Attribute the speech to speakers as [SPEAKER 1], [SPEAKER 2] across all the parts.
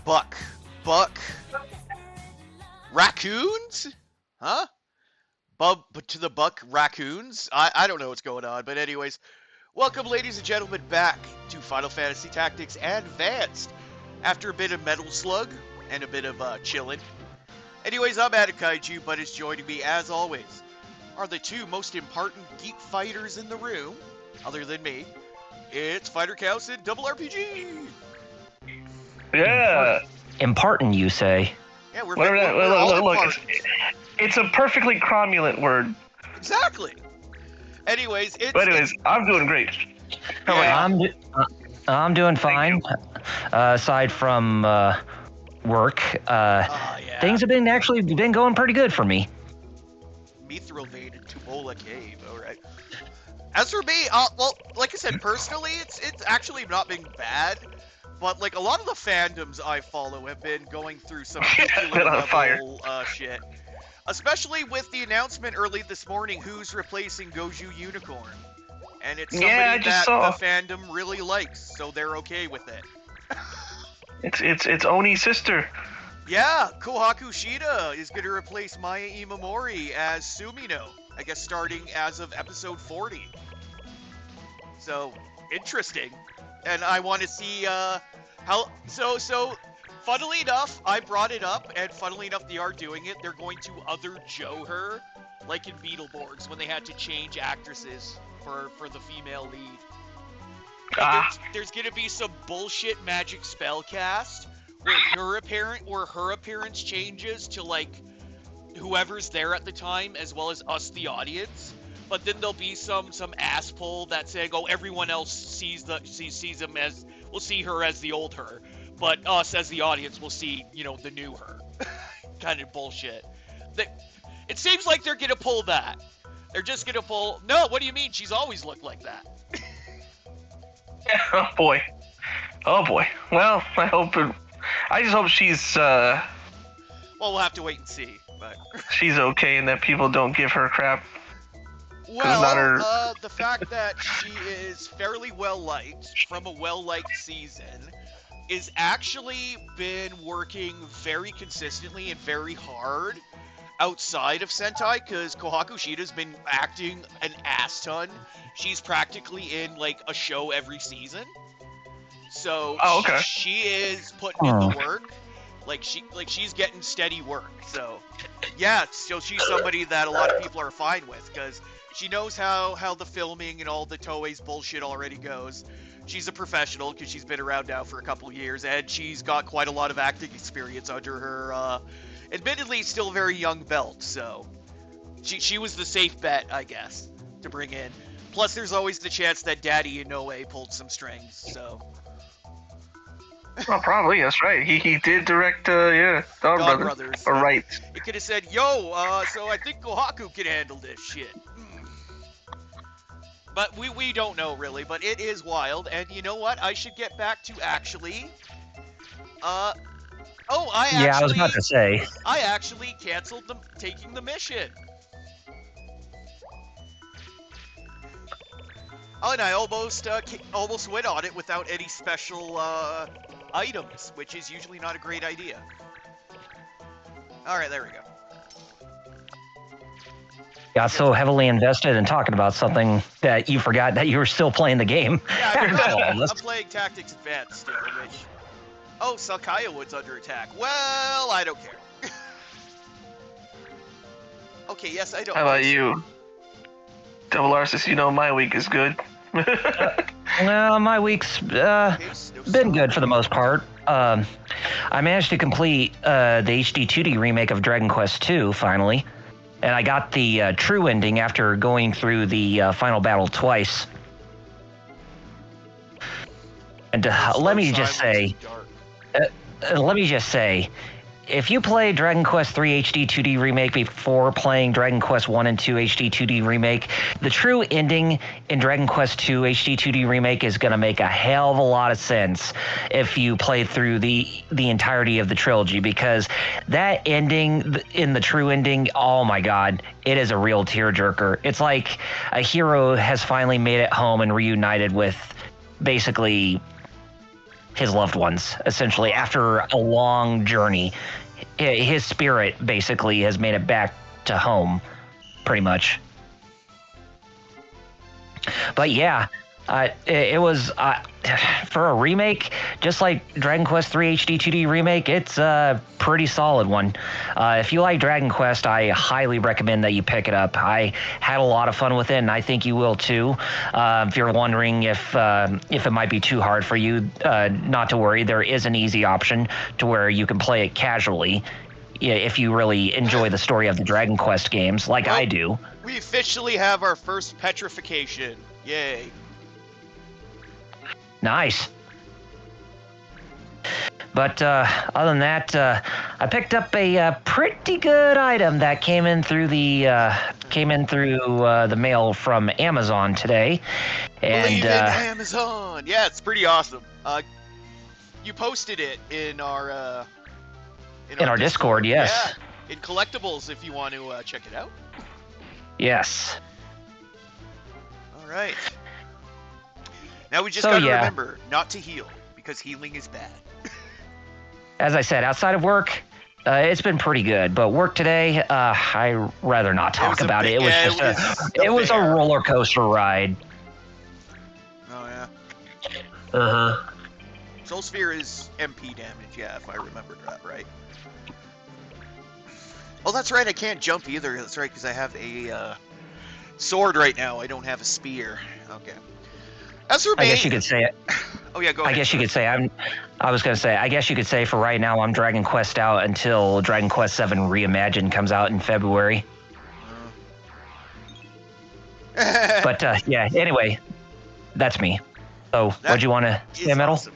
[SPEAKER 1] Buck, raccoons? Huh? But to the Buck raccoons? I don't know what's going on, but anyways, welcome ladies and gentlemen back to Final Fantasy Tactics Advanced. After a bit of Metal Slug and a bit of chillin'. Anyways, I'm Adakaiju, but it's joining me as always are the two most important geek fighters in the room, other than me. It's Fighter Cows and Double RPG.
[SPEAKER 2] Yeah.
[SPEAKER 3] Important, you say?
[SPEAKER 1] Yeah, we're
[SPEAKER 2] look, it's a perfectly cromulent word.
[SPEAKER 1] Exactly. Anyways,
[SPEAKER 2] I'm doing great. How are you?
[SPEAKER 3] I'm doing fine. Aside from work, things have been going pretty good for me.
[SPEAKER 1] Mithril Vein and Tumola Cave. All right. As for me, well, like I said, personally, it's actually not been bad. But like a lot of the fandoms I follow have been going through some nuclear level shit. Especially with the announcement early this morning who's replacing Goju Unicorn. And it's somebody that the fandom really likes, so they're okay with it.
[SPEAKER 2] It's Oni's sister.
[SPEAKER 1] Yeah, Kohaku Shida is going to replace Maya Imamori as Sumino, I guess starting as of episode 40. So, interesting. And I want to see how... So, funnily enough, I brought it up, and funnily enough, they are doing it. They're going to other Joe her, like in Beetleborgs, when they had to change actresses for the female lead. There's going to be some bullshit magic spell cast where her appearance changes to like whoever's there at the time, as well as us, the audience. But then there'll be some ass pull that's saying, "Oh, everyone else sees him as we'll see her as the old her, but us as the audience will see the new her." Kind of bullshit. It seems like they're gonna pull that. They're just gonna pull. No, what do you mean? She's always looked like that.
[SPEAKER 2] Oh boy. Well, I just hope she's.
[SPEAKER 1] Well, we'll have to wait and see. But
[SPEAKER 2] she's okay, and that people don't give her crap.
[SPEAKER 1] Well, the fact that she is fairly well-liked from a well-liked season is actually been working very consistently and very hard outside of Sentai, because Kohaku Shida's been acting an ass ton. She's practically in like a show every season. So she is putting in the work. She's getting steady work. So yeah, so she's somebody that a lot of people are fine with, because she knows how the filming and all the Toei's bullshit already goes. She's a professional because she's been around now for a couple of years, and she's got quite a lot of acting experience under her, admittedly still very young belt. So she was the safe bet, I guess, to bring in. Plus, there's always the chance that Daddy Inoue pulled some strings. So.
[SPEAKER 2] Well, probably, that's right. He did direct, Dog Brothers. All right.
[SPEAKER 1] He could have said, "Yo, so I think Kohaku can handle this shit." But we don't know really, but it is wild. And you know what? I should get back to actually. I was
[SPEAKER 3] about to say.
[SPEAKER 1] I actually canceled taking the mission. Oh, and I almost went on it without any special items, which is usually not a great idea. All right, there we go.
[SPEAKER 3] Got so heavily invested in talking about something that you forgot that you were still playing the game.
[SPEAKER 1] Yeah, I'm playing Tactics Advanced still, which... Oh, Salkaya Wood's under attack. Well, I don't care. Okay, yes, I don't.
[SPEAKER 2] How about you? Double Arsis, my week is good.
[SPEAKER 3] Well, my week's been good for the most part. I managed to complete the HD 2D remake of Dragon Quest II, finally. And I got the true ending after going through the final battle twice. And let me just say, if you play Dragon Quest III HD 2D Remake before playing Dragon Quest 1 and 2 HD 2D Remake, the true ending in Dragon Quest II HD 2D Remake is going to make a hell of a lot of sense if you play through the entirety of the trilogy, because that ending in the true ending, oh my god, it is a real tearjerker. It's like a hero has finally made it home and reunited with basically his loved ones, essentially, after a long journey. His spirit basically has made it back to home, pretty much. But yeah, it was for a remake, just like Dragon Quest III HD 2D remake. It's a pretty solid one. If you like Dragon Quest, I highly recommend that you pick it up. I had a lot of fun with it, and I think you will too. If you're wondering if it might be too hard for you, not to worry. There is an easy option to where you can play it casually. If you really enjoy the story of the Dragon Quest games, like I do.
[SPEAKER 1] We officially have our first petrification. Yay.
[SPEAKER 3] Nice. But other than that, I picked up a pretty good item that came in through the mail from Amazon today. And
[SPEAKER 1] Believe in Amazon. Yeah, it's pretty awesome. You posted it in our
[SPEAKER 3] in our Discord, yes.
[SPEAKER 1] Yeah, in collectibles if you want to check it out.
[SPEAKER 3] Yes.
[SPEAKER 1] All right. Now we just gotta remember not to heal, because healing is bad.
[SPEAKER 3] As I said, outside of work, it's been pretty good. But work today, I rather not talk about it. It was a roller coaster ride.
[SPEAKER 1] Oh yeah.
[SPEAKER 3] Uh-huh.
[SPEAKER 1] Soul Sphere is MP damage, yeah, if I remember that right. Oh, that's right, I can't jump either. That's right, because I have a sword right now. I don't have a spear. Okay. As for me,
[SPEAKER 3] I guess you could say it.
[SPEAKER 1] Oh yeah, go ahead.
[SPEAKER 3] I guess you could say I was gonna say. I guess you could say for right now I'm Dragon Quest out until Dragon Quest VII Reimagined comes out in February. But yeah. Anyway, that's me. So what'd you want to say, Metal?
[SPEAKER 1] Awesome.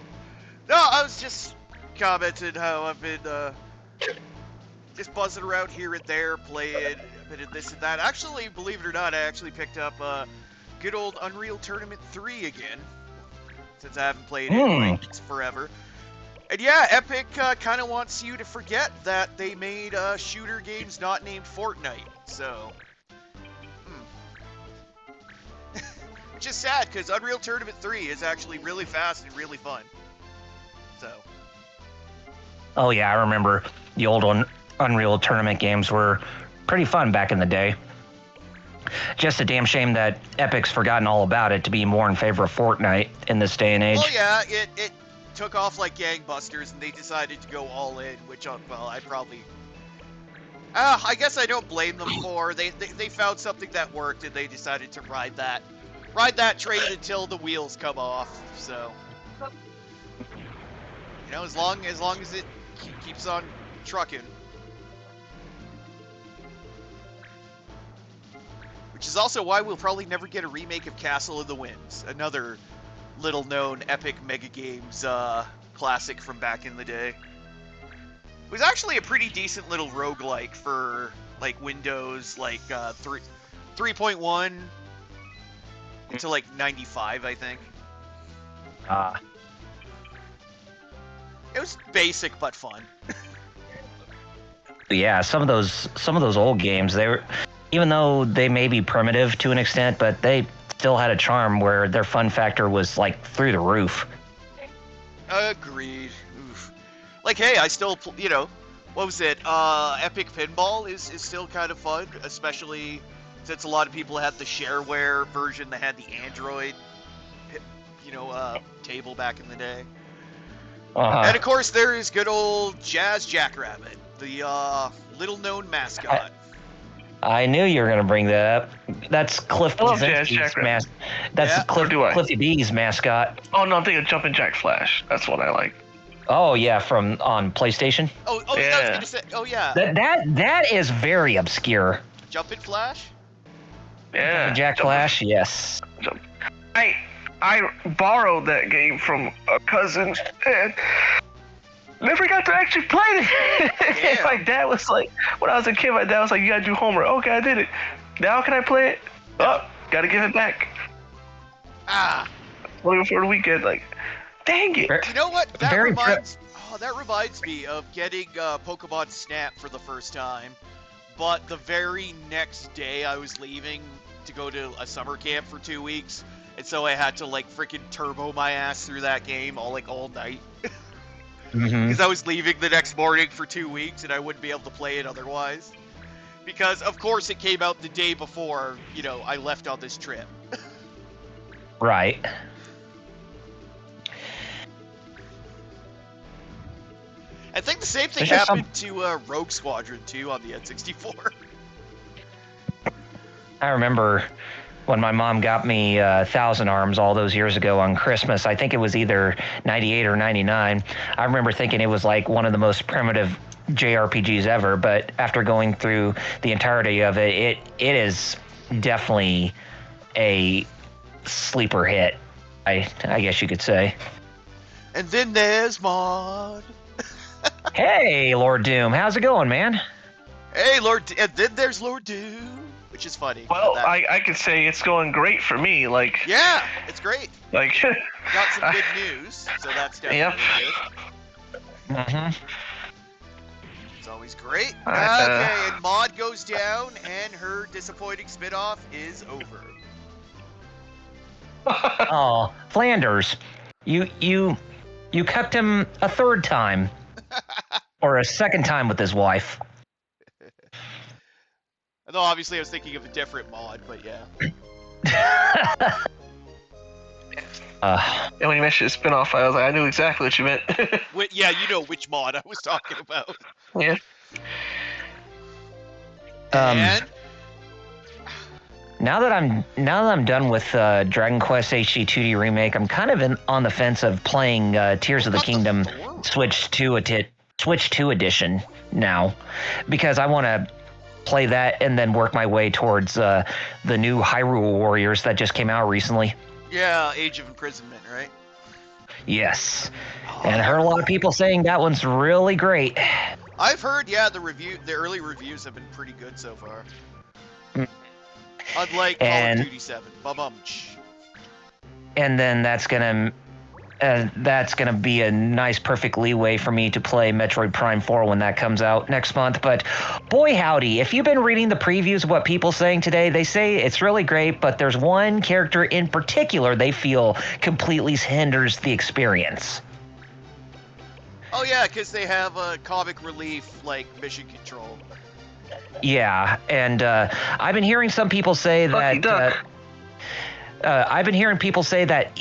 [SPEAKER 1] No, I was just commenting how I've been just buzzing around here and there, playing a bit of this and that. Actually, believe it or not, I actually picked up good old Unreal Tournament 3 again, since I haven't played it in like forever. And yeah, Epic kind of wants you to forget that they made shooter games not named Fortnite, so... Which is sad, because Unreal Tournament 3 is actually really fast and really fun. So...
[SPEAKER 3] Oh yeah, I remember the old Unreal Tournament games were pretty fun back in the day. Just a damn shame that Epic's forgotten all about it to be more in favor of Fortnite in this day and age.
[SPEAKER 1] Oh yeah, it took off like gangbusters, and they decided to go all in, which, well, I probably... I guess I don't blame them for. They found something that worked, and they decided to ride that train until the wheels come off, so... You know, as long as it keeps on trucking. Which is also why we'll probably never get a remake of Castle of the Winds, another little-known Epic Mega Games classic from back in the day. It was actually a pretty decent little roguelike for, like, Windows, like, 3.1 to, like, 95, I think. It was basic but fun.
[SPEAKER 3] Yeah, some of those old games, they were, even though they may be primitive to an extent, but they still had a charm where their fun factor was like through the roof.
[SPEAKER 1] Agreed. Oof. Like, hey, I still, you know, what was it? Epic Pinball is still kind of fun, especially since a lot of people had the shareware version that had the Android, you know, table back in the day. And of course, there is good old Jazz Jackrabbit, the little-known mascot.
[SPEAKER 3] I knew you were going to bring that up. That's Cliffy B's mascot.
[SPEAKER 2] Oh no, I'm thinking Jumpin' Jack Flash. That's what I like.
[SPEAKER 3] Oh yeah, on PlayStation.
[SPEAKER 1] Oh yeah. I was gonna say. Oh yeah.
[SPEAKER 3] That is very obscure.
[SPEAKER 1] Jumpin' Flash.
[SPEAKER 2] Yeah.
[SPEAKER 3] Jumpin' Jack Flash. Yes.
[SPEAKER 2] I borrowed that game from a cousin and never got to actually play it.
[SPEAKER 1] Yeah.
[SPEAKER 2] My dad was like, when I was a kid, my dad was like, you gotta do homework. Okay, I did it. Now can I play it? Oh, gotta give it back. Looking for the weekend, like, dang it.
[SPEAKER 1] You know what? That reminds me of getting Pokemon Snap for the first time. But the very next day I was leaving to go to a summer camp for 2 weeks, And so I had to like freaking turbo my ass through that game all night.
[SPEAKER 3] Mm-hmm.
[SPEAKER 1] Because I was leaving the next morning for 2 weeks and I wouldn't be able to play it otherwise. Because of course it came out the day before, I left on this trip.
[SPEAKER 3] Right.
[SPEAKER 1] I think the same thing
[SPEAKER 3] There's just
[SPEAKER 1] happened to Rogue Squadron 2 on the N64.
[SPEAKER 3] I remember when my mom got me 1,000 Arms all those years ago on Christmas. I think it was either 98 or 99. I remember thinking it was like one of the most primitive JRPGs ever, but after going through the entirety of it, it is definitely a sleeper hit, I guess you could say.
[SPEAKER 1] And then there's Mod.
[SPEAKER 3] Hey, Lord Doom, how's it going, man?
[SPEAKER 1] Hey, and then there's Lord Doom, which is funny.
[SPEAKER 2] Well, I could say it's going great for me. Like,
[SPEAKER 1] yeah, it's great.
[SPEAKER 2] like,
[SPEAKER 1] Got some good news, so that's definitely good.
[SPEAKER 3] Mm-hmm.
[SPEAKER 1] It's always great.
[SPEAKER 2] Uh,
[SPEAKER 1] Okay, and Maud goes down, and her disappointing spinoff is over.
[SPEAKER 3] Oh, Flanders, you kept him a third time, or a second time with his wife.
[SPEAKER 1] Although obviously I was thinking of a different Maud, but yeah.
[SPEAKER 2] and when you mentioned spin-off, I was like, I knew exactly what you meant.
[SPEAKER 1] Yeah, you know which Maud I was talking about.
[SPEAKER 2] Yeah.
[SPEAKER 1] And
[SPEAKER 3] Now that I'm done with Dragon Quest HD 2D remake, I'm kind of on the fence of playing Tears of the Kingdom Switch 2 edition now, because I want to play that and then work my way towards the new Hyrule Warriors that just came out recently.
[SPEAKER 1] yeah, Age of Imprisonment, right?
[SPEAKER 3] Yes, and I heard a lot of people saying that one's really great.
[SPEAKER 1] I've heard, yeah, the early reviews have been pretty good so far. Unlike Call of Duty 7. Ba-bum-ch.
[SPEAKER 3] And then that's gonna be a nice, perfect leeway for me to play Metroid Prime 4 when that comes out next month. But boy, howdy, if you've been reading the previews of what people saying today, they say it's really great, but there's one character in particular they feel completely hinders the experience.
[SPEAKER 1] Oh yeah, because they have a comic relief, like, mission control.
[SPEAKER 3] Yeah, and I've been hearing some people say
[SPEAKER 2] Lucky
[SPEAKER 3] that...
[SPEAKER 2] duck.
[SPEAKER 3] I've been hearing people say that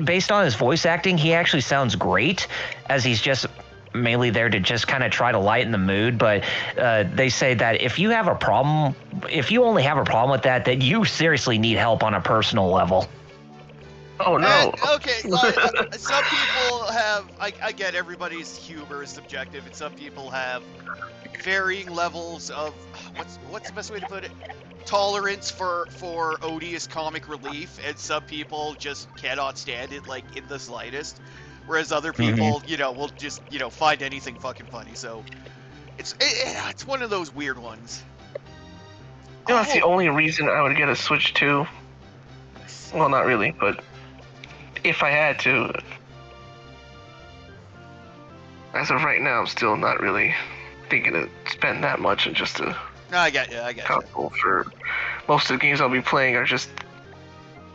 [SPEAKER 3] based on his voice acting, he actually sounds great, as he's just mainly there to just kind of try to lighten the mood. But they say that if you only have a problem with that, that you seriously need help on a personal level.
[SPEAKER 2] Oh no.
[SPEAKER 1] Okay, some people have. I get everybody's humor is subjective, and some people have varying levels of what's the best way to put it? Tolerance for odious comic relief, and some people just cannot stand it, like, in the slightest. Whereas other people, will just find anything fucking funny. So it's one of those weird ones.
[SPEAKER 2] You know, that's the only reason I would get a Switch 2. Well, not really, but if I had to. As of right now, I'm still not really thinking to spend that much on just a
[SPEAKER 1] No, I get you.
[SPEAKER 2] console. For most of the games I'll be playing are just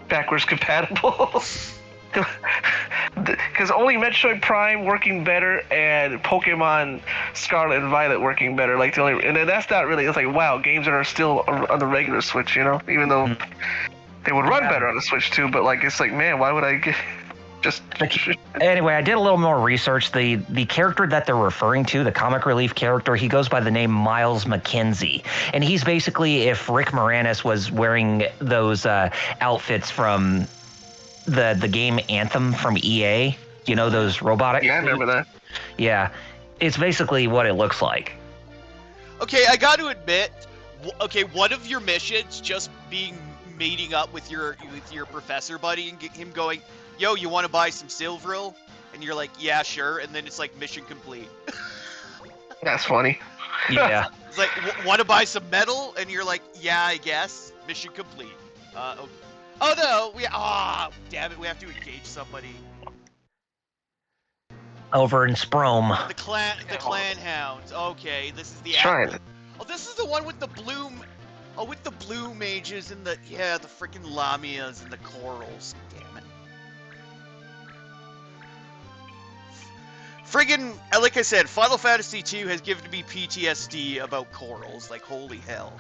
[SPEAKER 2] backwards compatible. Because only Metroid Prime working better and Pokemon Scarlet and Violet working better. Like, and then that's not really. It's like, wow, games that are still on the regular Switch, even though they would run better on the Switch too. But like, it's like, man, why would I get just?
[SPEAKER 3] Anyway, I did a little more research. The character that they're referring to, the comic relief character, he goes by the name Miles McKenzie, and he's basically if Rick Moranis was wearing those outfits from the game Anthem from EA. You know, those robotic.
[SPEAKER 2] Yeah, I remember that.
[SPEAKER 3] Yeah, it's basically what it looks like.
[SPEAKER 1] Okay, I got to admit, one of your missions just being meeting up with your professor buddy and him going, yo, you want to buy some Silveril? And you're like, yeah, sure. And then it's like, mission complete.
[SPEAKER 2] That's funny.
[SPEAKER 3] Yeah.
[SPEAKER 1] It's like, want to buy some metal? And you're like, yeah, I guess. Mission complete. Okay. Oh no, damn it, we have to engage somebody.
[SPEAKER 3] Over in Sprome.
[SPEAKER 1] The clan hounds. Okay, this is the
[SPEAKER 2] Trying.
[SPEAKER 1] Oh, this is the one with the bloom Oh, with the blue mages and the freaking lamias and the corals. Damn it. Friggin', like I said, Final Fantasy II has given me PTSD about corals. Like, holy hell.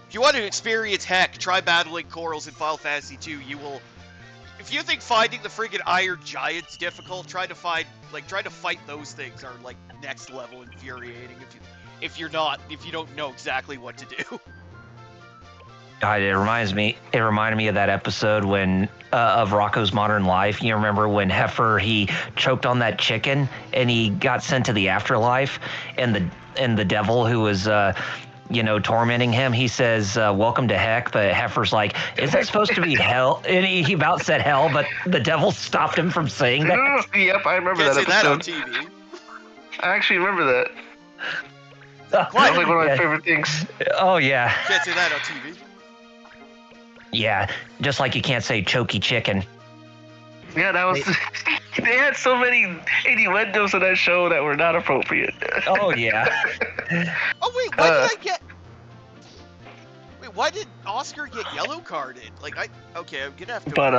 [SPEAKER 1] If you want to experience heck, try battling corals in Final Fantasy II. You will... If you think finding the friggin' iron giants difficult, try to fight those things are, like, next level infuriating if you don't know exactly what to do.
[SPEAKER 3] It reminded me of that episode when of Rocco's Modern Life. You remember when Heifer, he choked on that chicken and he got sent to the afterlife, and the devil who was tormenting him, he says, welcome to heck, but Heifer's like, is that supposed to be hell? And he about said hell, but the devil stopped him from saying that.
[SPEAKER 2] Yep, I remember
[SPEAKER 1] Can't
[SPEAKER 2] that
[SPEAKER 1] say that on
[SPEAKER 2] episode.
[SPEAKER 1] TV.
[SPEAKER 2] I actually remember that. That was like one of my favorite things.
[SPEAKER 3] Oh yeah.
[SPEAKER 1] Can't say that on TV.
[SPEAKER 3] Yeah, just like you can't say choky chicken.
[SPEAKER 2] Yeah, that was... They had so many innuendos in that show that were not appropriate.
[SPEAKER 3] Oh yeah.
[SPEAKER 1] Oh wait, why did Oscar get yellow carded? Like, I'm gonna have to...
[SPEAKER 2] But,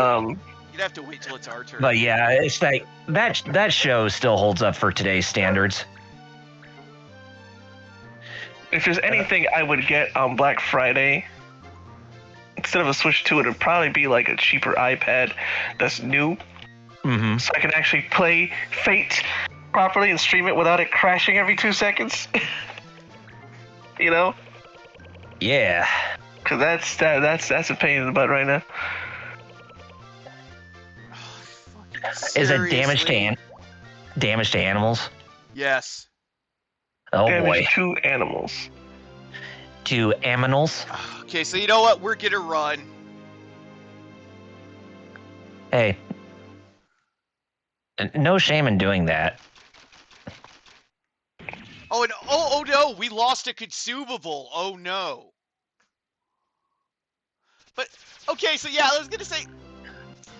[SPEAKER 1] You'd have to wait till it's our turn.
[SPEAKER 3] But yeah, it's like that show still holds up for today's standards.
[SPEAKER 2] if there's anything I would get on Black Friday, instead of a Switch 2, it'd probably be like a cheaper iPad that's new.
[SPEAKER 3] Mm-hmm.
[SPEAKER 2] So I can actually play Fate properly and stream it without it crashing every 2 seconds. You know?
[SPEAKER 3] Yeah.
[SPEAKER 2] Because that's a pain in the butt right now.
[SPEAKER 3] Is it damage to animals?
[SPEAKER 1] Yes.
[SPEAKER 3] Oh
[SPEAKER 2] Damage
[SPEAKER 3] boy.
[SPEAKER 2] to animals.
[SPEAKER 3] To aminals?
[SPEAKER 1] Okay, so you know what? We're gonna run.
[SPEAKER 3] Hey. No shame in doing that.
[SPEAKER 1] Oh, and oh no, we lost a consumable. Oh no. But okay, so yeah, I was gonna say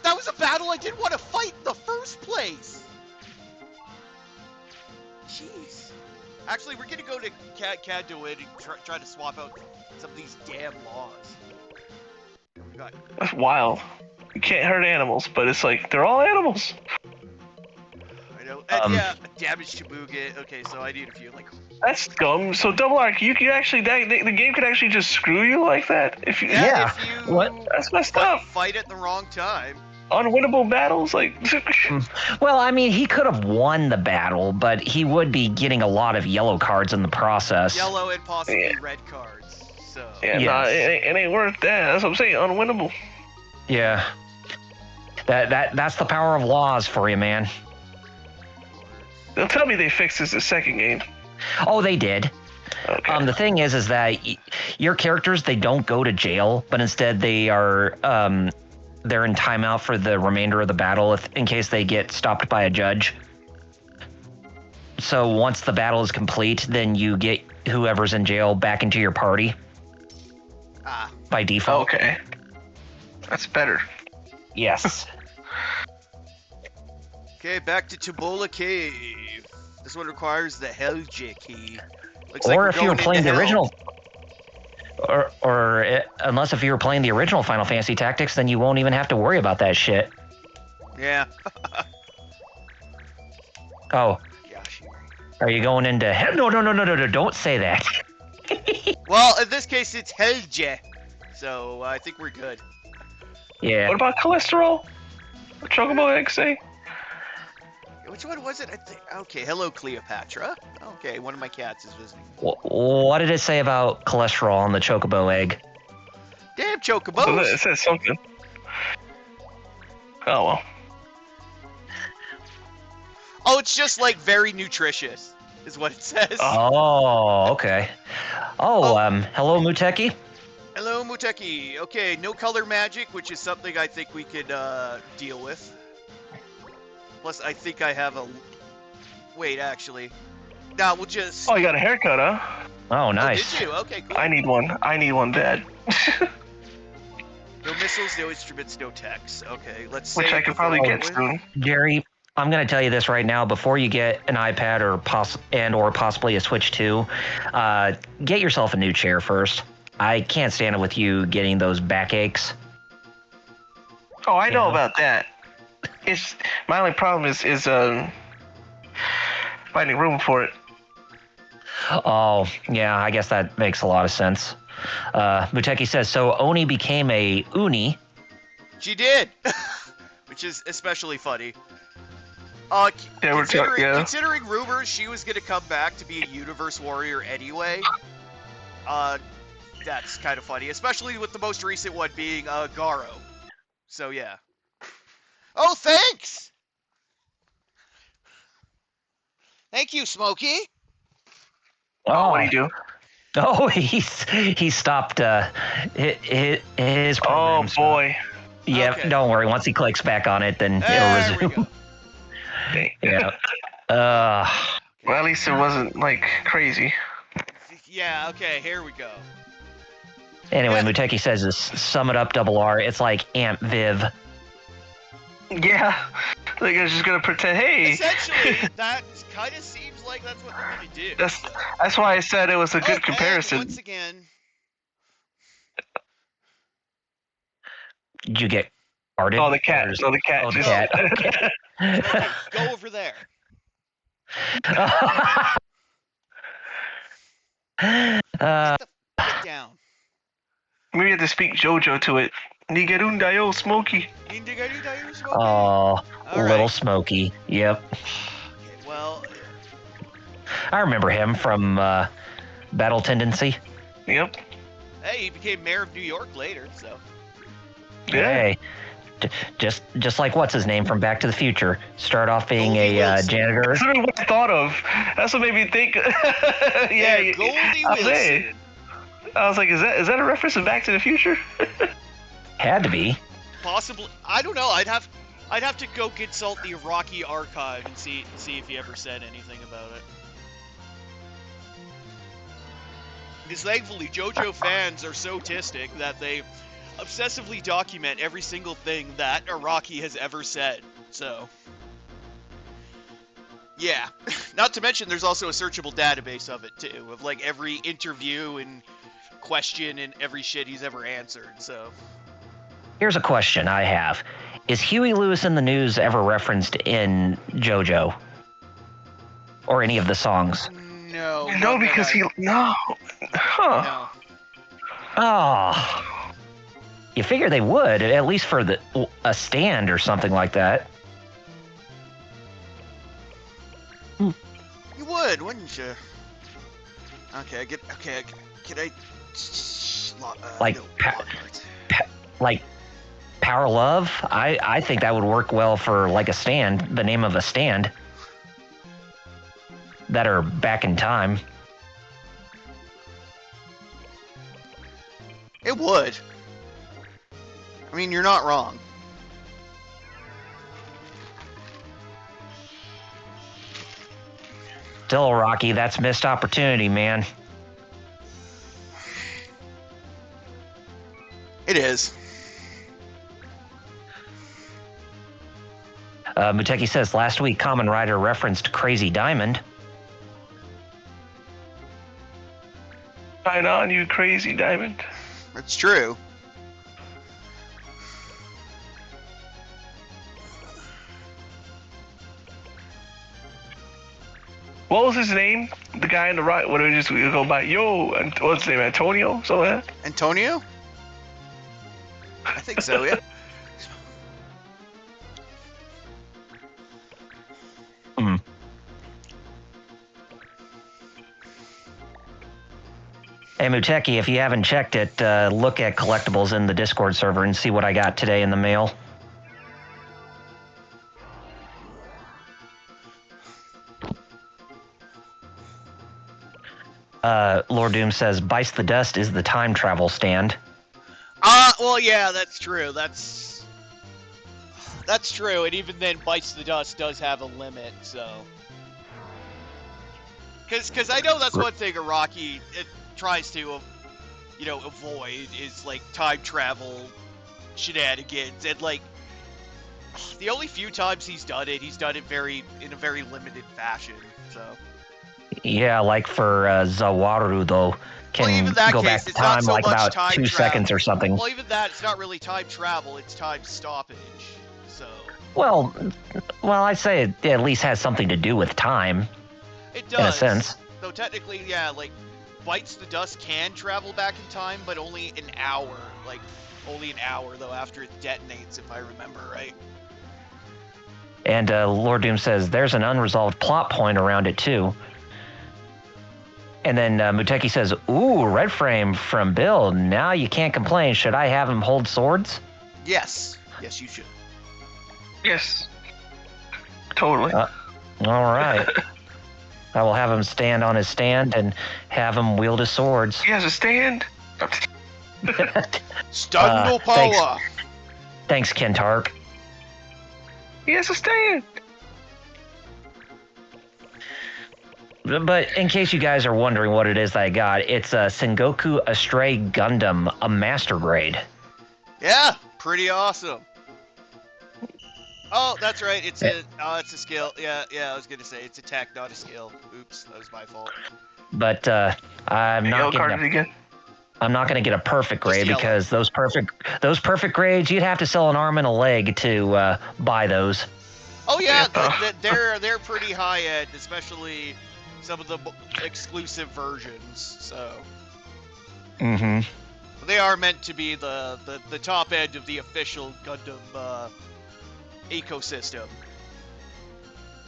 [SPEAKER 1] that was a battle I didn't want to fight in the first place. Jeez. Actually, we're gonna go to Kadoid and try to swap out some of these damn laws. God.
[SPEAKER 2] That's wild. You can't hurt animals, but it's like, they're all animals.
[SPEAKER 1] I know. And yeah, damage to Muget. Okay, so I need a few, like...
[SPEAKER 2] That's dumb. So Double Arc, you can actually, the game could actually just screw you like that? If you,
[SPEAKER 3] Yeah.
[SPEAKER 1] If you
[SPEAKER 3] What?
[SPEAKER 2] That's messed up.
[SPEAKER 1] fight at the wrong time.
[SPEAKER 2] Unwinnable battles, like...
[SPEAKER 3] Well, I mean, he could have won the battle, but he would be getting a lot of yellow cards in the process.
[SPEAKER 1] Yellow and possibly red cards. So...
[SPEAKER 2] Yeah,
[SPEAKER 3] Yes.
[SPEAKER 2] nah, it ain't worth that. That's what I'm saying, unwinnable.
[SPEAKER 3] Yeah. That's the power of laws for you, man.
[SPEAKER 2] They'll tell me they fixed this the second game.
[SPEAKER 3] Oh, they did.
[SPEAKER 2] Okay.
[SPEAKER 3] The thing is that your characters, they don't go to jail, but instead they are they're in timeout for the remainder of the battle in case they get stopped by a judge. So once the battle is complete, then you get whoever's in jail back into your party by default.
[SPEAKER 2] Okay. That's better.
[SPEAKER 3] Yes.
[SPEAKER 1] Okay, back to Tubola Cave. This one requires the Helge key. Looks
[SPEAKER 3] Or
[SPEAKER 1] like
[SPEAKER 3] if you were
[SPEAKER 1] going
[SPEAKER 3] playing
[SPEAKER 1] into
[SPEAKER 3] the
[SPEAKER 1] hell.
[SPEAKER 3] original, unless if you were playing the original Final Fantasy Tactics, then you won't even have to worry about that shit.
[SPEAKER 1] Yeah.
[SPEAKER 3] Oh,
[SPEAKER 1] Gosh.
[SPEAKER 3] are you going into hell? No, don't say that.
[SPEAKER 1] Well, in this case, it's Helge. So I think we're good.
[SPEAKER 3] Yeah.
[SPEAKER 2] What about cholesterol? What Chocobo eggs say?
[SPEAKER 1] Which one was it? I think. Okay, hello, Cleopatra. Okay, one of my cats is visiting.
[SPEAKER 3] What did it say about cholesterol on the Chocobo egg?
[SPEAKER 1] Damn
[SPEAKER 2] So
[SPEAKER 1] chocobos!
[SPEAKER 2] it says something. Oh well.
[SPEAKER 1] Oh, it's just like very nutritious, is what it says.
[SPEAKER 3] Oh, okay. Hello, Muteki.
[SPEAKER 1] Hello, Muteki. Okay, no color magic, which is something I think we could deal with. Plus, I think I have a... Wait, actually. Nah, we'll just...
[SPEAKER 2] Oh, you got a haircut, huh?
[SPEAKER 3] Oh,
[SPEAKER 1] Oh,
[SPEAKER 3] nice.
[SPEAKER 1] did you? Okay, cool.
[SPEAKER 2] I need one bad.
[SPEAKER 1] No missiles, no instruments, no techs. Okay, let's say...
[SPEAKER 2] Which I could probably get soon.
[SPEAKER 3] Jerry, I'm going to tell you this right now. Before you get an iPad or possibly a Switch 2, get yourself a new chair first. I can't stand it with you getting those backaches.
[SPEAKER 2] Oh, I know about that. It's my only problem is finding room for it.
[SPEAKER 3] Oh, yeah, I guess that makes a lot of sense. Muteki says, so Oni became a Uni.
[SPEAKER 1] She did, which is especially funny. Considering rumors she was gonna come back to be a Universe Warrior anyway, that's kind of funny, especially with the most recent one being Garo. So yeah. Oh, thanks. Thank you, Smokey.
[SPEAKER 2] Oh, what do you do?
[SPEAKER 3] Oh, he stopped his program.
[SPEAKER 2] Oh boy.
[SPEAKER 3] Yeah,
[SPEAKER 1] Okay.
[SPEAKER 3] Don't worry. Once he clicks back on it, then
[SPEAKER 1] There
[SPEAKER 3] it'll resume.
[SPEAKER 2] Okay.
[SPEAKER 3] Yeah.
[SPEAKER 2] Well, at least it wasn't like crazy.
[SPEAKER 1] Yeah. Okay. Here we go.
[SPEAKER 3] Anyway,
[SPEAKER 1] Yeah.
[SPEAKER 3] Muteki says, this, sum it up, double R. It's like Aunt Viv.
[SPEAKER 2] Yeah. Like I was just gonna pretend. Hey.
[SPEAKER 1] Essentially, that kind of seems like that's what they're gonna do.
[SPEAKER 2] That's why I said it was a good comparison.
[SPEAKER 1] Once again.
[SPEAKER 3] Did you get farted?
[SPEAKER 2] Oh, the cat. No, the cat.
[SPEAKER 3] Oh, the cat.
[SPEAKER 1] Okay. Okay, go over there. Get down.
[SPEAKER 2] Maybe you have to speak JoJo to it. Nigerundayo, Smokey.
[SPEAKER 3] Oh,
[SPEAKER 1] right.
[SPEAKER 3] Little Smokey. Yep.
[SPEAKER 1] Okay, well.
[SPEAKER 3] I remember him from Battle Tendency.
[SPEAKER 2] Yep.
[SPEAKER 1] Hey, he became mayor of New York later, so.
[SPEAKER 2] Yeah.
[SPEAKER 3] Hey, just like what's his name from Back to the Future. Start off being
[SPEAKER 1] Goldie Wilson.
[SPEAKER 3] janitor.
[SPEAKER 2] That's what I thought of. That's what made me think. Yeah,
[SPEAKER 1] Goldie Wilson.
[SPEAKER 2] I was like, is that a reference to Back to the Future?
[SPEAKER 3] Had to be.
[SPEAKER 1] Possibly. I don't know. I'd have to go consult the Rocky archive and see if he ever said anything about it. Because thankfully, JoJo fans are so autistic that they obsessively document every single thing that Araki has ever said. So, yeah. Not to mention, there's also a searchable database of it too, of like every interview and question and every shit he's ever answered. So,
[SPEAKER 3] Here's a question I have. Is Huey Lewis in the News ever referenced in JoJo? Or any of the songs?
[SPEAKER 1] no.
[SPEAKER 2] No, because no. Huh.
[SPEAKER 1] No.
[SPEAKER 3] Oh. You figure they would, at least for a stand or something like that.
[SPEAKER 1] You would, wouldn't you? Okay, can I?
[SPEAKER 3] Like,
[SPEAKER 1] no,
[SPEAKER 3] like Power Love? I think that would work well for like a stand, the name of a stand. That are back in time.
[SPEAKER 1] It would. I mean, you're not wrong.
[SPEAKER 3] Still, Rocky, that's missed opportunity, man.
[SPEAKER 1] It is.
[SPEAKER 3] Muteki says, last week Kamen Rider referenced Crazy Diamond.
[SPEAKER 2] Shine on, you crazy diamond.
[SPEAKER 1] It's true.
[SPEAKER 2] What was his name? The guy in the right. What do we just go by? Yo, what's his name? Antonio? Something like that?
[SPEAKER 1] Antonio? I think so, yeah.
[SPEAKER 3] Hey, Muteki, if you haven't checked it, look at collectibles in the Discord server and see what I got today in the mail. Lord Doom says, Bice the Dust is the time travel stand.
[SPEAKER 1] Well, yeah, that's true. That's true, and even then, Bites the Dust does have a limit, so... Because I know that's one thing Araki tries to, avoid, is, like, time travel shenanigans, and, like, the only few times he's done it in a very limited fashion. So.
[SPEAKER 3] Yeah, like for Zawaru though, can
[SPEAKER 1] Well, even that
[SPEAKER 3] go
[SPEAKER 1] case,
[SPEAKER 3] back to
[SPEAKER 1] it's not
[SPEAKER 3] time
[SPEAKER 1] so
[SPEAKER 3] like
[SPEAKER 1] much
[SPEAKER 3] about
[SPEAKER 1] time
[SPEAKER 3] 2
[SPEAKER 1] travel.
[SPEAKER 3] seconds or something.
[SPEAKER 1] Well, even that, it's not really time travel; it's time stoppage. So.
[SPEAKER 3] Well, I'd say it at least has something to do with time.
[SPEAKER 1] It does.
[SPEAKER 3] In a sense.
[SPEAKER 1] Though technically, yeah, like Bites the Dust can travel back in time, but only an hour. Like only an hour though after it detonates, if I remember right.
[SPEAKER 3] And Lord Doom says there's an unresolved plot point around it too. And then Muteki says, "Ooh, red frame from Bill. Now you can't complain. Should I have him hold swords?"
[SPEAKER 1] Yes. Yes, you should.
[SPEAKER 2] Yes. Totally.
[SPEAKER 3] All right. I will have him stand on his stand and have him wield his swords.
[SPEAKER 2] He has a stand.
[SPEAKER 1] Stand no power.
[SPEAKER 3] Thanks, Kentark.
[SPEAKER 2] He has a stand.
[SPEAKER 3] But in case you guys are wondering what it is that I got, it's a Sengoku Astray Gundam, a master grade.
[SPEAKER 1] Yeah, pretty awesome. Oh, that's right. It's a skill. Yeah. I was gonna say it's a tech, not a skill. Oops, that was my fault.
[SPEAKER 3] But I'm not gonna get a perfect grade because those perfect grades, you'd have to sell an arm and a leg to buy those.
[SPEAKER 1] Oh yeah, they're pretty high end, especially some of the exclusive versions. So.
[SPEAKER 3] Mm-hmm.
[SPEAKER 1] They are meant to be the top end of the official Gundam ecosystem.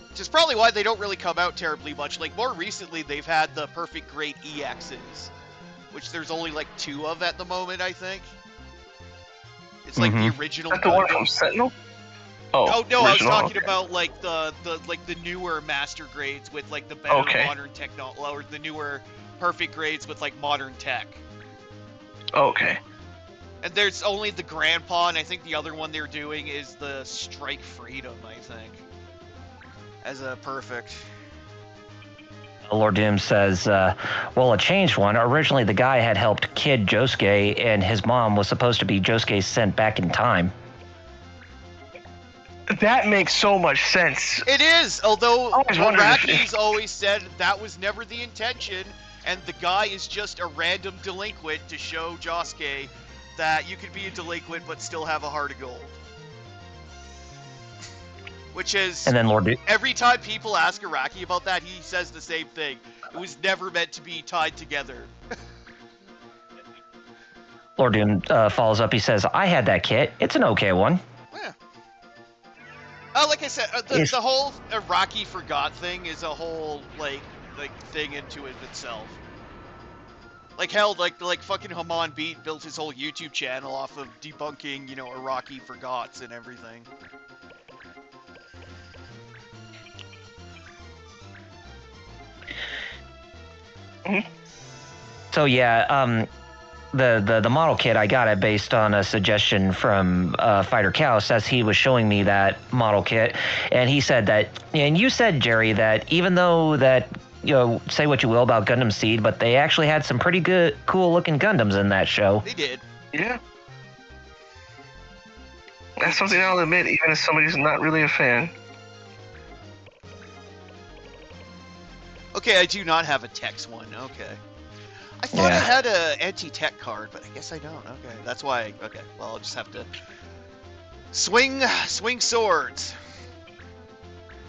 [SPEAKER 1] Which is probably why they don't really come out terribly much. Like, more recently, they've had the perfect grade EXs, which there's only, like, 2 of at the moment, I think. It's, like, the original
[SPEAKER 2] Gundam. The one from Sentinel?
[SPEAKER 1] Oh, no, I was talking about, like, the newer master grades with, like, the better modern technology, or the newer perfect grades with, like, modern tech.
[SPEAKER 2] Okay.
[SPEAKER 1] And there's only the Grandpa, and I think the other one they're doing is the Strike Freedom, I think. As a perfect.
[SPEAKER 3] Lord Doom says, well, a changed one. Originally, the guy had helped kid Josuke, and his mom was supposed to be Josuke sent back in time.
[SPEAKER 2] That makes so much sense.
[SPEAKER 1] It is, although Araki's always said that was never the intention, and the guy is just a random delinquent to show Josuke that you can be a delinquent but still have a heart of gold. Which is,
[SPEAKER 3] and then Lord
[SPEAKER 1] every time people ask Araki about that, he says the same thing. It was never meant to be tied together.
[SPEAKER 3] Lord Doom follows up, he says, I had that kit. It's an okay one.
[SPEAKER 1] Yeah. Like I said, the whole Araki forgot thing is a whole, like thing into it itself. Like hell, like fucking Haman Beat built his whole YouTube channel off of debunking, Araki forgots and everything.
[SPEAKER 3] So yeah, the model kit, I got it based on a suggestion from Fighter Cow, as he was showing me that model kit, and he said that, and you said, Jerry, that even though that, say what you will about Gundam Seed, but they actually had some pretty good, cool looking Gundams in that show.
[SPEAKER 1] They did.
[SPEAKER 2] Yeah. That's something I'll admit, even as somebody who's not really a fan.
[SPEAKER 1] Okay, I do not have a Tex one. Okay. I thought I had a anti-tech card, but I guess I don't. Okay, that's why. Okay, well, I'll just have to swing swords.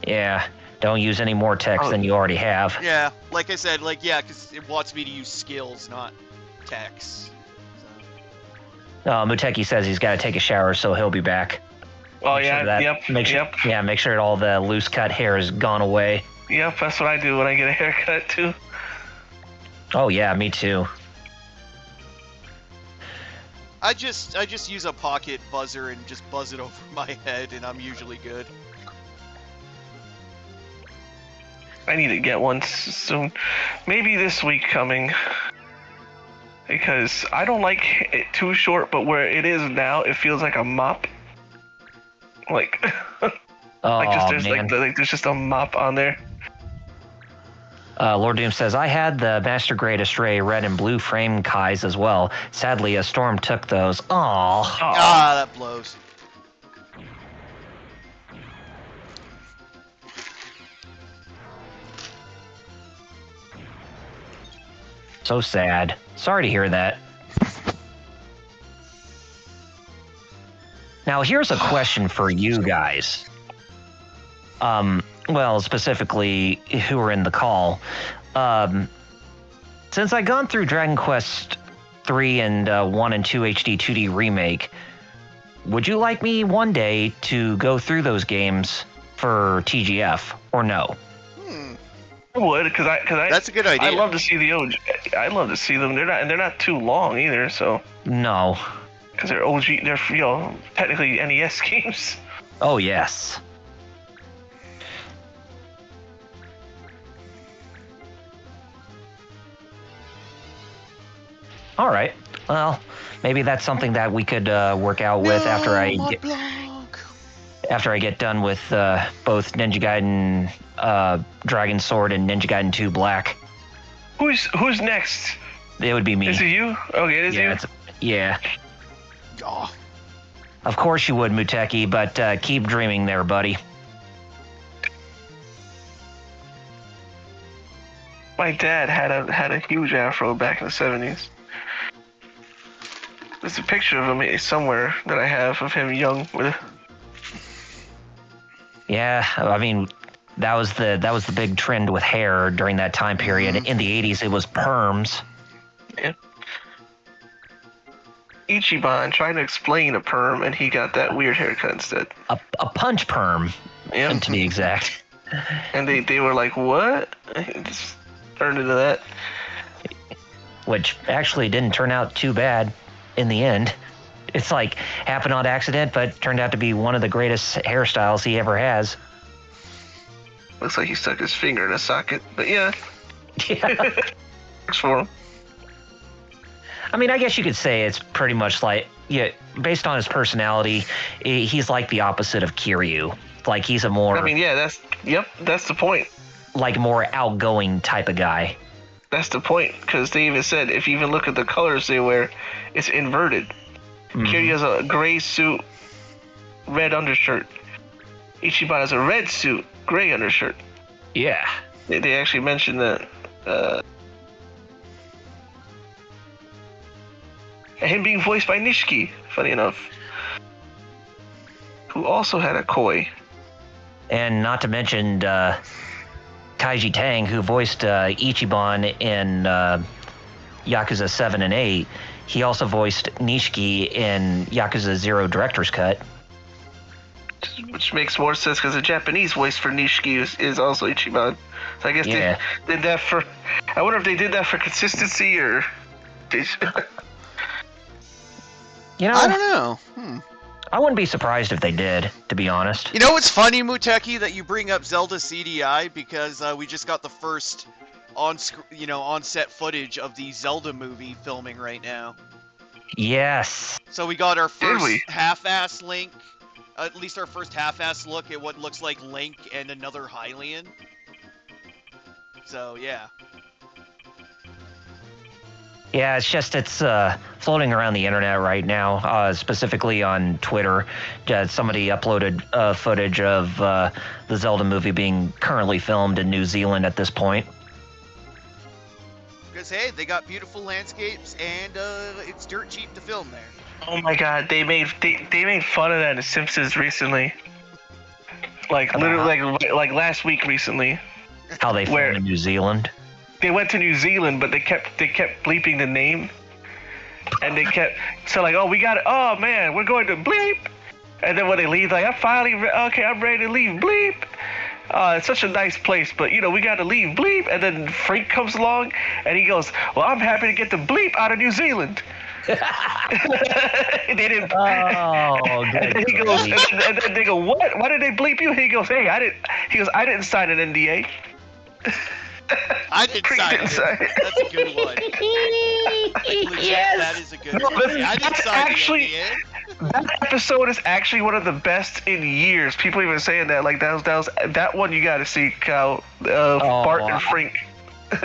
[SPEAKER 3] Yeah, don't use any more techs than you already have.
[SPEAKER 1] Yeah, like I said, because it wants me to use skills, not techs. So.
[SPEAKER 3] Muteki says he's got to take a shower, so he'll be back.
[SPEAKER 2] Oh yeah,
[SPEAKER 3] make sure all the loose cut hair is gone away.
[SPEAKER 2] Yep, that's what I do when I get a haircut too.
[SPEAKER 3] Oh yeah, me too.
[SPEAKER 1] I just use a pocket buzzer and just buzz it over my head, and I'm usually good.
[SPEAKER 2] I need to get one soon. Maybe this week coming. Because I don't like it too short, but where it is now, it feels like a mop. Like, there's just a mop on there.
[SPEAKER 3] Lord Doom says, I had the Master Grade Astray red and blue frame Kais as well. Sadly, a storm took those. Aww.
[SPEAKER 1] Ah, that blows.
[SPEAKER 3] So sad. Sorry to hear that. Now, here's a question for you guys. Well, specifically, who are in the call. Since I've gone through Dragon Quest 3 and 1 and 2 HD 2D remake, would you like me one day to go through those games for TGF or no?
[SPEAKER 2] I would, because
[SPEAKER 1] That's a good idea.
[SPEAKER 2] I love to see the OG. I love to see them. They're not too long either. So
[SPEAKER 3] No.
[SPEAKER 2] because they're OG, they're technically NES games.
[SPEAKER 3] Oh, yes. All right. Well, maybe that's something that we could work out with after I get done with both Ninja Gaiden Dragon Sword and Ninja Gaiden 2 Black.
[SPEAKER 2] Who's next?
[SPEAKER 3] It would be me.
[SPEAKER 2] Is it you? Okay, it is you.
[SPEAKER 3] Yeah.
[SPEAKER 1] Oh.
[SPEAKER 3] Of course you would, Muteki, but keep dreaming there, buddy.
[SPEAKER 2] My dad had a huge afro back in the 70s. There's a picture of him somewhere that I have of him young with.
[SPEAKER 3] Yeah, I mean, that was the big trend with hair during that time period. In the 80s, it was perms.
[SPEAKER 2] Yeah. Ichiban trying to explain a perm, and he got that weird haircut instead.
[SPEAKER 3] A punch perm,
[SPEAKER 2] Yeah.
[SPEAKER 3] to be exact.
[SPEAKER 2] And they were like, what? It just turned into that.
[SPEAKER 3] Which actually didn't turn out too bad in the end. It's like happened on accident, but turned out to be one of the greatest hairstyles he ever has.
[SPEAKER 2] Looks like he stuck his finger in a socket, but yeah.
[SPEAKER 3] Yeah.
[SPEAKER 2] Works for him.
[SPEAKER 3] I mean, I guess you could say it's pretty much like, yeah, based on his personality, he's like the opposite of Kiryu. Like he's a more,
[SPEAKER 2] I mean, yeah, that's the point.
[SPEAKER 3] like more outgoing type of guy.
[SPEAKER 2] That's the point, because they even said if you even look at the colors they wear, it's inverted. Kiryu has a gray suit, red undershirt. Ichiban has a red suit, gray undershirt.
[SPEAKER 3] Yeah.
[SPEAKER 2] They actually mentioned that. And him being voiced by Nishiki, funny enough, who also had a koi.
[SPEAKER 3] And not to mention Kaiji Tang, who voiced Ichiban in Yakuza 7 and 8. He also voiced Nishiki in Yakuza 0 Director's Cut.
[SPEAKER 2] Which makes more sense because the Japanese voice for Nishiki is also Ichiban. So I guess they did that for... I wonder if they did that for consistency or...
[SPEAKER 3] You know,
[SPEAKER 1] I don't know.
[SPEAKER 3] I wouldn't be surprised if they did, to be honest.
[SPEAKER 1] You know what's funny, Muteki, that you bring up Zelda CDI because we just got the first on-set footage of the Zelda movie filming right now.
[SPEAKER 3] Yes.
[SPEAKER 1] So we got our first half-ass Link, at least our first half-ass look at what looks like Link and another Hylian. So yeah.
[SPEAKER 3] Yeah, it's floating around the internet right now, specifically on Twitter. Somebody uploaded footage of the Zelda movie being currently filmed in New Zealand at this point.
[SPEAKER 1] Because hey, they got beautiful landscapes and it's dirt cheap to film there.
[SPEAKER 2] Oh my god, they made fun of that in The Simpsons recently. Like literally, like last week recently.
[SPEAKER 3] How they filmed in New Zealand.
[SPEAKER 2] They went to New Zealand, but they kept bleeping the name, and they kept oh, we got it. Oh man, we're going to bleep, and then when they leave, like I'm ready to leave bleep. It's such a nice place, but we got to leave bleep, and then Frank comes along, and he goes, well, I'm happy to get the bleep out of New Zealand. They didn't.
[SPEAKER 3] Oh, good.
[SPEAKER 2] And he goes, and then they go, what? Why did they bleep you? He goes, hey, I didn't sign an NDA.
[SPEAKER 1] I didn't sign it. That's a good one. Legit,
[SPEAKER 3] Yes.
[SPEAKER 1] That is a good one. I didn't sign the NDA.
[SPEAKER 2] That episode is actually one of the best in years. People even saying that. Like that one you got to see, Kyle. Bart and Frank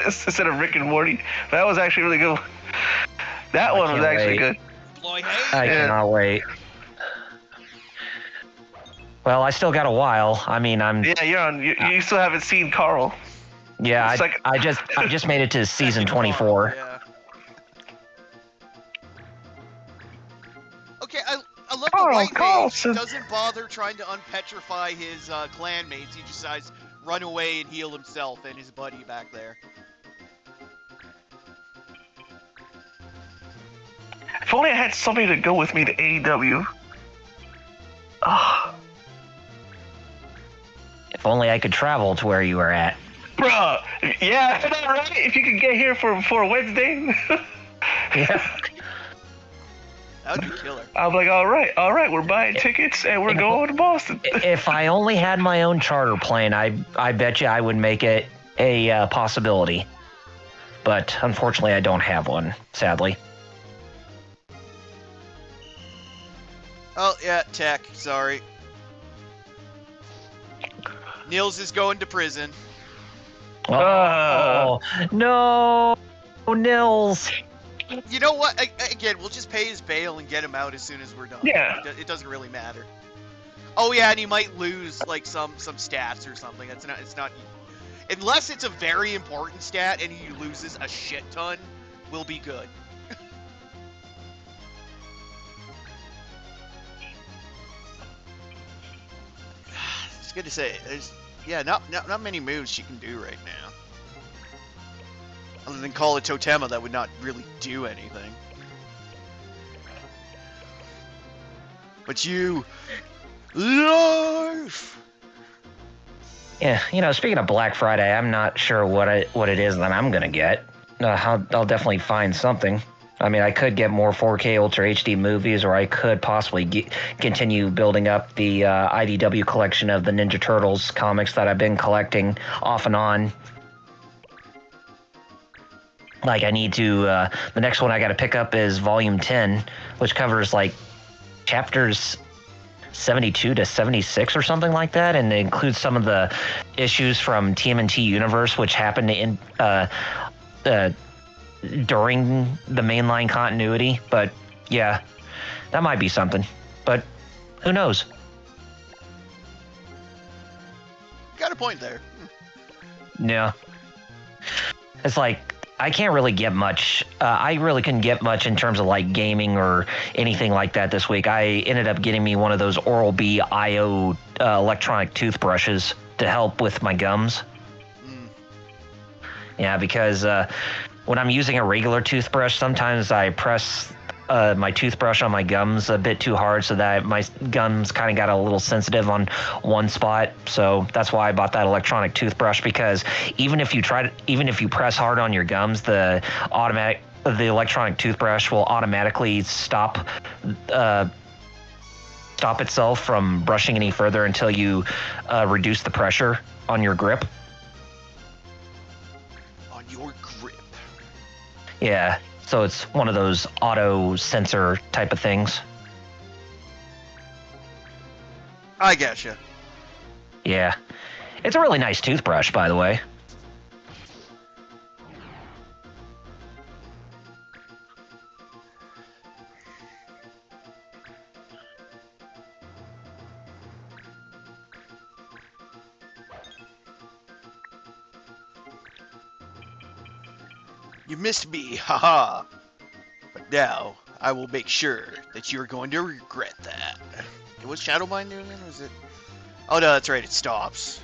[SPEAKER 2] instead of Rick and Morty. That was actually really good. That one was actually good.
[SPEAKER 3] I cannot wait. Well, I still got a while. I mean,
[SPEAKER 2] Yeah, you're on. You still haven't seen Carl.
[SPEAKER 3] Yeah, I just made it to season 24.
[SPEAKER 1] Yeah. White Mage
[SPEAKER 2] Carl.
[SPEAKER 1] doesn't bother trying to unpetrify his clan mates. He just decides run away and heal himself and his buddy back there.
[SPEAKER 2] If only I had somebody to go with me to AEW.
[SPEAKER 3] If only I could travel to where you were at.
[SPEAKER 2] Bruh, yeah, isn't that right? If you could get here for Wednesday.
[SPEAKER 3] Yeah.
[SPEAKER 1] That would be killer.
[SPEAKER 2] I'm like, all right, we're buying tickets and we're going to Boston.
[SPEAKER 3] If I only had my own charter plane, I bet you I would make it a possibility. But unfortunately, I don't have one, sadly.
[SPEAKER 1] Oh, yeah, tech. Sorry. Nils is going to prison.
[SPEAKER 3] Oh, no, Nils.
[SPEAKER 1] You know what? Again, we'll just pay his bail and get him out as soon as we're done.
[SPEAKER 2] Yeah.
[SPEAKER 1] It doesn't really matter. Oh yeah, and he might lose like some stats or something. It's not unless it's a very important stat and he loses a shit ton, we'll be good. I was gonna say, there's not many moves she can do right now. Other than call a Totema, that would not really do anything. But you... Life!
[SPEAKER 3] Yeah, speaking of Black Friday, I'm not sure what it is that I'm going to get. I'll definitely find something. I mean, I could get more 4K Ultra HD movies, or I could possibly continue building up the IDW collection of the Ninja Turtles comics that I've been collecting off and on. Like, I need to, the next one I got to pick up is Volume 10, which covers, like, chapters 72 to 76 or something like that, and it includes some of the issues from TMNT Universe, which happened in, during the mainline continuity. But, yeah, that might be something. But, who knows?
[SPEAKER 1] Got a point there.
[SPEAKER 3] Yeah. It's like, I can't really get much. I really couldn't get much in terms of like gaming or anything like that this week. I ended up getting me one of those Oral-B IO electronic toothbrushes to help with my gums. Yeah, because when I'm using a regular toothbrush, sometimes I press my toothbrush on my gums a bit too hard, so that my gums kind of got a little sensitive on one spot. So that's why I bought that electronic toothbrush, because even if you press hard on your gums, the electronic toothbrush will automatically stop itself from brushing any further until you reduce the pressure on your grip.
[SPEAKER 1] On your grip.
[SPEAKER 3] Yeah. So it's one of those auto sensor type of things.
[SPEAKER 1] I getcha.
[SPEAKER 3] Yeah. It's a really nice toothbrush, by the way.
[SPEAKER 1] You missed me, haha. But now, I will make sure that you're going to regret that. Was Shadowbind doing it, or was it... Oh no, that's right, it stops.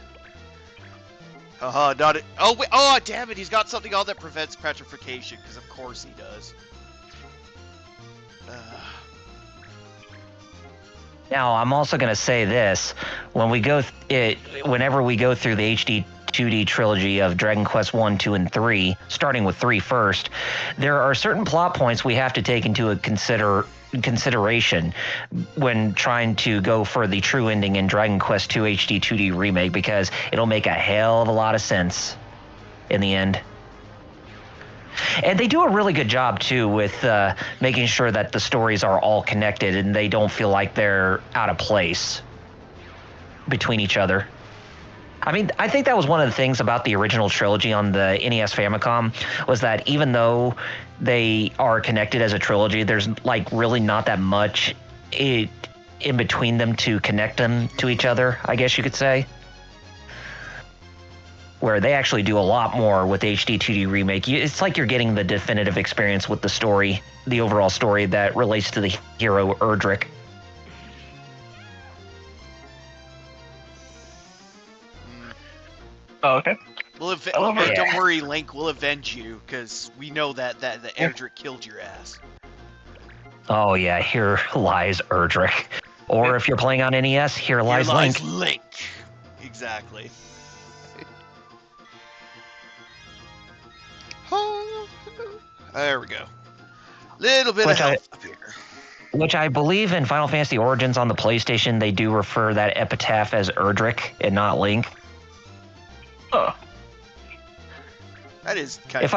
[SPEAKER 1] Haha, not it. Oh, wait, oh, damn it, he's got something on that prevents petrification, because of course he does.
[SPEAKER 3] Now, I'm also going to say this. Whenever we go through the HD 2D trilogy of Dragon Quest 1, 2, and 3, starting with 3 first, there are certain plot points we have to take into consideration when trying to go for the true ending in Dragon Quest 2 HD 2D Remake, because it'll make a hell of a lot of sense in the end. And they do a really good job, too, with making sure that the stories are all connected and they don't feel like they're out of place between each other. I mean, I think that was one of the things about the original trilogy on the NES Famicom, was that even though they are connected as a trilogy, there's like really not that much in between them to connect them to each other, I guess you could say. Where they actually do a lot more with HD 2D Remake. It's like you're getting the definitive experience with the story, the overall story that relates to the hero Erdrick.
[SPEAKER 2] Oh, okay. I love her.
[SPEAKER 1] Don't worry, Link. We'll avenge you because we know that the Erdrick killed your ass.
[SPEAKER 3] Oh yeah, here lies Erdrick. Or if you're playing on NES, here lies
[SPEAKER 1] Link. Exactly. There we go. Little bit of health up here.
[SPEAKER 3] Which I believe in Final Fantasy Origins on the PlayStation, they do refer that epitaph as Erdrick and not Link.
[SPEAKER 2] Oh.
[SPEAKER 1] That is kind
[SPEAKER 3] of if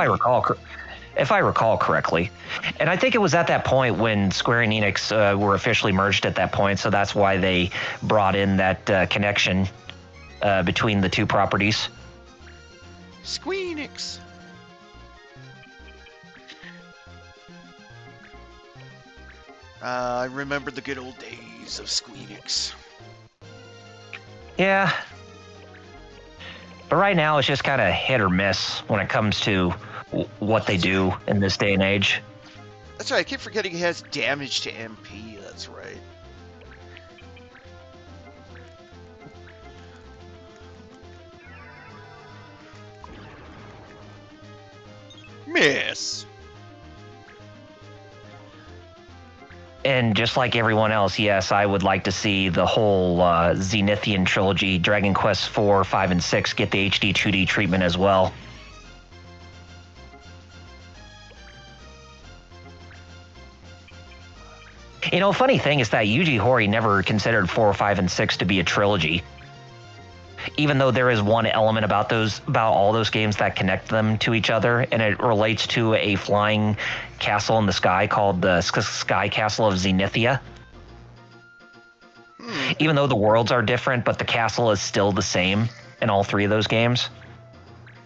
[SPEAKER 3] I recall correctly. And I think it was at that point when Square and Enix were officially merged at that point, so that's why they brought in that connection between the two properties.
[SPEAKER 1] Squeenix. I remember the good old days of Squeenix.
[SPEAKER 3] Yeah. But right now, it's just kind of hit or miss when it comes to what they do in this day and age.
[SPEAKER 1] That's right. I keep forgetting he has damage to MP. That's right. Miss.
[SPEAKER 3] And just like everyone else, yes, I would like to see the whole Zenithian trilogy, Dragon Quest 4, 5, and 6 get the HD 2D treatment as well. You know, funny thing is that Yuji Horii never considered 4, 5, and 6 to be a trilogy. Even though there is one element about all those games that connect them to each other, and it relates to a flying castle in the sky called the Sky Castle of Zenithia. Even though the worlds are different, but the castle is still the same in all three of those games.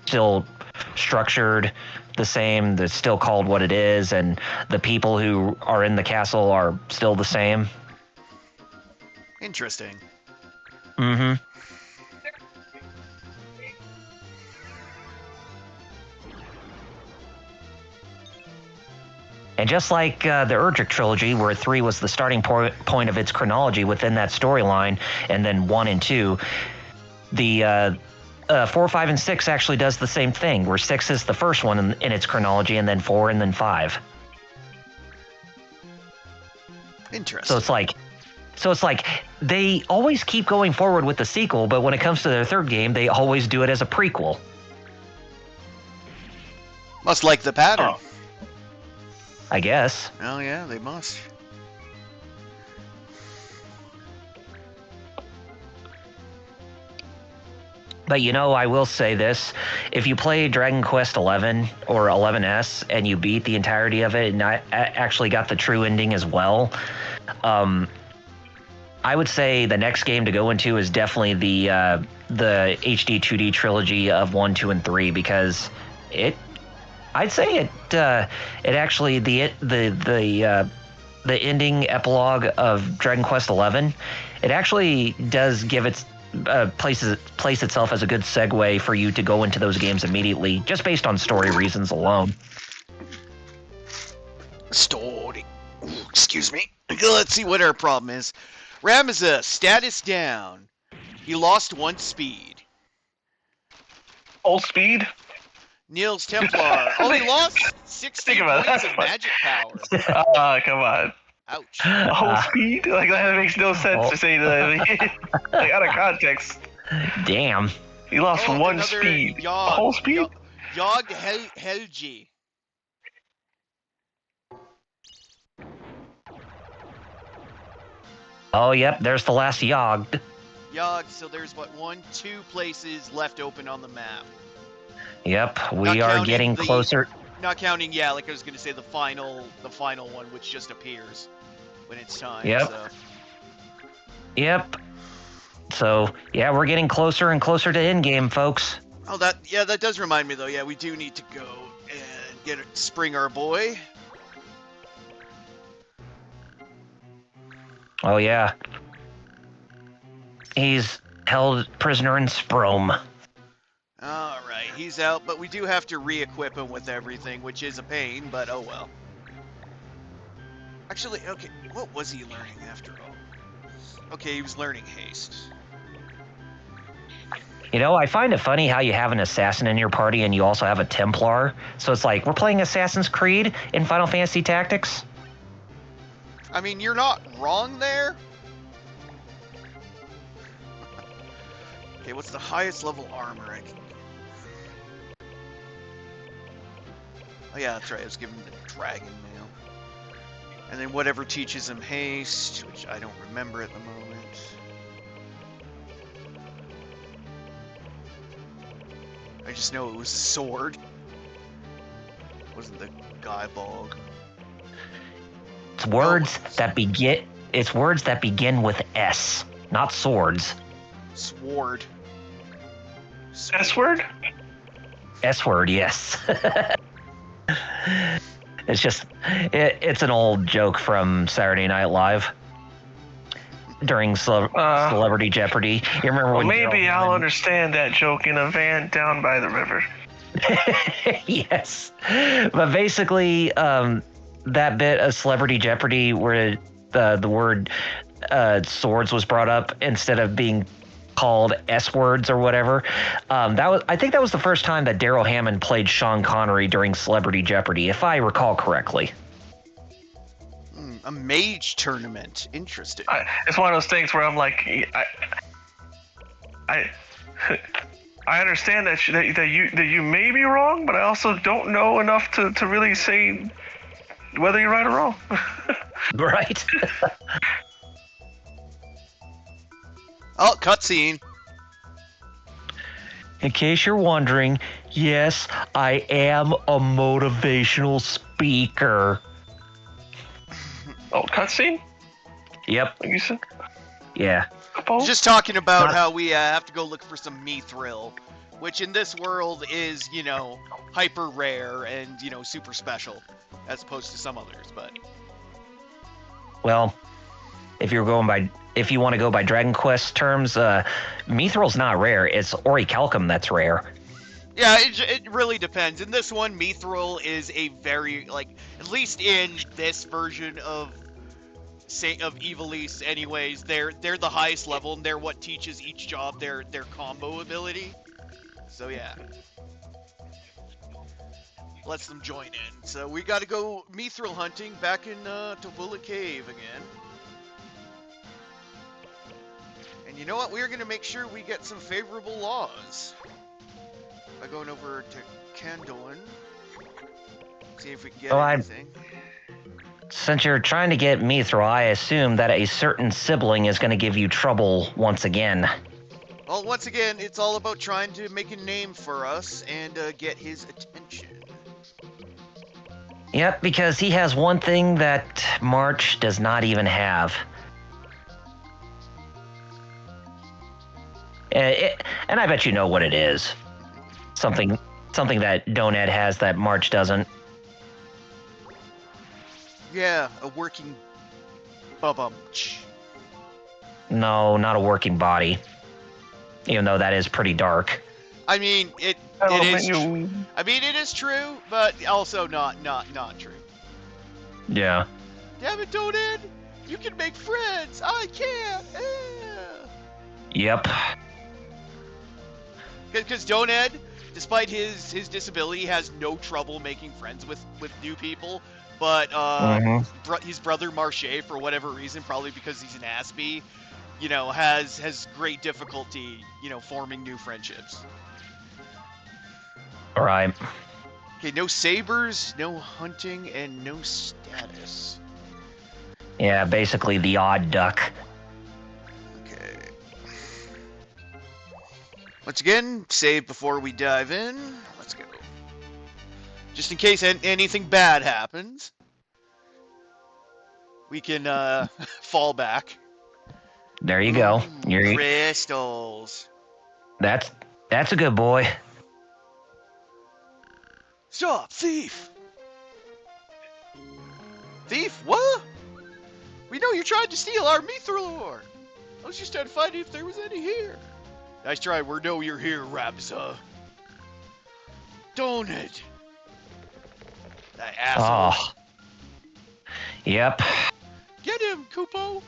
[SPEAKER 3] Still structured the same, it's still called what it is, and the people who are in the castle are still the same.
[SPEAKER 1] Interesting.
[SPEAKER 3] Mm-hmm. And just like the Erdrick trilogy, where 3 was the starting point of its chronology within that storyline, and then 1 and 2, the 4, 5, and 6 actually does the same thing, where 6 is the first one in its chronology, and then 4, and then 5.
[SPEAKER 1] Interesting.
[SPEAKER 3] So it's like they always keep going forward with the sequel, but when it comes to their third game, they always do it as a prequel.
[SPEAKER 1] Must like the pattern.
[SPEAKER 2] Oh.
[SPEAKER 3] I guess.
[SPEAKER 1] Oh yeah, they must.
[SPEAKER 3] But you know, I will say this. If you play Dragon Quest 11 or 11S and you beat the entirety of it and actually got the true ending as well, I would say the next game to go into is definitely the HD 2D trilogy of 1, 2, and 3, because I'd say it actually the ending epilogue of Dragon Quest 11, it actually does give its place itself as a good segue for you to go into those games immediately, just based on story reasons alone.
[SPEAKER 1] Story. Excuse me. Let's see what our problem is. Ram is a status down. He lost 1 speed.
[SPEAKER 2] All speed?
[SPEAKER 1] Niels Templar only lost 60 points of magic power.
[SPEAKER 2] Come on.
[SPEAKER 1] Ouch.
[SPEAKER 2] Whole speed? Like, that makes no sense to say that. Like, out of context.
[SPEAKER 3] Damn.
[SPEAKER 2] He lost 1 speed.
[SPEAKER 1] Yog.
[SPEAKER 2] Whole speed?
[SPEAKER 1] Yog Helgi.
[SPEAKER 3] Oh, yep, there's the last Yogg.
[SPEAKER 1] Yogg, so there's, 2 places left open on the map.
[SPEAKER 3] Yep, we are getting closer.
[SPEAKER 1] Not counting, yeah, like I was going to say, the final one, which just appears when it's time.
[SPEAKER 3] Yep.
[SPEAKER 1] So.
[SPEAKER 3] Yep. So, yeah, we're getting closer and closer to endgame, folks.
[SPEAKER 1] Oh, that does remind me, though. Yeah, we do need to go and spring our boy.
[SPEAKER 3] Oh, yeah. He's held prisoner in Sprome.
[SPEAKER 1] All right, he's out, but we do have to re-equip him with everything, which is a pain, but oh well. Actually, okay, what was he learning after all? Okay, he was learning haste.
[SPEAKER 3] You know, I find it funny how you have an assassin in your party and you also have a Templar. So it's like, we're playing Assassin's Creed in Final Fantasy Tactics?
[SPEAKER 1] I mean, you're not wrong there. Okay, what's the highest level armor I can... Oh yeah, that's right, I was giving him the dragon mail. And then whatever teaches him haste, which I don't remember at the moment. I just know it was a sword. It wasn't the Guybog.
[SPEAKER 3] It's words that begin. It's words that begin with S, not swords.
[SPEAKER 1] Sword.
[SPEAKER 2] S word?
[SPEAKER 3] S word, yes. It's just, it's an old joke from Saturday Night Live during Celebrity Jeopardy. You remember
[SPEAKER 2] Well,
[SPEAKER 3] when
[SPEAKER 2] maybe I'll understand that joke in a van down by the river.
[SPEAKER 3] Yes, but basically, that bit of Celebrity Jeopardy where the word swords was brought up instead of being called S words or whatever. I think that was the first time that Daryl Hammond played Sean Connery during Celebrity Jeopardy, if I recall correctly.
[SPEAKER 1] A mage tournament. Interesting.
[SPEAKER 2] It's one of those things where I'm like, I understand that you may be wrong, but I also don't know enough to really say whether you're right or wrong.
[SPEAKER 3] Right?
[SPEAKER 1] Oh, cutscene.
[SPEAKER 3] In case you're wondering, yes, I am a motivational speaker.
[SPEAKER 2] Oh, cutscene?
[SPEAKER 3] Yep.
[SPEAKER 2] Like you said?
[SPEAKER 3] Yeah.
[SPEAKER 1] Just talking about how we have to go look for some mithril, which in this world is, you know, hyper rare and, you know, super special, as opposed to some others, but...
[SPEAKER 3] Well, if you want to go by Dragon Quest terms, mithril's not rare. It's orichalcum that's rare.
[SPEAKER 1] Yeah, it really depends. In this one, mithril is a very, like, at least in this version of Ivalice anyways, they're the highest level, and they're what teaches each job their combo ability. So yeah. Lets them join in. So we gotta go mithril hunting back in Tobula Cave again. And you know what? We're gonna make sure we get some favorable laws. By going over to Kandorn. See if we can get anything.
[SPEAKER 3] Since you're trying to get mithril, I assume that a certain sibling is going to give you trouble once again.
[SPEAKER 1] Well, once again, it's all about trying to make a name for us and get his attention.
[SPEAKER 3] Yep, because he has one thing that March does not even have. And I bet you know what it is. Something that Doned has that March doesn't.
[SPEAKER 1] Yeah, a working bubum.
[SPEAKER 3] No, not a working body. Even though that is pretty dark.
[SPEAKER 1] I mean, it is true, but also not true.
[SPEAKER 3] Yeah.
[SPEAKER 1] Damn it, Doned! You can make friends. I can't.
[SPEAKER 3] Yep.
[SPEAKER 1] Because Doned, despite his disability, has no trouble making friends with new people. But his brother Marche, for whatever reason, probably because he's an Aspie, you know, has great difficulty, you know, forming new friendships.
[SPEAKER 3] All right.
[SPEAKER 1] Okay, no sabers, no hunting, and no status.
[SPEAKER 3] Yeah, basically the odd duck.
[SPEAKER 1] Okay. Once again, save before we dive in. Let's go. Just in case anything bad happens, we can fall back.
[SPEAKER 3] There you go.
[SPEAKER 1] Crystals.
[SPEAKER 3] That's a good boy.
[SPEAKER 1] Stop, thief! Thief? What? We know you tried to steal our mithril ore. I was just trying to find if there was any here. Nice try. We know you're here, Rabza. Don't it? That asshole.
[SPEAKER 3] Oh. Yep.
[SPEAKER 1] Get him, Kupo.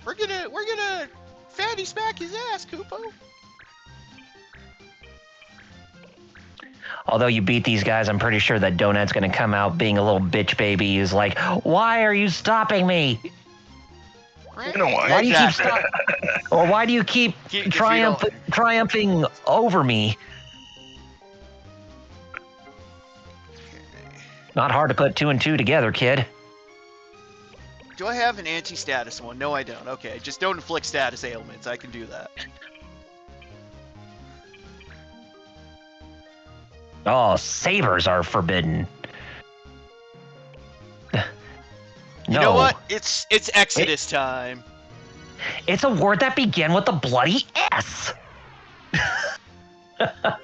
[SPEAKER 1] We're gonna Fanny smack his ass, Kupo.
[SPEAKER 3] Although you beat these guys, I'm pretty sure that Donut's gonna come out being a little bitch baby. He's like, "Why are you stopping me?
[SPEAKER 2] You know why?
[SPEAKER 3] Why do you keep
[SPEAKER 1] Exactly.
[SPEAKER 3] stopping? Or why do you keep
[SPEAKER 1] If you
[SPEAKER 3] triumphing over me?" Not hard to put 2 and 2 together, kid.
[SPEAKER 1] Do I have an anti-status one? No, I don't. Okay, just don't inflict status ailments. I can do that.
[SPEAKER 3] Oh, sabers are forbidden. No.
[SPEAKER 1] You know what? It's Exodus time.
[SPEAKER 3] It's a word that began with a bloody S.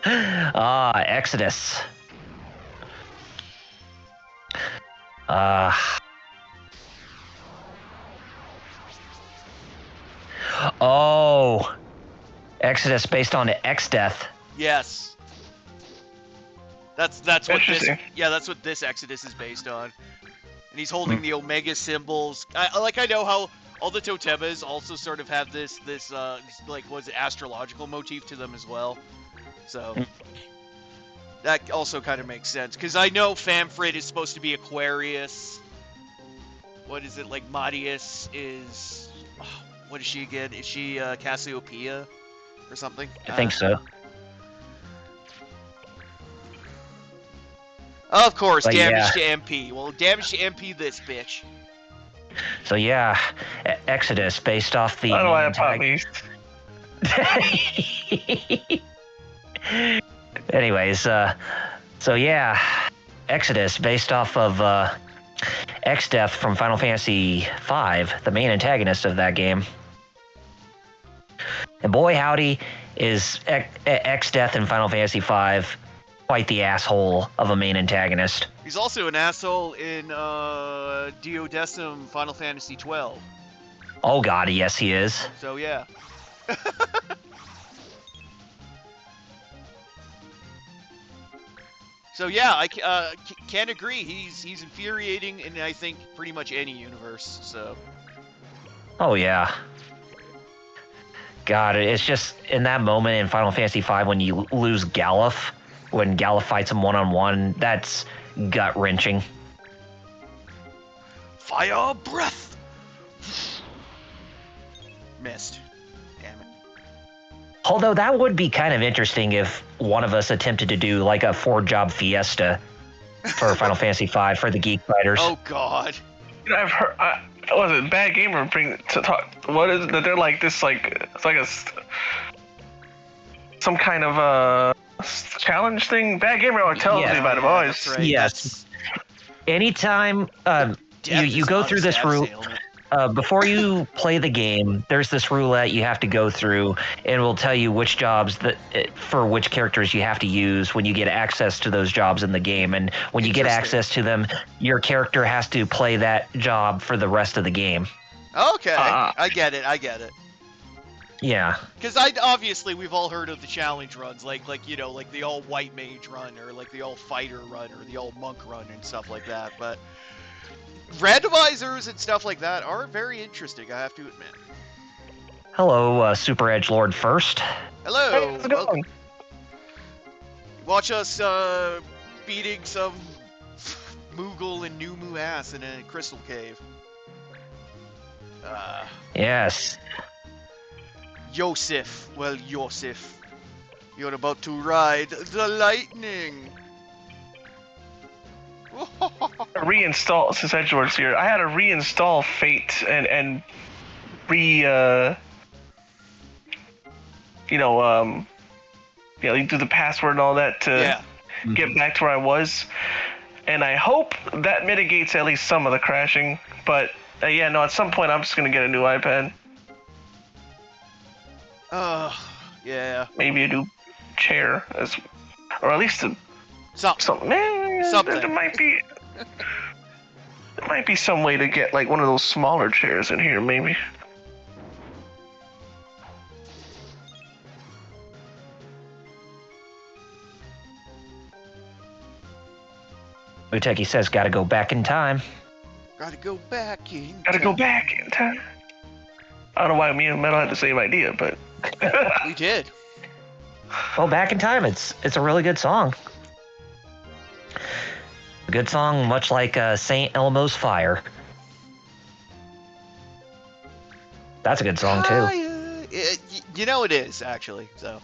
[SPEAKER 3] Exodus. Oh, Exodus based on X Death.
[SPEAKER 1] Yes. That's what this that's what this Exodus is based on. And he's holding the Omega symbols. I know how all the totemas also sort of have this like was it astrological motif to them as well. So that also kind of makes sense because I know Famfrit is supposed to be Aquarius. What is it like? Marius is what is she again? Is she Cassiopeia or something?
[SPEAKER 3] I think so.
[SPEAKER 1] Of course,
[SPEAKER 3] But
[SPEAKER 1] damage to MP. Well, damage to MP this bitch.
[SPEAKER 3] So yeah, Exodus based off the.
[SPEAKER 2] How do I pop these?
[SPEAKER 3] Anyways, so yeah, Exodus based off of X-Death from Final Fantasy V, the main antagonist of that game. And boy howdy, is X-Death in Final Fantasy V quite the asshole of a main antagonist.
[SPEAKER 1] He's also an asshole in Duodecim Final Fantasy 12.
[SPEAKER 3] Oh god, yes he is.
[SPEAKER 1] So yeah. So yeah, I can't agree. He's infuriating in I think pretty much any universe. So.
[SPEAKER 3] Oh yeah. God, it's just in that moment in Final Fantasy V when you lose Galuf, when Galuf fights him one-on-one, that's gut-wrenching.
[SPEAKER 1] Fire breath. Missed. Damn it.
[SPEAKER 3] Although that would be kind of interesting if one of us attempted to do like a 4-job fiesta for Final Fantasy V for the Geek Fighters.
[SPEAKER 1] Oh God.
[SPEAKER 2] You know, I've heard. Was it Bad Gamer bring to talk? What is it that they're like this? Like it's like some kind of challenge thing. Bad Gamer always tells me about it. Always.
[SPEAKER 1] That's right.
[SPEAKER 3] Yes. Anytime you go through this route.
[SPEAKER 1] Ailment.
[SPEAKER 3] Before you play the game, there's this roulette you have to go through, and it will tell you which jobs for which characters you have to use when you get access to those jobs in the game. And when you get access to them, your character has to play that job for the rest of the game.
[SPEAKER 1] Okay, I get it.
[SPEAKER 3] Yeah.
[SPEAKER 1] Because obviously we've all heard of the challenge runs, like you know, like the all white mage run, or like the all fighter run, or the all monk run, and stuff like that. But randomizers and stuff like that are very interesting, I have to admit.
[SPEAKER 3] Hello, Super Edge Lord First.
[SPEAKER 1] Hello.
[SPEAKER 2] Hey, how's it going?
[SPEAKER 1] Watch us beating some Moogle and Numu ass in a crystal cave.
[SPEAKER 3] Yes.
[SPEAKER 1] Yosef, you're about to ride the lightning.
[SPEAKER 2] Reinstall since Edgeworth's here. I had to reinstall Fate and you do the password and all that to get back to where I was. And I hope that mitigates at least some of the crashing. But at some point I'm just gonna get a new iPad.
[SPEAKER 1] Yeah.
[SPEAKER 2] Maybe a new chair, or at least something. There might be some way to get like one of those smaller chairs in here, maybe.
[SPEAKER 3] Uteki says, "Gotta go back in time."
[SPEAKER 1] Gotta go back in
[SPEAKER 2] Gotta go back in time. I don't know why me and Metal had the same idea, but
[SPEAKER 1] We did.
[SPEAKER 3] Well, Back in Time, it's a really good song. A good song, much like St. Elmo's Fire. That's a good song too.
[SPEAKER 1] You know it is, actually. So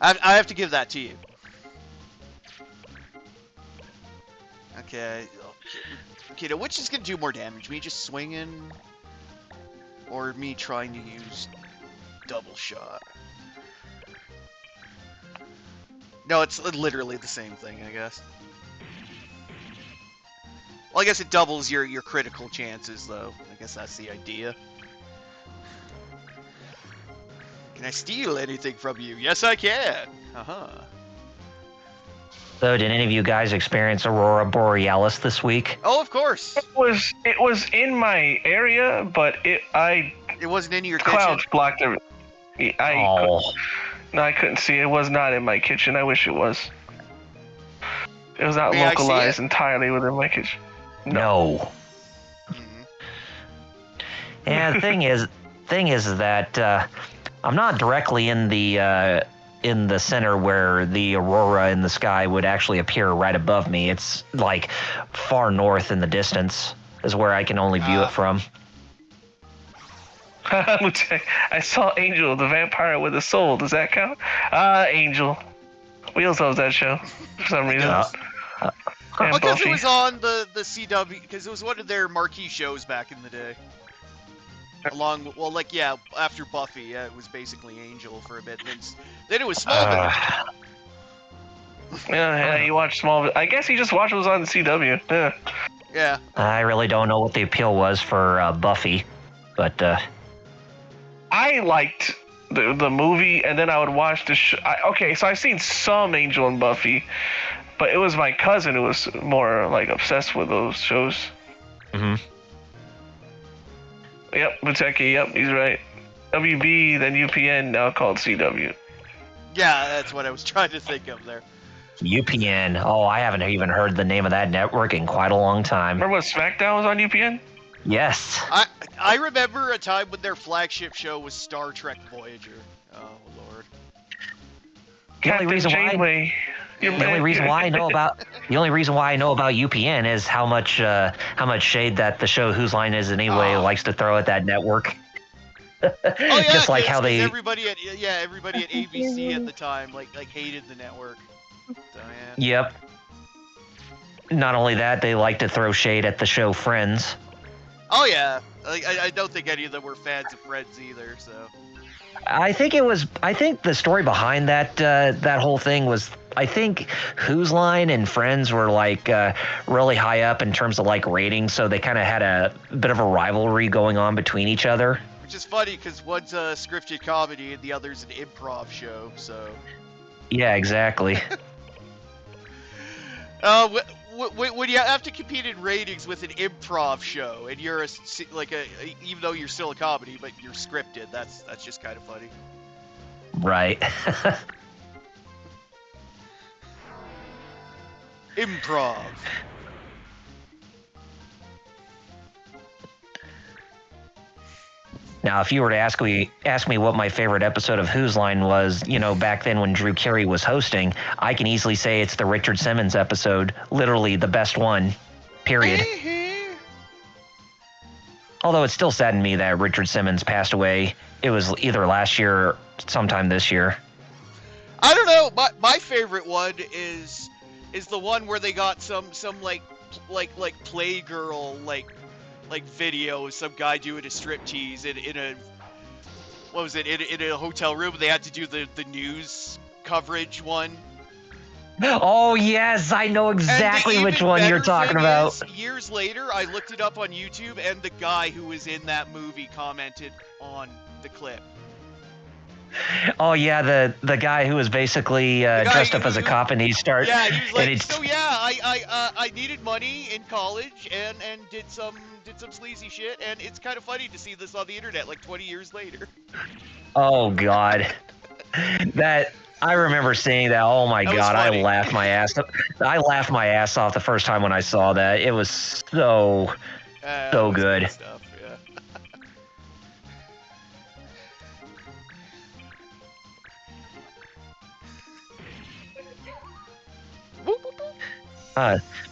[SPEAKER 1] I have to give that to you. Okay. Okay, now which is gonna do more damage? Me just swinging, or me trying to use double shot? No, it's literally the same thing, I guess. Well, I guess it doubles your critical chances, though. I guess that's the idea. Can I steal anything from you? Yes, I can.
[SPEAKER 3] So, did any of you guys experience Aurora Borealis this week?
[SPEAKER 1] Oh, of course.
[SPEAKER 2] it was in my area, but
[SPEAKER 1] It wasn't in your
[SPEAKER 2] clouds
[SPEAKER 1] kitchen.
[SPEAKER 2] blocked everything. No, I couldn't see it. It was not in my kitchen. I wish it was. It was not
[SPEAKER 1] May I see
[SPEAKER 2] localized
[SPEAKER 1] it?
[SPEAKER 2] entirely within my kitchen.
[SPEAKER 3] No.
[SPEAKER 1] Mhm.
[SPEAKER 3] Yeah, the thing is that I'm not directly in the center where the aurora in the sky would actually appear right above me. It's like far north in the distance is where I can only view it from.
[SPEAKER 2] I saw Angel, the vampire with a soul. Does that count? Angel. Wheels loves that show for some reason. And
[SPEAKER 1] Because
[SPEAKER 2] Buffy.
[SPEAKER 1] it was on the CW, because it was one of their marquee shows back in the day. After Buffy, yeah, it was basically Angel for a bit. Then it was Smallville.
[SPEAKER 2] Yeah, you watch Smallville. I guess you just watched what was on the CW. Yeah.
[SPEAKER 1] Yeah.
[SPEAKER 3] I really don't know what the appeal was for Buffy, but
[SPEAKER 2] I liked the movie, and then I would watch the show. Okay, so I've seen some Angel and Buffy, but it was my cousin who was more like obsessed with those shows.
[SPEAKER 3] mhm.
[SPEAKER 2] Yep, Buteki, yep, he's right. WB, then UPN, now called CW.
[SPEAKER 1] Yeah, that's what I was trying to think of there.
[SPEAKER 3] UPN. Oh, I haven't even heard the name of that network in quite a long time.
[SPEAKER 2] Remember when SmackDown was on UPN?
[SPEAKER 3] Yes.
[SPEAKER 1] I remember a time when their flagship show was Star Trek Voyager. Oh Lord.
[SPEAKER 3] The only reason why I know about UPN is how much shade that the show Whose Line Is It Anyway likes to throw at that network.
[SPEAKER 1] Oh yeah,
[SPEAKER 3] just like how they
[SPEAKER 1] everybody at ABC at the time like hated the network. So, yeah.
[SPEAKER 3] Yep. Not only that, they like to throw shade at the show Friends.
[SPEAKER 1] Oh yeah, I don't think any of them were fans of Friends either. So
[SPEAKER 3] I think the story behind that whole thing was, I think Whose Line and Friends were like really high up in terms of like ratings, so they kind of had a bit of a rivalry going on between each other.
[SPEAKER 1] which is funny because one's a scripted comedy and the other's an improv show. So
[SPEAKER 3] Yeah, exactly.
[SPEAKER 1] when you have to compete in ratings with an improv show and you're even though you're still a comedy but you're scripted, that's just kind of funny.
[SPEAKER 3] Right.
[SPEAKER 1] Improv.
[SPEAKER 3] Now, if you were to ask me what my favorite episode of Whose Line was, back then when Drew Carey was hosting, I can easily say it's the Richard Simmons episode, literally the best one, period. Although it still saddened me that Richard Simmons passed away. It was either last year or sometime this year.
[SPEAKER 1] I don't know. My favorite one is the one where they got some like Playgirl video of some guy doing a striptease in a in a hotel room. They had to do the news coverage one.
[SPEAKER 3] Oh yes, I know exactly which one you're talking about.
[SPEAKER 1] Years later, I looked it up on YouTube, and the guy who was in that movie commented on the clip.
[SPEAKER 3] Oh yeah, the guy who was basically dressed up as a cop, and he started.
[SPEAKER 1] Yeah, he was like, so yeah, I needed money in college and did some sleazy shit, and it's kind of funny to see this on the internet like 20 years later.
[SPEAKER 3] Oh God, that I remember seeing that. Oh my God, I laughed my ass off the first time when I saw that. It was so good.
[SPEAKER 1] Stuff, yeah.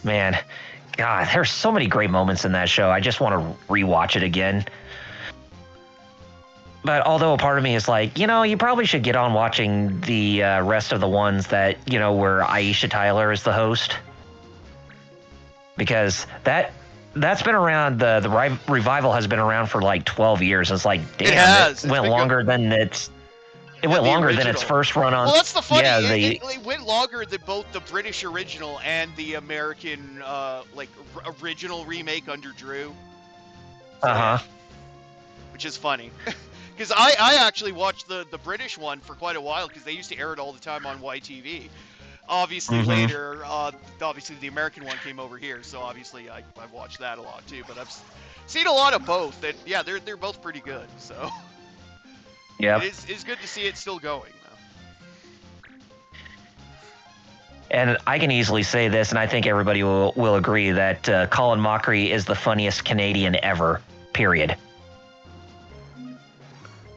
[SPEAKER 3] Man, God, there's so many great moments in that show. I just want to rewatch it again. But although a part of me is like, you probably should get on watching the rest of the ones that, where Aisha Tyler is the host. Because that's been around, the revival has been around for like 12 years. It's like, damn,
[SPEAKER 1] It has.
[SPEAKER 3] it went longer than its... It went
[SPEAKER 1] the
[SPEAKER 3] longer than
[SPEAKER 1] original.
[SPEAKER 3] its first run on...
[SPEAKER 1] Well, that's the funny.
[SPEAKER 3] Yeah,
[SPEAKER 1] it went longer than both the British original and the American, original remake under Drew. So,
[SPEAKER 3] uh-huh.
[SPEAKER 1] which is funny. Because I actually watched the British one for quite a while because they used to air it all the time on YTV. Obviously later, obviously the American one came over here, so obviously I've watched that a lot too. But I've seen a lot of both, and yeah, they're both pretty good. So
[SPEAKER 3] yeah,
[SPEAKER 1] it's good to see it still going though.
[SPEAKER 3] And I can easily say this, and I think everybody will agree that Colin Mockery is the funniest Canadian ever. Period.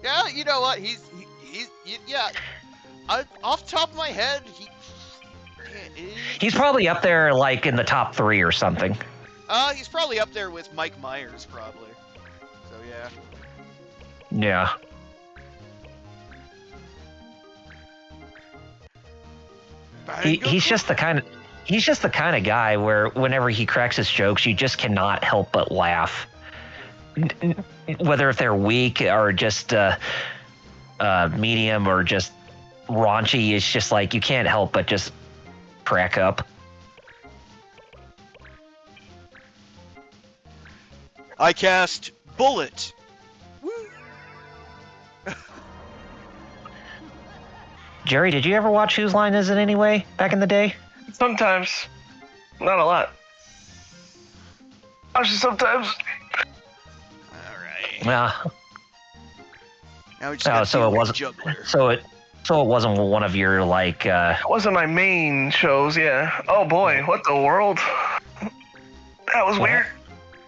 [SPEAKER 1] Yeah, you know what? Yeah. Off the top of my head,
[SPEAKER 3] he's probably up there, like in the top 3 or something.
[SPEAKER 1] He's probably up there with Mike Myers, probably. So yeah.
[SPEAKER 3] Yeah. He's just the kind of guy where whenever he cracks his jokes, you just cannot help but laugh. Whether if they're weak or just medium or just raunchy, it's just like you can't help but just crack up.
[SPEAKER 1] I cast Bullet. Woo.
[SPEAKER 3] Jerry, did you ever watch Whose Line Is It Anyway back in the day?
[SPEAKER 2] Sometimes. Not a lot. Actually, sometimes.
[SPEAKER 1] Alright.
[SPEAKER 3] Well,
[SPEAKER 1] now we just so it wasn't juggler.
[SPEAKER 3] So it wasn't one of your like
[SPEAKER 2] It wasn't my main shows, yeah. Oh boy, what the world? That was weird.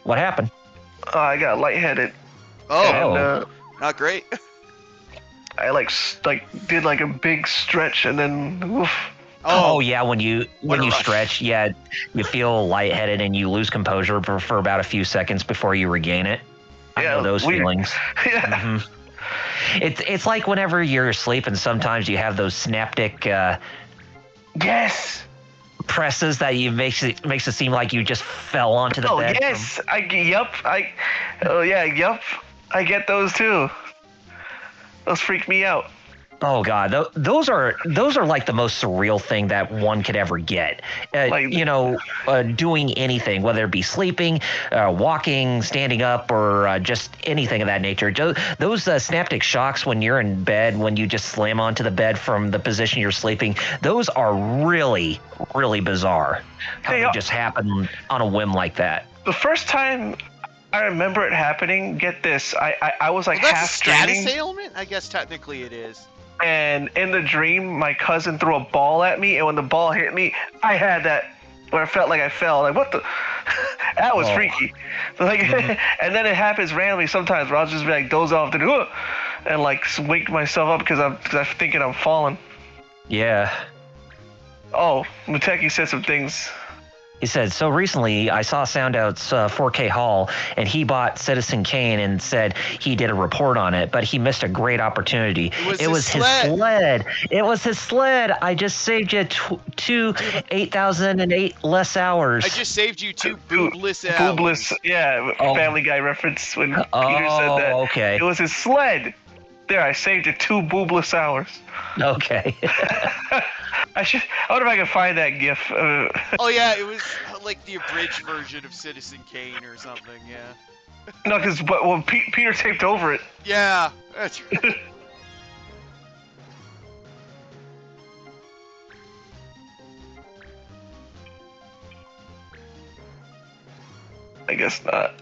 [SPEAKER 3] What happened?
[SPEAKER 2] I got lightheaded.
[SPEAKER 1] Oh,
[SPEAKER 2] and,
[SPEAKER 1] not great.
[SPEAKER 2] I did like a big stretch and then oof.
[SPEAKER 3] Oh yeah, when you stretch, yeah, you feel lightheaded and you lose composure for about a few seconds before you regain it. I know those feelings.
[SPEAKER 2] Yeah.
[SPEAKER 3] Mm-hmm. It's like whenever you're asleep and sometimes you have those synaptic
[SPEAKER 2] yes
[SPEAKER 3] presses that makes it seem like you just fell onto the bed.
[SPEAKER 2] Oh yes, I get those too. Those freak me out.
[SPEAKER 3] Oh God, those are like the most surreal thing that one could ever get. Doing anything, whether it be sleeping, walking, standing up, or just anything of that nature. Those synaptic shocks when you're in bed, when you just slam onto the bed from the position you're sleeping, those are really, really bizarre. How they just happen on a whim like that.
[SPEAKER 2] The first time I remember it happening, get this, I was like half dreaming.
[SPEAKER 1] Status ailment? I guess technically it is.
[SPEAKER 2] And in the dream, my cousin threw a ball at me, and when the ball hit me, I had that where I felt like I fell. Like, what the? That was freaky. Like, and then it happens randomly sometimes where I'll just be like doze off and like wake myself up because I'm thinking I'm falling.
[SPEAKER 3] Yeah.
[SPEAKER 2] Oh, Muteki said some things.
[SPEAKER 3] He said, so recently I saw Soundout's 4K haul, and he bought Citizen Kane and said he did a report on it, but he missed a great opportunity. It was his sled. It was his sled. I just saved you 8,008 less hours.
[SPEAKER 1] I just saved you 2 boobless hours.
[SPEAKER 2] Boobless, yeah, Family Guy reference when Peter said that.
[SPEAKER 3] Okay.
[SPEAKER 2] It was his sled. There, I saved you 2 boobless hours.
[SPEAKER 3] Okay.
[SPEAKER 2] I wonder if I can find that GIF.
[SPEAKER 1] Oh yeah, it was like the abridged version of Citizen Kane or something. Yeah.
[SPEAKER 2] No, because Peter taped over it.
[SPEAKER 1] Yeah, that's right.
[SPEAKER 2] I guess not.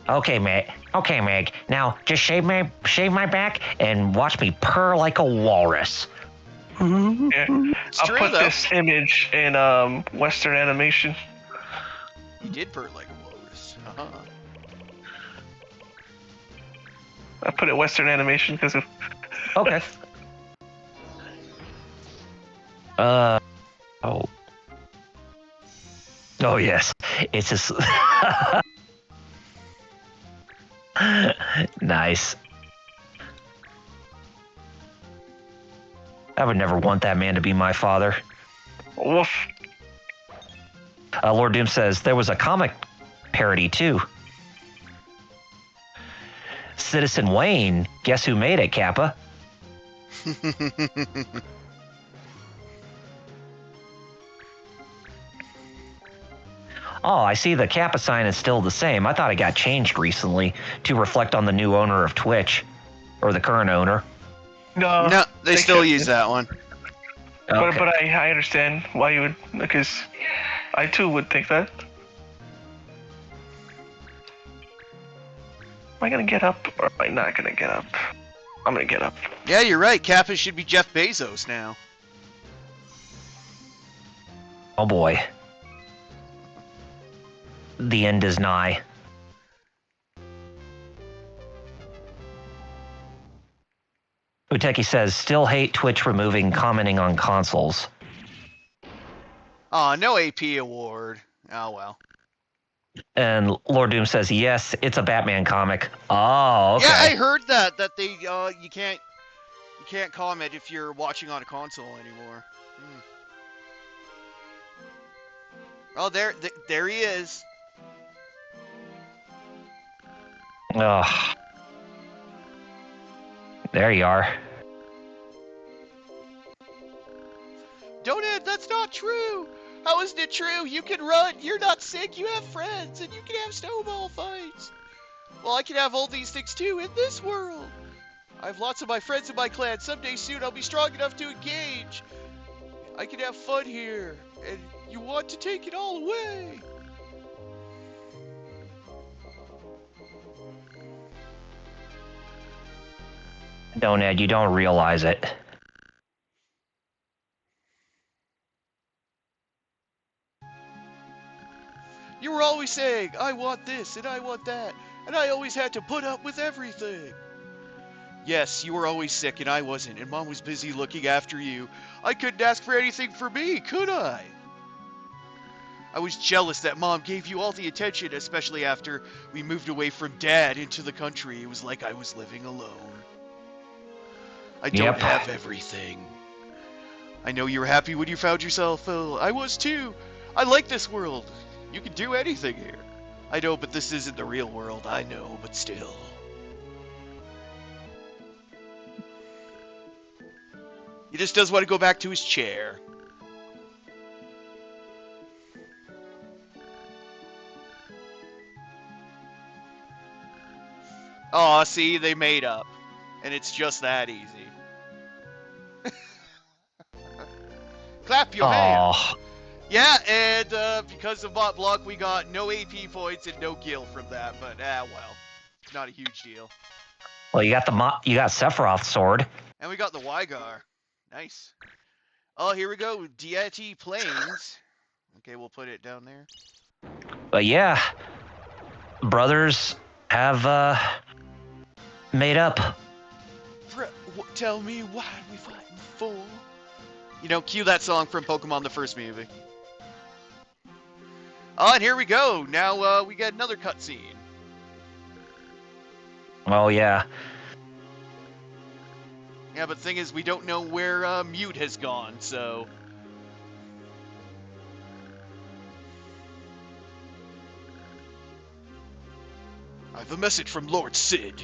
[SPEAKER 3] Okay, Meg. Now just shave my back and watch me purr like a walrus.
[SPEAKER 2] Yeah. I'll put this image in Western animation.
[SPEAKER 1] He did purr like a walrus.
[SPEAKER 2] I put it Western animation because of.
[SPEAKER 3] Okay. Oh. Oh yes, it's just nice. I would never want that man to be my father.
[SPEAKER 2] Woof.
[SPEAKER 3] Lord Doom says there was a comic parody too. Citizen Wayne, guess who made it, Kappa? Oh, I see the Kappa sign is still the same. I thought it got changed recently to reflect on the new owner of Twitch, or the current owner.
[SPEAKER 1] No, they still use that one.
[SPEAKER 3] Okay.
[SPEAKER 2] But I understand why you would, because I too would think that. Am I gonna get up or am I not gonna get up? I'm gonna get up.
[SPEAKER 1] Yeah, you're right. Kappa should be Jeff Bezos now.
[SPEAKER 3] Oh boy. The end is nigh. Uteki says, still hate Twitch removing commenting on consoles.
[SPEAKER 1] Aw, no AP award. Oh well.
[SPEAKER 3] And Lord Doom says, yes, it's a Batman comic. Oh, okay.
[SPEAKER 1] Yeah, I heard that they you can't comment if you're watching on a console anymore. Oh, there he is.
[SPEAKER 3] Ugh. There you are.
[SPEAKER 1] Donut, that's not true. How isn't it true? You can run, you're not sick, you have friends, and you can have snowball fights. Well, I can have all these things too in this world. I have lots of my friends in my clan. Someday soon I'll be strong enough to engage. I can have fun here, and you want to take it all away.
[SPEAKER 3] No, Ned, you don't realize it.
[SPEAKER 1] You were always saying, I want this and I want that, and I always had to put up with everything. Yes, you were always sick and I wasn't, and Mom was busy looking after you. I couldn't ask for anything for me, could I? I was jealous that Mom gave you all the attention, especially after we moved away from Dad into the country. It was like I was living alone. I don't have everything. I know you were happy when you found yourself. I was too. I like this world. You can do anything here. I know, but this isn't the real world. I know, but still. He just does want to go back to his chair. Aw, see, they made up. And it's just that easy. Clap your hands. Yeah, and because of bot block, we got no AP points and no gil from that. But well, not a huge deal.
[SPEAKER 3] Well, you got Sephiroth's sword,
[SPEAKER 1] and we got the Wygar. Nice. Oh, here we go. Deity Plains. Okay, we'll put it down there.
[SPEAKER 3] But yeah, brothers have made up.
[SPEAKER 1] Tell me what we fighting for. You know, cue that song from Pokemon the first movie. Oh, and here we go. Now we get another cutscene.
[SPEAKER 3] Oh, yeah.
[SPEAKER 1] Yeah, but the thing is, we don't know where Mute has gone, so... I have a message from Lord Sid.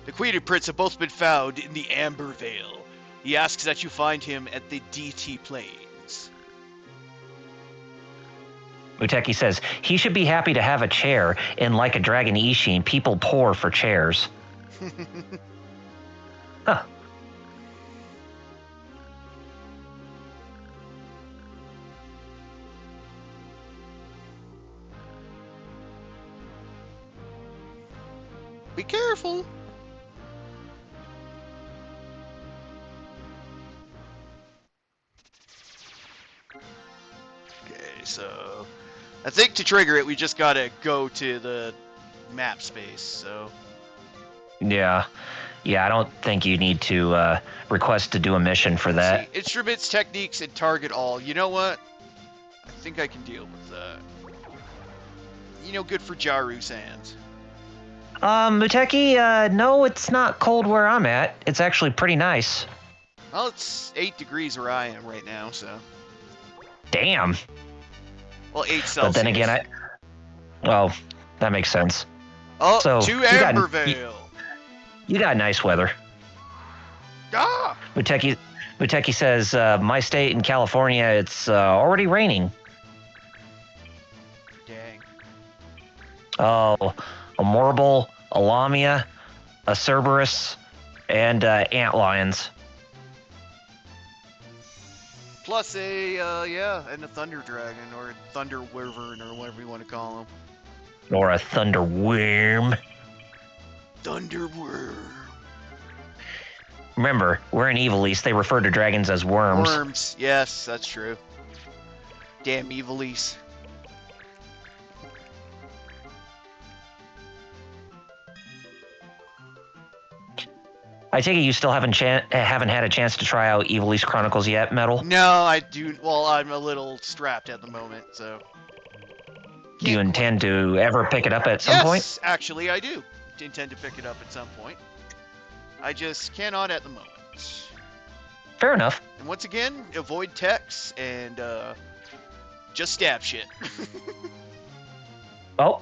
[SPEAKER 1] The Queen and Prince have both been found in the Amber Vale. He asks that you find him at the DT Plains.
[SPEAKER 3] Uteki says, he should be happy to have a chair. In Like a Dragon Ishin, people pour for chairs. Huh.
[SPEAKER 1] Be careful. Okay, so I think to trigger it, we just gotta go to the map space, so.
[SPEAKER 3] Yeah. Yeah, I don't think you need to request to do a mission for that.
[SPEAKER 1] See, instruments, techniques, and target all. You know what? I think I can deal with that. Good for Jaru-sans.
[SPEAKER 3] Muteki, no, it's not cold where I'm at. It's actually pretty nice.
[SPEAKER 1] Well, it's 8 degrees where I am right now, so.
[SPEAKER 3] Damn.
[SPEAKER 1] Well, 8 Celsius.
[SPEAKER 3] But then again, well, that makes sense.
[SPEAKER 1] Oh,
[SPEAKER 3] So,
[SPEAKER 1] to Ambervale.
[SPEAKER 3] You got nice weather.
[SPEAKER 1] Ah!
[SPEAKER 3] Muteki says, my state in California, it's already raining.
[SPEAKER 1] Dang.
[SPEAKER 3] Oh, a Morble, a Lamia, a Cerberus, and antlions.
[SPEAKER 1] Plus and a Thunder Dragon, or a Thunder Wyvern, or whatever you want to call them.
[SPEAKER 3] Or a Thunder Worm.
[SPEAKER 1] Thunder Worm.
[SPEAKER 3] Remember, we're in Evilise. They refer to dragons as worms.
[SPEAKER 1] Worms, yes, that's true. Damn Evilise.
[SPEAKER 3] I take it you still haven't had a chance to try out Evilise Chronicles yet, Metal?
[SPEAKER 1] No, I do. Well, I'm a little strapped at the moment, so.
[SPEAKER 3] Do you intend to ever pick it up at some point?
[SPEAKER 1] Yes, actually, I do intend to pick it up at some point. I just cannot at the moment.
[SPEAKER 3] Fair enough.
[SPEAKER 1] And once again, avoid texts and just stab shit.
[SPEAKER 3] Oh.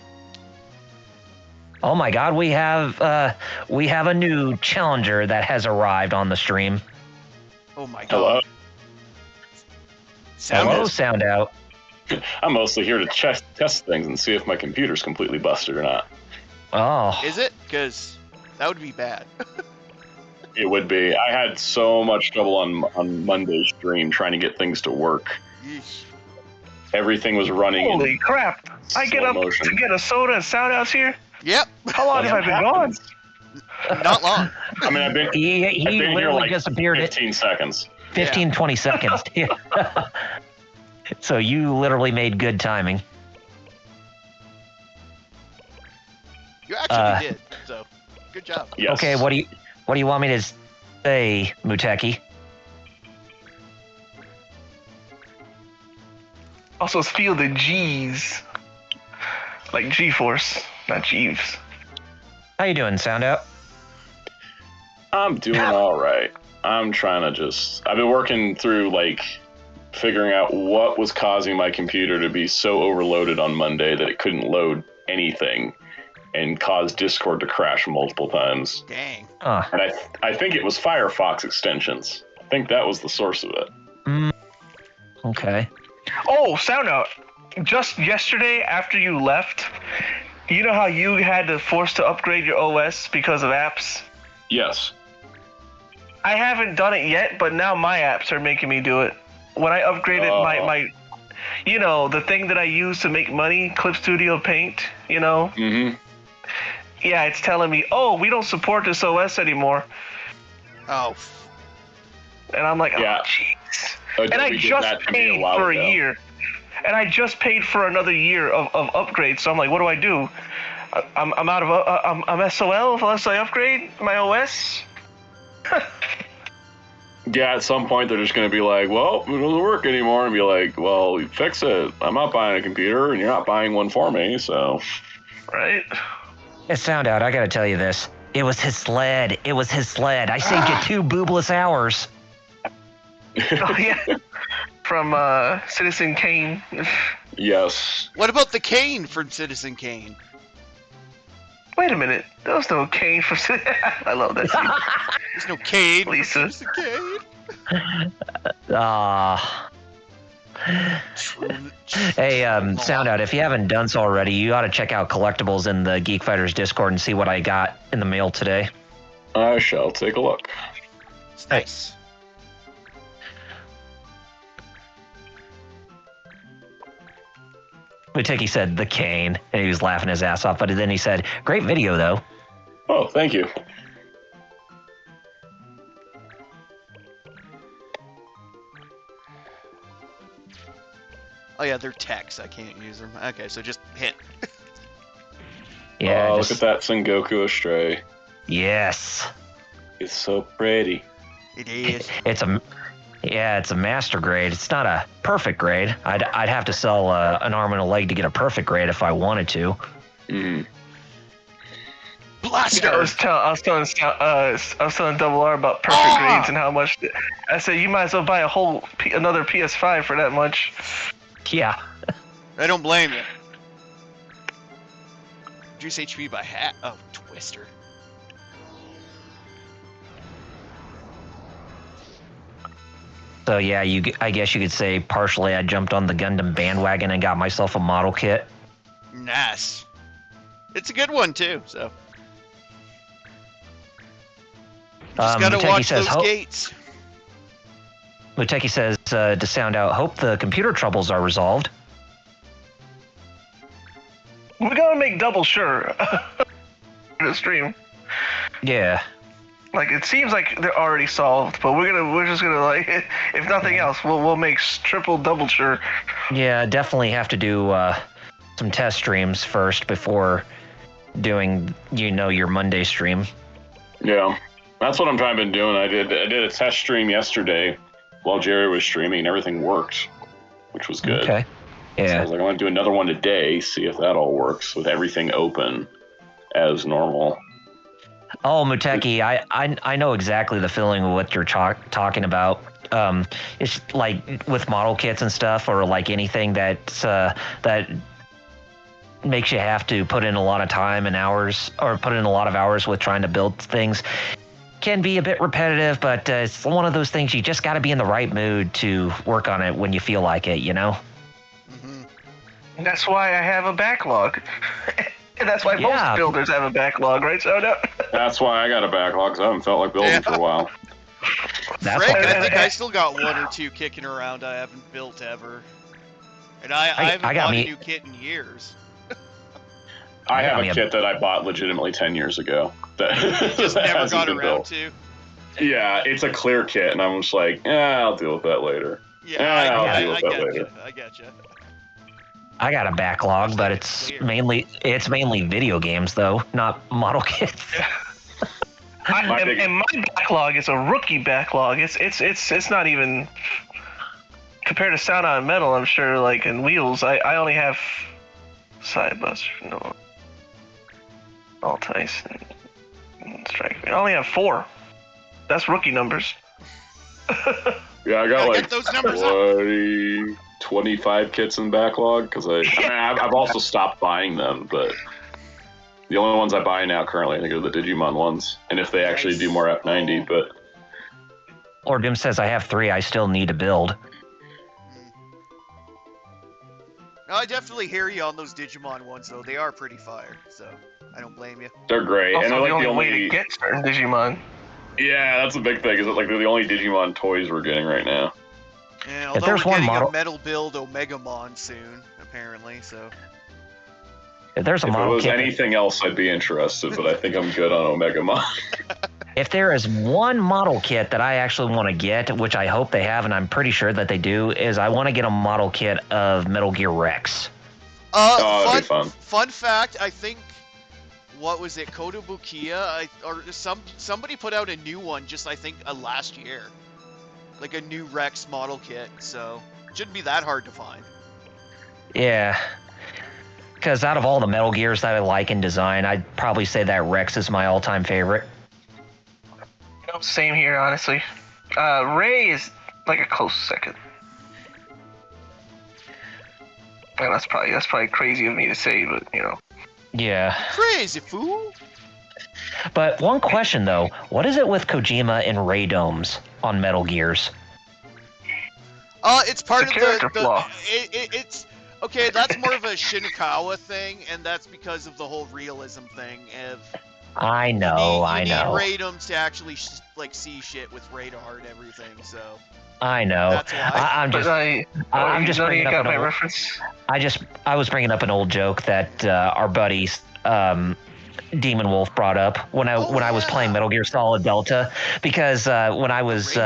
[SPEAKER 3] Oh my God, we have a new challenger that has arrived on the stream.
[SPEAKER 1] Oh my
[SPEAKER 4] Hello.
[SPEAKER 1] God.
[SPEAKER 3] Hello, Sound Out.
[SPEAKER 4] I'm mostly here to test things and see if my computer's completely busted or not.
[SPEAKER 3] Oh.
[SPEAKER 1] Is it? Because that would be bad.
[SPEAKER 4] It would be. I had so much trouble on Monday's stream trying to get things to work.
[SPEAKER 1] Yeesh.
[SPEAKER 4] Everything was running.
[SPEAKER 2] Holy crap! I get up
[SPEAKER 4] motion.
[SPEAKER 2] to get a soda and Sound Out's here?
[SPEAKER 1] Yep.
[SPEAKER 2] How long have I been gone?
[SPEAKER 1] Not long.
[SPEAKER 4] I mean, I've been
[SPEAKER 3] He
[SPEAKER 4] I've been here
[SPEAKER 3] literally
[SPEAKER 4] like
[SPEAKER 3] disappeared
[SPEAKER 4] 15 seconds.
[SPEAKER 3] 15, 20 seconds. So you literally made good timing.
[SPEAKER 1] You actually did. So, good job.
[SPEAKER 4] Yes.
[SPEAKER 3] Okay, what do you want me to say, Muteki?
[SPEAKER 2] Also feel the G's. Like G-Force, not Jeeves.
[SPEAKER 3] How you doing, Sound Out?
[SPEAKER 4] I'm doing all right. I'm trying to I've been working through figuring out what was causing my computer to be so overloaded on Monday that it couldn't load anything and caused Discord to crash multiple times.
[SPEAKER 1] Dang.
[SPEAKER 4] And I think it was Firefox extensions. I think that was the source of it.
[SPEAKER 3] Okay.
[SPEAKER 2] Oh, Sound Out. Just yesterday after you left, you know how you had to force to upgrade your OS because of apps?
[SPEAKER 4] Yes.
[SPEAKER 2] I haven't done it yet, but now my apps are making me do it. When I upgraded my the thing that I use to make money, Clip Studio Paint,
[SPEAKER 4] Mm-hmm.
[SPEAKER 2] Yeah, it's telling me, oh, we don't support this OS anymore.
[SPEAKER 1] Oh.
[SPEAKER 2] And I'm like,
[SPEAKER 4] Yeah.
[SPEAKER 2] oh, jeez.
[SPEAKER 4] Adobe
[SPEAKER 2] And I
[SPEAKER 4] did
[SPEAKER 2] just
[SPEAKER 4] that to me
[SPEAKER 2] paid
[SPEAKER 4] while
[SPEAKER 2] for
[SPEAKER 4] ago.
[SPEAKER 2] a year. And I just paid for another year of upgrades. So I'm like, what do I do? I'm out of I'm SOL unless I upgrade my OS.
[SPEAKER 4] Yeah, at some point they're just going to be like, well, it doesn't work anymore. And be like, well, fix it. I'm not buying a computer and you're not buying one for me, so.
[SPEAKER 2] Right?
[SPEAKER 3] It Sound Out, I gotta tell you this. It was his sled. I saved you 2 boobless hours.
[SPEAKER 2] Oh, yeah. From Citizen Kane.
[SPEAKER 4] Yes.
[SPEAKER 1] What about the Kane from Citizen Kane?
[SPEAKER 2] Wait a minute. There was no Kane from Citizen. I love that scene.
[SPEAKER 1] There's no Kane
[SPEAKER 2] Lisa.
[SPEAKER 1] from Citizen Kane.
[SPEAKER 3] Hey, Sound Out, if you haven't done so already, you ought to check out collectibles in the Geek Fighters Discord and see what I got in the mail today.
[SPEAKER 4] I shall take a look.
[SPEAKER 1] It's nice.
[SPEAKER 3] Muteki said the cane, and he was laughing his ass off, but then he said, great video, though.
[SPEAKER 4] Oh, thank you.
[SPEAKER 1] Oh yeah, they're texts. I can't use them. Okay, so just hit.
[SPEAKER 3] Yeah,
[SPEAKER 4] Look at that Sengoku Astray.
[SPEAKER 3] Yes.
[SPEAKER 4] It's so pretty.
[SPEAKER 1] It is.
[SPEAKER 3] It's a master grade. It's not a perfect grade. I'd have to sell an arm and a leg to get a perfect grade if I wanted to.
[SPEAKER 4] Mm.
[SPEAKER 1] Blaster.
[SPEAKER 2] I was telling Double R about perfect grades and how much. I said you might as well buy another PS5 for that much.
[SPEAKER 3] Yeah.
[SPEAKER 1] I don't blame you. Reduce HP by half. Oh, Twister.
[SPEAKER 3] So yeah, I guess you could say partially I jumped on the Gundam bandwagon and got myself a model kit.
[SPEAKER 1] Nice. It's a good one too. So. Just gotta
[SPEAKER 3] Muteki
[SPEAKER 1] watch
[SPEAKER 3] says,
[SPEAKER 1] those gates.
[SPEAKER 3] Muteki says to sound out, hope the computer troubles are resolved.
[SPEAKER 2] We're gonna make double sure for the stream.
[SPEAKER 3] Yeah.
[SPEAKER 2] Like it seems like they're already solved, but we're just gonna like if nothing else, we'll make triple double sure.
[SPEAKER 3] Yeah, definitely have to do some test streams first before doing your Monday stream.
[SPEAKER 4] Yeah, that's what I'm trying to doing. I did a test stream yesterday while Jerry was streaming, and everything worked, which was good.
[SPEAKER 3] Okay.
[SPEAKER 4] So I
[SPEAKER 3] Yeah.
[SPEAKER 4] was like, I'm gonna do another one today, see if that all works with everything open as normal.
[SPEAKER 3] Oh, Muteki, I know exactly the feeling of what you're talking about. It's like with model kits and stuff, or like anything that makes you have to put in a lot of time and hours, or put in a lot of hours with trying to build things. Can be a bit repetitive, but it's one of those things you just got to be in the right mood to work on it when you feel like it, you know?
[SPEAKER 1] Mm-hmm.
[SPEAKER 2] And that's why I have a backlog. And that's why most builders have a backlog, right? So no.
[SPEAKER 4] That's why I got a backlog, because I haven't felt like building for a while.
[SPEAKER 3] That's
[SPEAKER 1] Frank,
[SPEAKER 3] why
[SPEAKER 1] I think I still got one or two kicking around I haven't built ever. And I haven't bought a new kit in years.
[SPEAKER 4] I have a kit that I bought legitimately 10 years ago. That
[SPEAKER 1] Just never
[SPEAKER 4] hasn't
[SPEAKER 1] got
[SPEAKER 4] been
[SPEAKER 1] around
[SPEAKER 4] built.
[SPEAKER 1] to.
[SPEAKER 4] Yeah, it's a clear kit, and I'm just like, I'll deal with that later.
[SPEAKER 1] Yeah,
[SPEAKER 4] I'll deal with that later.
[SPEAKER 1] I getcha.
[SPEAKER 3] I got a backlog, but it's mainly video games though, not model kits.
[SPEAKER 2] And my backlog is a rookie backlog. It's not even compared to Sound on Metal. I'm sure, like in Wheels, I only have Sidebus, no, All Tyson, Strike. I only have 4. That's rookie numbers.
[SPEAKER 4] Yeah, I got like
[SPEAKER 1] get those numbers
[SPEAKER 4] 25 kits in backlog because I've also stopped buying them, but the only ones I buy now currently I think are the Digimon ones, and if they actually do more F90, but.
[SPEAKER 3] Or Dim says I have 3 I still need to build.
[SPEAKER 1] No, I definitely hear you on those Digimon ones though. They are pretty fire, so I don't blame you.
[SPEAKER 4] They're great,
[SPEAKER 2] Also,
[SPEAKER 4] and they're like
[SPEAKER 2] the only way to get certain Digimon.
[SPEAKER 4] Yeah, that's the big thing. Is that like they're the only Digimon toys we're getting right now.
[SPEAKER 1] Yeah, although
[SPEAKER 3] there's
[SPEAKER 1] we're
[SPEAKER 3] one
[SPEAKER 1] getting
[SPEAKER 3] model-
[SPEAKER 1] a metal build Omegamon soon, apparently. So
[SPEAKER 3] If there's a
[SPEAKER 4] If it
[SPEAKER 3] model
[SPEAKER 4] was
[SPEAKER 3] kit,
[SPEAKER 4] anything else, I'd be interested, but I think I'm good on Omegamon.
[SPEAKER 3] if there is one model kit that I actually want to get, which I hope they have, and I'm pretty sure that they do, is I want to get a model kit of Metal Gear Rex.
[SPEAKER 4] That'd be fun.
[SPEAKER 1] Fun fact, I think, what was it, Kotobukiya, or somebody put out a new one just, I think, last year. Like a new Rex model kit, so it shouldn't be that hard to find.
[SPEAKER 3] Yeah. Because out of all the Metal Gears that I like in design, I'd probably say that Rex is my all-time favorite.
[SPEAKER 2] Same here, honestly. Ray is like a close second. And that's probably crazy of me to say, but you know.
[SPEAKER 3] Yeah.
[SPEAKER 1] Crazy fool!
[SPEAKER 3] But one question though, what is it with Kojima and Ray domes on Metal Gears?
[SPEAKER 1] It's part
[SPEAKER 2] It's a
[SPEAKER 1] of
[SPEAKER 2] character flaw.
[SPEAKER 1] It's okay. That's more of a Shinkawa thing, and that's because of the whole realism thing.
[SPEAKER 3] I know.
[SPEAKER 1] You need Radoms to actually like see shit with radar and everything. So
[SPEAKER 3] I know.
[SPEAKER 1] that's why.
[SPEAKER 3] I'm just bringing up
[SPEAKER 2] my reference.
[SPEAKER 3] I was bringing up an old joke that our buddy Demon Wolf brought up when I was playing Metal Gear Solid Delta, because when I was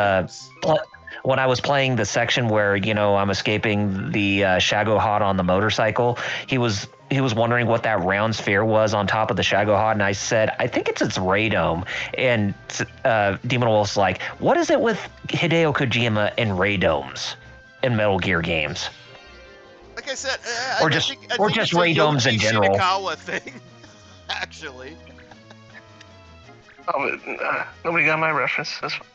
[SPEAKER 3] when I was playing the section where I'm escaping the Shagohod on the motorcycle, he was wondering what that round sphere was on top of the Shagohod, and I said, I think it's its radome. And Demon Wolf's like, what is it with Hideo Kojima and radomes in Metal Gear games?
[SPEAKER 1] Like I said,
[SPEAKER 3] Or
[SPEAKER 1] I
[SPEAKER 3] just-
[SPEAKER 1] think, I
[SPEAKER 3] or
[SPEAKER 1] think
[SPEAKER 3] just
[SPEAKER 1] it's a
[SPEAKER 3] radomes
[SPEAKER 1] Yoji
[SPEAKER 3] in general.
[SPEAKER 1] Shinakawa thing, actually.
[SPEAKER 2] Oh, nobody got my reference. That's fine.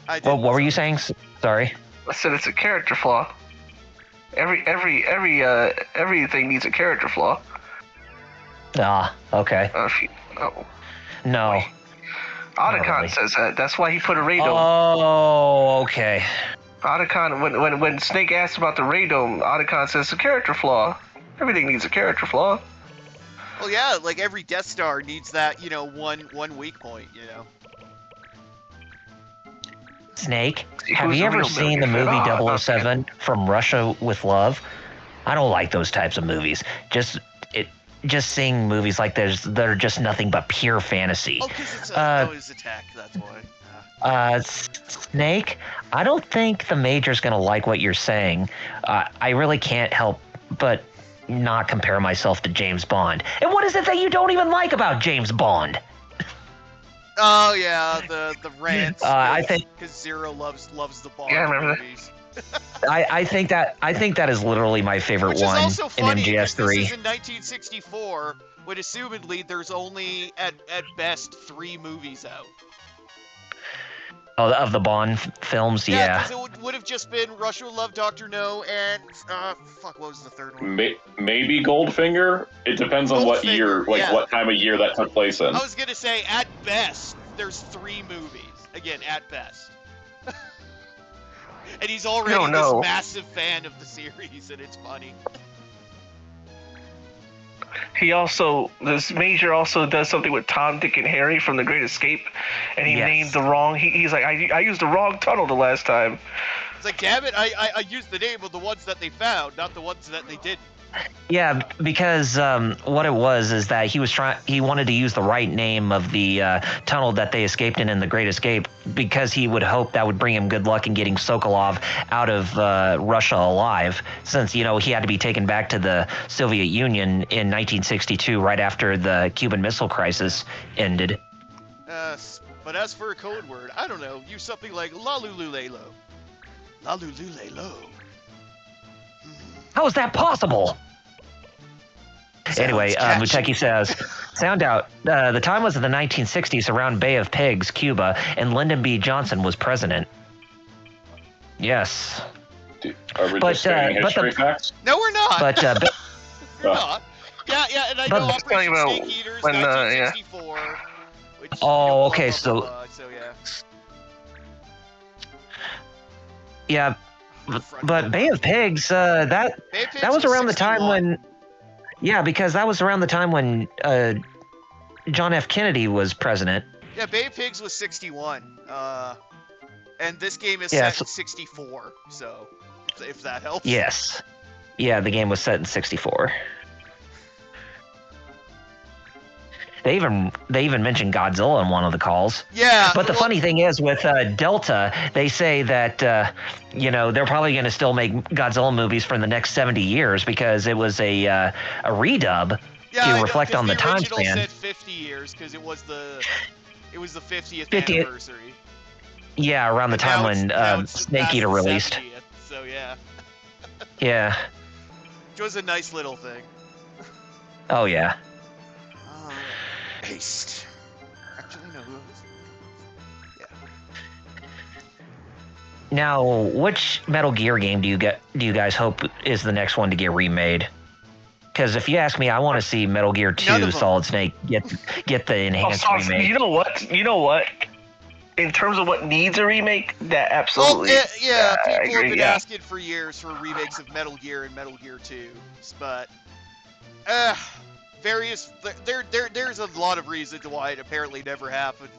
[SPEAKER 1] I did.
[SPEAKER 3] Well, what were you saying? Sorry.
[SPEAKER 2] I said it's a character flaw. Everything needs a character flaw.
[SPEAKER 3] Ah, okay. No.
[SPEAKER 2] Otacon
[SPEAKER 3] really.
[SPEAKER 2] says that. That's why he put a radome.
[SPEAKER 3] Oh, okay.
[SPEAKER 2] Otacon, when Snake asked about the radome, Otacon says it's a character flaw. Everything needs a character flaw.
[SPEAKER 1] Well, yeah, like every Death Star needs that, one weak point,
[SPEAKER 3] Snake,
[SPEAKER 2] Who's
[SPEAKER 3] have you
[SPEAKER 2] the
[SPEAKER 3] ever
[SPEAKER 2] real
[SPEAKER 3] seen the
[SPEAKER 2] Metal Gear
[SPEAKER 3] movie
[SPEAKER 2] fan?
[SPEAKER 3] 007 From Russia with Love? I don't like those types of movies. Just seeing movies like this that are just nothing but pure fantasy.
[SPEAKER 1] Oh, because it's his attack, that's why.
[SPEAKER 3] Snake, I don't think the Major's gonna like what you're saying. I really can't help but not compare myself to James Bond. And what is it that you don't even like about James Bond?
[SPEAKER 1] Oh yeah, the rants.
[SPEAKER 3] I think
[SPEAKER 1] because Zero loves the Bond
[SPEAKER 2] Yeah, I remember that.
[SPEAKER 1] movies.
[SPEAKER 3] I think that is literally my favorite
[SPEAKER 1] Which
[SPEAKER 3] one
[SPEAKER 1] is also
[SPEAKER 3] in
[SPEAKER 1] funny because this
[SPEAKER 3] MGS3.
[SPEAKER 1] is in 1964, when assumedly there's only at best 3 movies out.
[SPEAKER 3] Oh, of the Bond films, yeah.
[SPEAKER 1] because it would have just been Russia Will Love Dr. No and what was the third one?
[SPEAKER 4] Maybe Goldfinger. It depends on what
[SPEAKER 1] Goldfinger,
[SPEAKER 4] year,
[SPEAKER 1] yeah.
[SPEAKER 4] what time of year that took place in.
[SPEAKER 1] I was gonna say at best there's 3 movies. Again, at best. And he's already this massive fan of the series, and it's funny.
[SPEAKER 2] This Major also does something with Tom, Dick, and Harry from The Great Escape, and he named the wrong. He's like, I used the wrong tunnel the last time.
[SPEAKER 1] It's like, damn it, I used the name of the ones that they found, not the ones that they didn't.
[SPEAKER 3] Yeah, because what it was is that he wanted to use the right name of the tunnel that they escaped in The Great Escape, because he would hope that would bring him good luck in getting Sokolov out of Russia alive, since he had to be taken back to the Soviet Union in 1962 right after the Cuban Missile Crisis ended.
[SPEAKER 1] But as for a code word, I don't know, use something like Lalululelo. Lalululelo.
[SPEAKER 3] How is that possible? Anyway, Muteki says, sound out. The time was in the 1960s around Bay of Pigs, Cuba, and Lyndon B. Johnson was president. Yes.
[SPEAKER 4] Are we just stating history facts?
[SPEAKER 1] No, we're not.
[SPEAKER 3] But
[SPEAKER 1] we're not. Yeah, and I know Operation Snake Eaters, 1964. Which,
[SPEAKER 3] okay,
[SPEAKER 1] so yeah.
[SPEAKER 3] Yeah, but Bay of Pigs, that was around the time when, because that was around the time when John F. Kennedy was president.
[SPEAKER 1] Yeah, Bay of Pigs was 61, and this game is set in 64. So, if that helps.
[SPEAKER 3] Yes, yeah, the game was set in 64. They even mentioned Godzilla in one of the calls.
[SPEAKER 1] Yeah.
[SPEAKER 3] But the funny thing is, with Delta, they say that they're probably going to still make Godzilla movies for the next 70 years, because it was a redub to reflect on the time span.
[SPEAKER 1] The original said 50 years because it was the 50th anniversary.
[SPEAKER 3] Yeah, around the time when Snake Eater released.
[SPEAKER 1] 70th, so yeah.
[SPEAKER 3] Yeah.
[SPEAKER 1] Which was a nice little thing.
[SPEAKER 3] Oh yeah.
[SPEAKER 1] Paste. Actually, no. Yeah.
[SPEAKER 3] Now, which Metal Gear game do you guys hope is the next one to get remade? Because if you ask me, I want to see Metal Gear 2 Solid Snake get the enhanced remake.
[SPEAKER 2] You know what? In terms of what needs a remake, that absolutely.
[SPEAKER 1] Well, people have been asking for years for remakes of Metal Gear and Metal Gear 2, but there's a lot of reasons why it apparently never happened.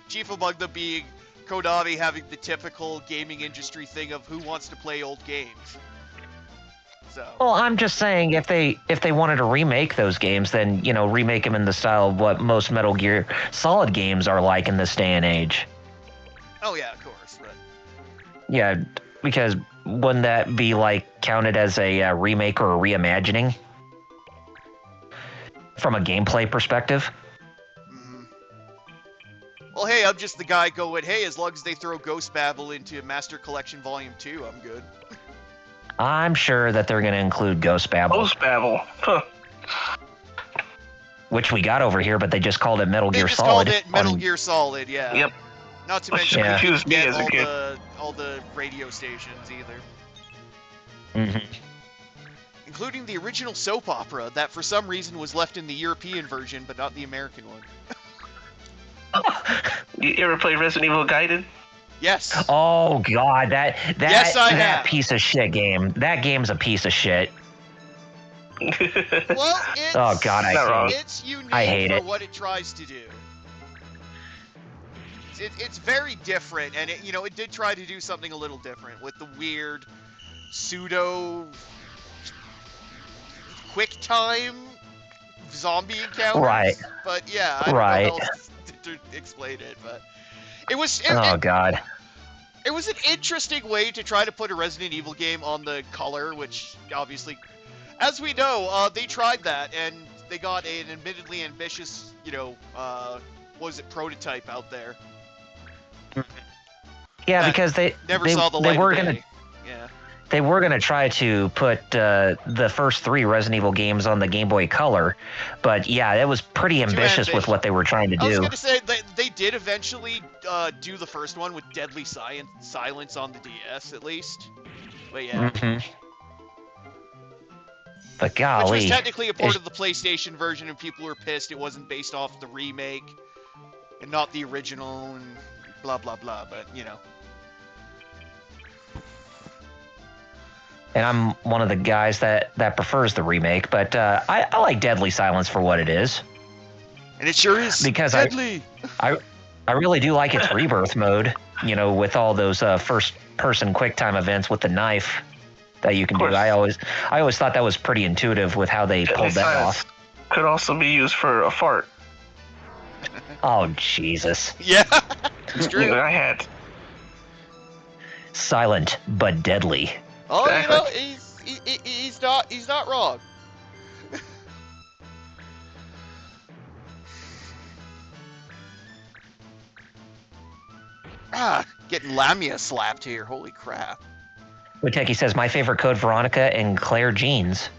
[SPEAKER 1] Chief among them being Konami having the typical gaming industry thing of who wants to play old games. So.
[SPEAKER 3] Well, I'm just saying, if they wanted to remake those games, then remake them in the style of what most Metal Gear Solid games are like in this day and age.
[SPEAKER 1] Oh yeah, of course, right.
[SPEAKER 3] Yeah, because wouldn't that be like counted as a remake or a reimagining from a gameplay perspective?
[SPEAKER 1] Mhm. Well, hey, I'm just the guy going, hey, as long as they throw Ghost Babel into Master Collection Volume 2, I'm good.
[SPEAKER 3] I'm sure that they're going to include Ghost Babel,
[SPEAKER 2] Post Babel. Huh.
[SPEAKER 3] which we got over here, but they just called it Metal
[SPEAKER 1] They
[SPEAKER 3] Gear
[SPEAKER 1] just
[SPEAKER 3] Solid.
[SPEAKER 1] called it Metal
[SPEAKER 3] on-
[SPEAKER 1] Gear Solid, yeah.
[SPEAKER 2] Yep.
[SPEAKER 1] Not to
[SPEAKER 2] Which
[SPEAKER 1] mention we
[SPEAKER 2] confused
[SPEAKER 1] didn't
[SPEAKER 2] me
[SPEAKER 1] get
[SPEAKER 2] as a kid.
[SPEAKER 1] all the radio stations either.
[SPEAKER 3] Mhm.
[SPEAKER 1] Including the original soap opera that for some reason was left in the European version but not the American one.
[SPEAKER 2] You ever play Resident Evil Gaiden?
[SPEAKER 1] Yes.
[SPEAKER 3] Oh god,
[SPEAKER 1] Yes, I
[SPEAKER 3] that
[SPEAKER 1] have.
[SPEAKER 3] piece of shit game. That game's a piece of shit.
[SPEAKER 1] Well, it's,
[SPEAKER 3] Oh god,
[SPEAKER 2] Not wrong.
[SPEAKER 1] it's unique
[SPEAKER 3] I hate
[SPEAKER 1] for
[SPEAKER 3] it.
[SPEAKER 1] what it tries to do. It's very different, and it did try to do something a little different with the weird pseudo quick time zombie encounters.
[SPEAKER 3] Right.
[SPEAKER 1] But yeah, I don't
[SPEAKER 3] Right.
[SPEAKER 1] know how else to explain it, but it was
[SPEAKER 3] Oh god.
[SPEAKER 1] it was an interesting way to try to put a Resident Evil game on the color, which obviously, as we know, they tried that and they got an admittedly ambitious, prototype out there.
[SPEAKER 3] Yeah,
[SPEAKER 1] That
[SPEAKER 3] because they
[SPEAKER 1] Never saw the light
[SPEAKER 3] were
[SPEAKER 1] of
[SPEAKER 3] gonna
[SPEAKER 1] day. Yeah.
[SPEAKER 3] they were gonna try to put the first 3 Resident Evil games on the Game Boy Color, but yeah, it was pretty ambitious with
[SPEAKER 1] ambitious.
[SPEAKER 3] what they were trying to
[SPEAKER 1] I was
[SPEAKER 3] do.
[SPEAKER 1] gonna say they did eventually do the first one with Deadly Silence on the DS at least. But yeah.
[SPEAKER 3] hmm But
[SPEAKER 1] Which
[SPEAKER 3] golly,
[SPEAKER 1] was technically a port
[SPEAKER 3] it's-
[SPEAKER 1] of the PlayStation version, and people were pissed it wasn't based off the remake and not the original, and blah blah blah. But
[SPEAKER 3] and I'm one of the guys that prefers the remake, but I like Deadly Silence for what it is.
[SPEAKER 1] and it sure is
[SPEAKER 3] Because
[SPEAKER 1] deadly.
[SPEAKER 3] I really do like its rebirth mode, with all those first person quick time events with the knife that you can do.
[SPEAKER 2] course.
[SPEAKER 3] I always thought that was pretty intuitive with how they
[SPEAKER 2] Deadly
[SPEAKER 3] pulled that
[SPEAKER 2] Silence
[SPEAKER 3] off.
[SPEAKER 2] could also be used for a fart.
[SPEAKER 3] Oh Jesus.
[SPEAKER 1] Yeah, it's true.
[SPEAKER 2] Yeah, I had.
[SPEAKER 3] Silent but deadly.
[SPEAKER 1] Oh,
[SPEAKER 2] Exactly.
[SPEAKER 1] he's not wrong. Getting Lamia slapped here. Holy crap.
[SPEAKER 3] Witeki says my favorite code Veronica and Claire Jeans.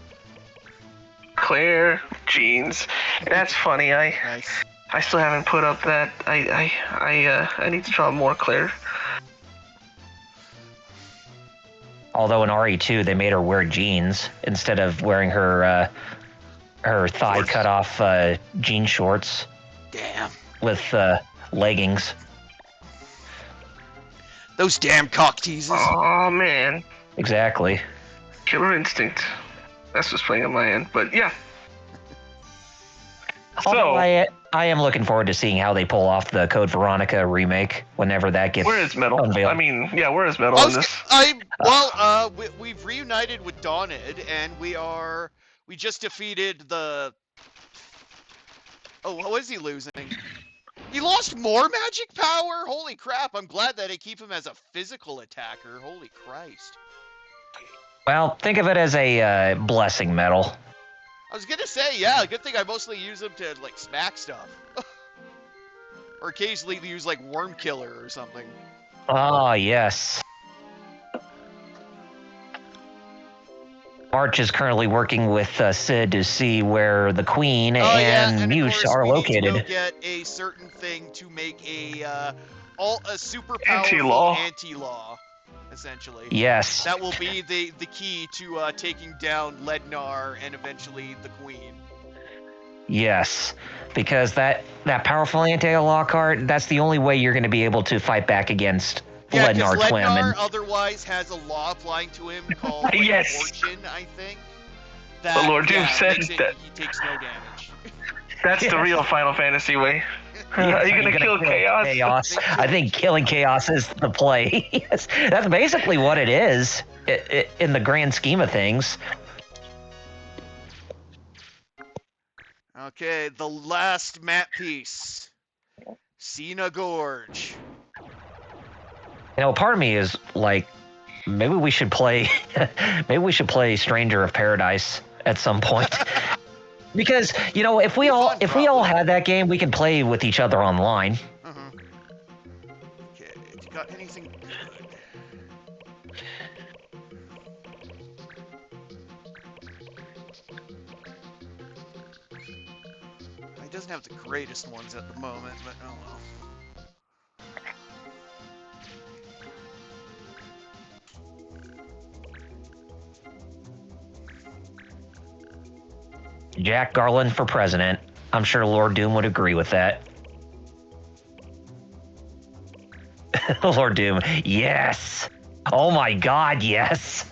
[SPEAKER 2] Claire jeans. That's funny.
[SPEAKER 1] Nice.
[SPEAKER 2] I still haven't put up that. I need to draw more Claire.
[SPEAKER 3] Although in RE2 they made her wear jeans instead of wearing her thigh cut off jean shorts
[SPEAKER 1] Damn.
[SPEAKER 3] with leggings.
[SPEAKER 1] Those damn cock teases.
[SPEAKER 2] Oh man,
[SPEAKER 3] Exactly.
[SPEAKER 2] Killer Instinct. That's what's playing on my end. But yeah.
[SPEAKER 3] Although
[SPEAKER 2] So
[SPEAKER 3] I am looking forward to seeing how they pull off the Code Veronica remake whenever that gets
[SPEAKER 2] where is Metal?
[SPEAKER 3] unveiled.
[SPEAKER 2] I mean, yeah, where is Metal in this?
[SPEAKER 1] We've reunited with Dawned, and we just defeated the. Oh, what is he losing? He lost more magic power? Holy crap, I'm glad that I keep him as a physical attacker. Holy Christ.
[SPEAKER 3] Well, think of it as a blessing medal.
[SPEAKER 1] I was gonna say, yeah, good thing I mostly use him to, like, smack stuff. Or occasionally use, like, Worm Killer or something.
[SPEAKER 3] Ah, yes. March is currently working with Sid to see where the Queen and
[SPEAKER 1] of
[SPEAKER 3] Muse
[SPEAKER 1] course,
[SPEAKER 3] are
[SPEAKER 1] we
[SPEAKER 3] located.
[SPEAKER 1] need to go get a certain thing to make a super powerful
[SPEAKER 2] Anti-law.
[SPEAKER 1] anti-law, essentially.
[SPEAKER 3] Yes.
[SPEAKER 1] That will be the key to taking down Lednar and eventually the Queen.
[SPEAKER 3] Yes. Because that powerful anti-law card, that's the only way you're going to be able to fight back against
[SPEAKER 1] Yeah, because
[SPEAKER 3] Lednar Twim.
[SPEAKER 1] Lednar
[SPEAKER 3] And
[SPEAKER 1] otherwise has a law applying to him called like,
[SPEAKER 2] Yes.
[SPEAKER 1] Fortune, I think. That,
[SPEAKER 2] Lord Doom said
[SPEAKER 1] makes it,
[SPEAKER 2] that-
[SPEAKER 1] he takes no damage.
[SPEAKER 2] That's the
[SPEAKER 3] Yes.
[SPEAKER 2] real Final Fantasy way.
[SPEAKER 3] Yes,
[SPEAKER 2] Are you gonna kill Chaos?
[SPEAKER 3] Chaos. I think killing Chaos is the play. Yes, that's basically what it is in the grand scheme of things.
[SPEAKER 1] Okay, the last map piece. Cena Gorge.
[SPEAKER 3] Part of me is like maybe we should play Stranger of Paradise at some point. Because, if we all had that game, we can play with each other online.
[SPEAKER 1] Mm-hmm. Okay, you got anything good? He doesn't have the greatest ones at the moment, but oh well.
[SPEAKER 3] Jack Garland for president. I'm sure Lord Doom would agree with that. Lord Doom, yes. Oh my God, yes.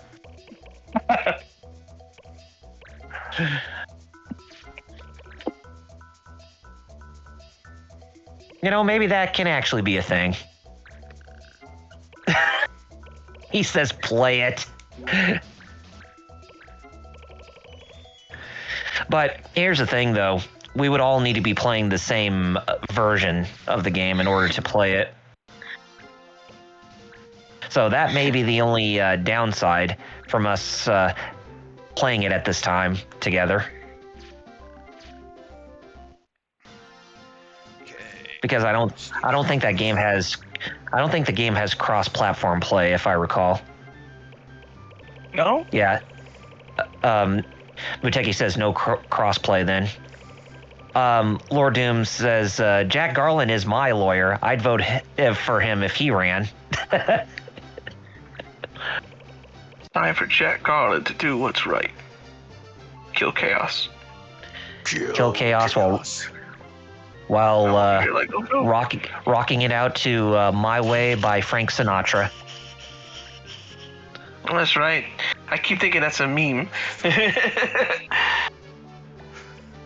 [SPEAKER 3] Maybe that can actually be a thing. He says play it. But here's the thing, though. We would all need to be playing the same version of the game in order to play it. So that may be the only downside from us playing it at this time together.
[SPEAKER 1] Okay.
[SPEAKER 3] Because I don't think the game has cross-platform play, if I recall.
[SPEAKER 2] No?
[SPEAKER 3] Yeah. Muteki says no cross-play then. Lord Doom says, Jack Garland is my lawyer. I'd vote for him if he ran.
[SPEAKER 2] Time for Jack Garland to do what's right. Kill chaos.
[SPEAKER 3] Kill chaos while
[SPEAKER 2] You're like, oh, no.
[SPEAKER 3] rocking it out to My Way by Frank Sinatra.
[SPEAKER 2] Oh, that's right. I keep thinking that's a meme.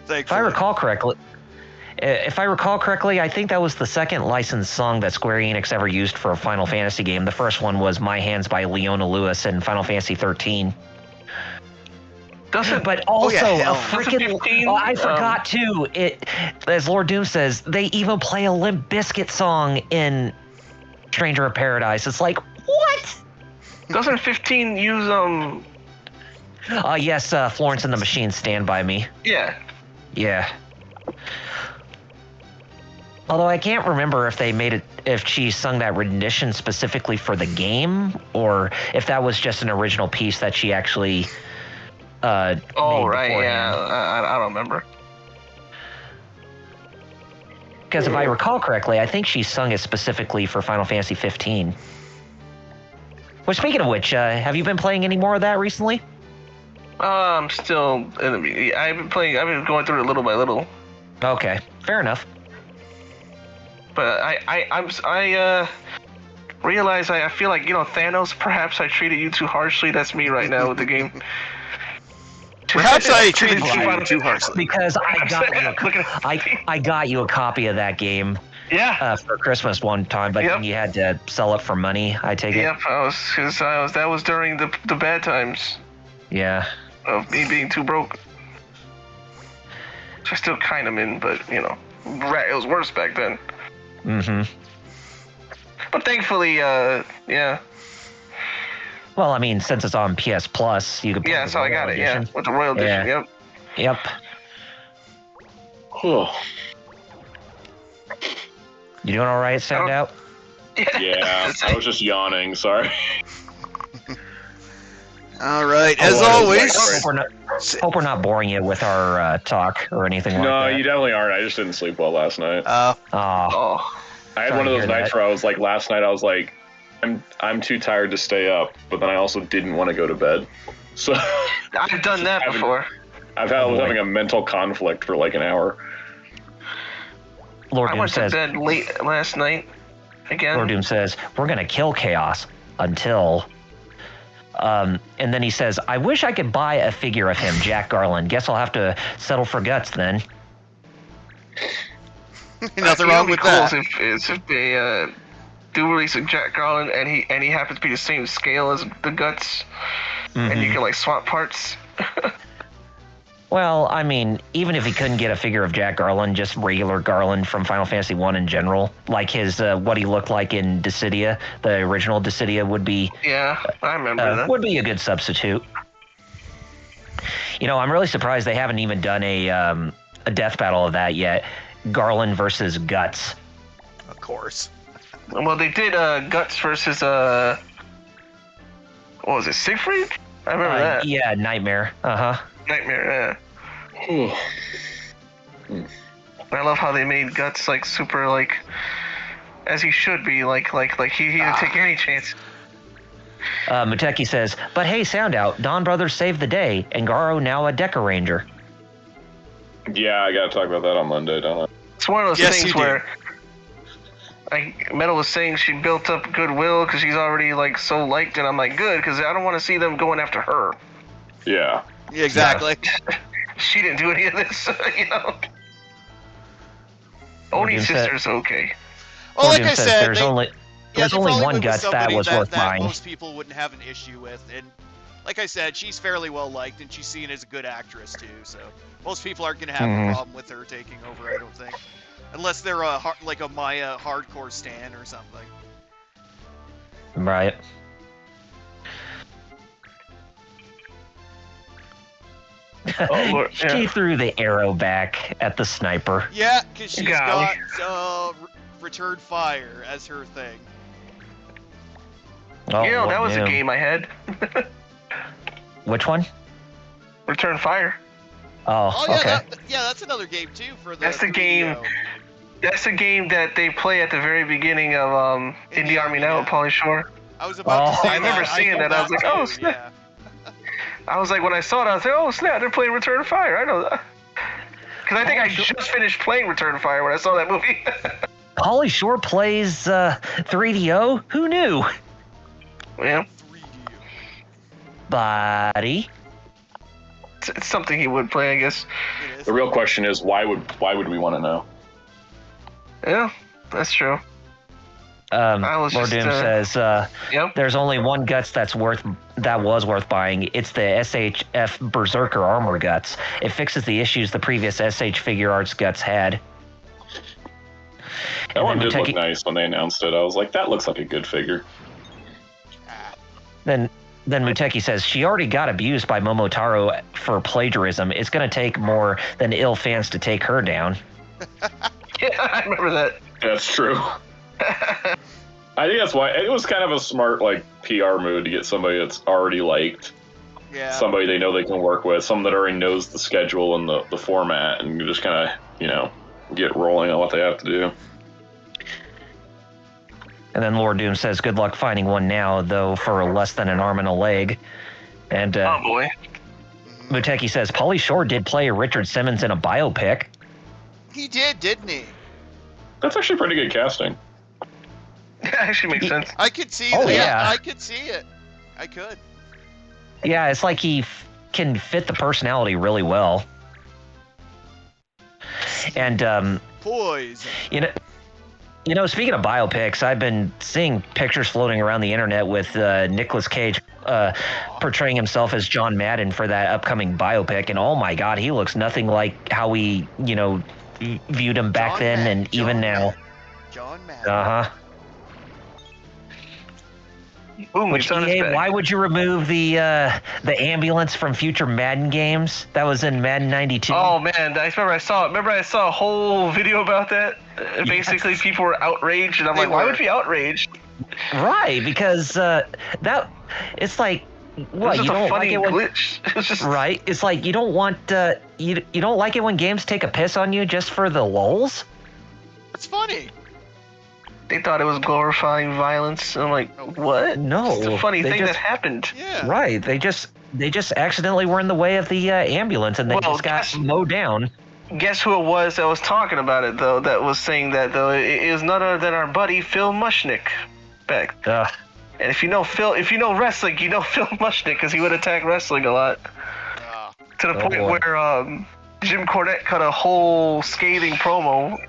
[SPEAKER 3] If I recall correctly, I think that was the second licensed song that Square Enix ever used for a Final Fantasy game. The first one was My Hands by Leona Lewis in Final Fantasy 13. But also a freaking... I forgot too. As Lord Doom says, they even play a Limp Bizkit song in Stranger of Paradise. It's like, what?
[SPEAKER 2] Doesn't 15 use
[SPEAKER 3] Yes, Florence and the Machine, Stand By Me.
[SPEAKER 2] Yeah.
[SPEAKER 3] Yeah. Although I can't remember if she sung that rendition specifically for the game, or if that was just an original piece that she actually made
[SPEAKER 2] right,
[SPEAKER 3] beforehand.
[SPEAKER 2] yeah. I don't remember.
[SPEAKER 3] Because if I recall correctly, I think she sung it specifically for Final Fantasy 15. Well, speaking of which, have you been playing any more of that recently?
[SPEAKER 2] I'm still I've been going through it little by little.
[SPEAKER 3] Okay, fair enough.
[SPEAKER 2] But I realize I feel like, Thanos, perhaps I treated you too harshly. That's me right now with the game.
[SPEAKER 1] Perhaps I treated you too harshly.
[SPEAKER 3] Because I got you a copy of that game.
[SPEAKER 2] Yeah.
[SPEAKER 3] For Christmas one time, but then you had to sell it for money, I take it.
[SPEAKER 2] Yep, that was during the bad times.
[SPEAKER 3] Yeah.
[SPEAKER 2] Of me being too broke. So I still kind of in, but it was worse back then.
[SPEAKER 3] Mm-hmm.
[SPEAKER 2] But thankfully, yeah.
[SPEAKER 3] Well, I mean, since it's on PS Plus, you can play
[SPEAKER 2] so I got
[SPEAKER 3] edition.
[SPEAKER 2] it, with the Royal Edition,
[SPEAKER 3] Yep.
[SPEAKER 4] Cool.
[SPEAKER 3] You doing all right, Sound Out?
[SPEAKER 4] Yeah, I was just yawning, sorry.
[SPEAKER 1] All right, as always.
[SPEAKER 3] Hope we're not boring you with our talk or anything like that.
[SPEAKER 4] No, you definitely aren't. I just didn't sleep well last night.
[SPEAKER 3] I
[SPEAKER 4] had one of those nights where I was like, last night I was like, I'm too tired to stay up, but then I also didn't want to go to bed. So
[SPEAKER 2] I've done that before.
[SPEAKER 4] I was having a mental conflict for like an hour.
[SPEAKER 3] Lord
[SPEAKER 2] I
[SPEAKER 3] Doom
[SPEAKER 2] went
[SPEAKER 3] says,
[SPEAKER 2] to bed late last night. Again.
[SPEAKER 3] Lord Doom says, we're going to kill chaos until... and then he says, I wish I could buy a figure of him, Jack Garland. Guess I'll have to settle for guts then.
[SPEAKER 1] Nothing wrong with that.
[SPEAKER 2] If they do release a Jack Garland and he happens to be the same scale as the guts, and you can like swap parts.
[SPEAKER 3] Well, I mean, even if he couldn't get a figure of Jack Garland, just regular Garland from Final Fantasy 1 in general, like his what he looked like in Dissidia, the original Dissidia
[SPEAKER 2] Yeah, I remember that.
[SPEAKER 3] would be a good substitute. You know, I'm really surprised they haven't even done a death battle of that yet. Garland versus Guts.
[SPEAKER 1] Of course.
[SPEAKER 2] Well, they did Guts versus what was it, Siegfried? I remember that.
[SPEAKER 3] Yeah, Nightmare.
[SPEAKER 2] Nightmare, yeah. I love how they made Guts like super like as he should be, like he didn't take any chance.
[SPEAKER 3] Muteki says, but hey, sound out. Dawn Brothers saved the day, and Garo now a Deca Ranger.
[SPEAKER 4] Yeah, I gotta talk about that on Monday, don't I?
[SPEAKER 2] It's one of those things where like Metal was saying she built up goodwill because she's already like so liked, and I'm like, good, because I don't want to see them going after her.
[SPEAKER 4] Yeah.
[SPEAKER 1] Yeah, exactly.
[SPEAKER 2] Yeah. She didn't do any of this, you know. Oni sister's okay.
[SPEAKER 1] Well, like I said,
[SPEAKER 3] there's only one Guts that was worth buying.
[SPEAKER 1] Most people wouldn't have an issue with, and like I said, she's fairly well liked, and she's seen as a good actress too. So most people aren't going to have a problem with her taking over, I don't think, unless they're like a Maya hardcore stan or something.
[SPEAKER 3] Right.
[SPEAKER 2] Oh,
[SPEAKER 3] she threw the arrow back at the sniper.
[SPEAKER 1] Yeah, because she's got Return Fire as her thing.
[SPEAKER 3] Oh,
[SPEAKER 2] you know, that was a game I had.
[SPEAKER 3] Which one?
[SPEAKER 2] Return Fire.
[SPEAKER 3] Oh,
[SPEAKER 1] yeah,
[SPEAKER 3] okay.
[SPEAKER 1] That's another game too for the.
[SPEAKER 2] That's the game. That's the game that they play at the very beginning of Indie Army Now at Pauly Shore.
[SPEAKER 1] I was about to say
[SPEAKER 2] I remember seeing that. I was like, oh snap.
[SPEAKER 1] Yeah.
[SPEAKER 2] I was like, when I saw it, I was like, oh snap, they're playing Return Fire. I know that. Because I think I just finished playing Return Fire when I saw that movie.
[SPEAKER 3] Pauly Shore plays 3DO? Who knew?
[SPEAKER 2] Yeah.
[SPEAKER 1] 3DO.
[SPEAKER 3] Buddy.
[SPEAKER 2] It's something he would play, I guess.
[SPEAKER 4] The real question is, why would we want to know?
[SPEAKER 2] Yeah, that's true.
[SPEAKER 3] Lord Doom says,
[SPEAKER 2] yep.
[SPEAKER 3] There's only one Guts that was worth buying. It's the SHF Berserker Armor Guts. It fixes the issues the previous SH Figure Arts Guts had.
[SPEAKER 4] That one did look nice when they announced it. I was like, that looks like a good figure.
[SPEAKER 3] Then Muteki says, she already got abused by Momotaro for plagiarism. It's going to take more than ill fans to take her down.
[SPEAKER 2] Yeah, I remember that.
[SPEAKER 4] That's true. I think that's why it was kind of a smart like PR move to get somebody that's already liked.
[SPEAKER 1] Yeah.
[SPEAKER 4] Somebody they know they can work with, someone that already knows the schedule and the format, and just kind of, get rolling on what they have to do.
[SPEAKER 3] And then Lord Doom says, good luck finding one now, though, for less than an arm and a leg. And
[SPEAKER 2] oh boy.
[SPEAKER 3] Muteki says, Pauly Shore did play Richard Simmons in a biopic.
[SPEAKER 1] He did, didn't he?
[SPEAKER 4] That's actually pretty good casting.
[SPEAKER 2] That actually makes sense.
[SPEAKER 1] I could see
[SPEAKER 3] that.
[SPEAKER 1] Yeah, I could see it. I could.
[SPEAKER 3] Yeah, it's like he can fit the personality really well. And,
[SPEAKER 1] Poison.
[SPEAKER 3] You know, speaking of biopics, I've been seeing pictures floating around the internet with Nicolas Cage portraying himself as John Madden for that upcoming biopic, and oh my God, he looks nothing like how we, viewed him back then and even now.
[SPEAKER 1] John Madden.
[SPEAKER 3] Uh-huh.
[SPEAKER 2] Boom,
[SPEAKER 3] Which, EA, why would you remove the ambulance from future Madden games? That was in Madden 92.
[SPEAKER 2] Oh man, I saw a whole video about that. Basically, people were outraged, and I'm like, why would be outraged?
[SPEAKER 3] Right, because it's like, what, you don't like it when
[SPEAKER 2] glitch. It's just
[SPEAKER 3] right? It's like you don't want you don't like it when games take a piss on you just for the lulz.
[SPEAKER 1] It's funny.
[SPEAKER 2] They thought it was glorifying violence. I'm like, what?
[SPEAKER 3] No,
[SPEAKER 2] it's a funny thing that happened.
[SPEAKER 1] Yeah.
[SPEAKER 3] Right. They just accidentally were in the way of the ambulance, and they just got mowed down.
[SPEAKER 2] Guess who it was that was talking about it though? That was saying that though it was none other than our buddy Phil Mushnick back. And if you know wrestling, you know Phil Mushnick because he would attack wrestling a lot. To the point where Jim Cornette cut a whole scathing promo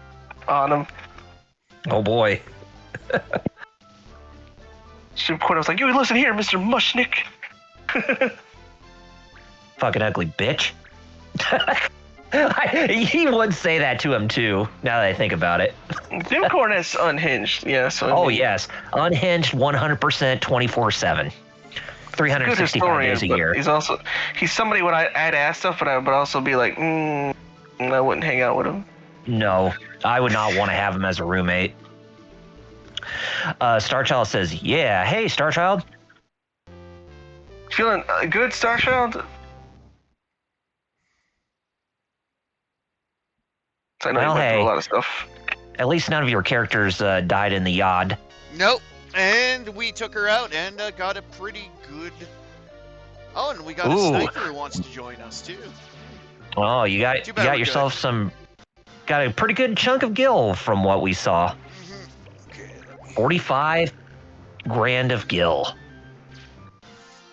[SPEAKER 2] on him.
[SPEAKER 3] Oh boy.
[SPEAKER 2] Jim Cornette was like, "You listen here, Mr. Mushnick."
[SPEAKER 3] Fucking ugly bitch. He would say that to him too. Now that I think about it.
[SPEAKER 2] Jim Cornette's unhinged. Yeah. So
[SPEAKER 3] Oh yes, unhinged, 100%, 24/7, 365 days a year.
[SPEAKER 2] He's somebody when I'd ask stuff, but also be like, I wouldn't hang out with him.
[SPEAKER 3] No, I would not want to have him as a roommate. Starchild says, "Yeah, hey Starchild,
[SPEAKER 2] feeling good, Starchild." I know you went through a lot of stuff.
[SPEAKER 3] At least none of your characters died in the yard.
[SPEAKER 1] Nope. And we took her out and got a pretty good... Oh, and we got a sniper who wants to join us, too.
[SPEAKER 3] Oh, you got yourself some... Got a pretty good chunk of gil from what we saw.
[SPEAKER 1] Mm-hmm. Okay,
[SPEAKER 3] 45 grand of gil.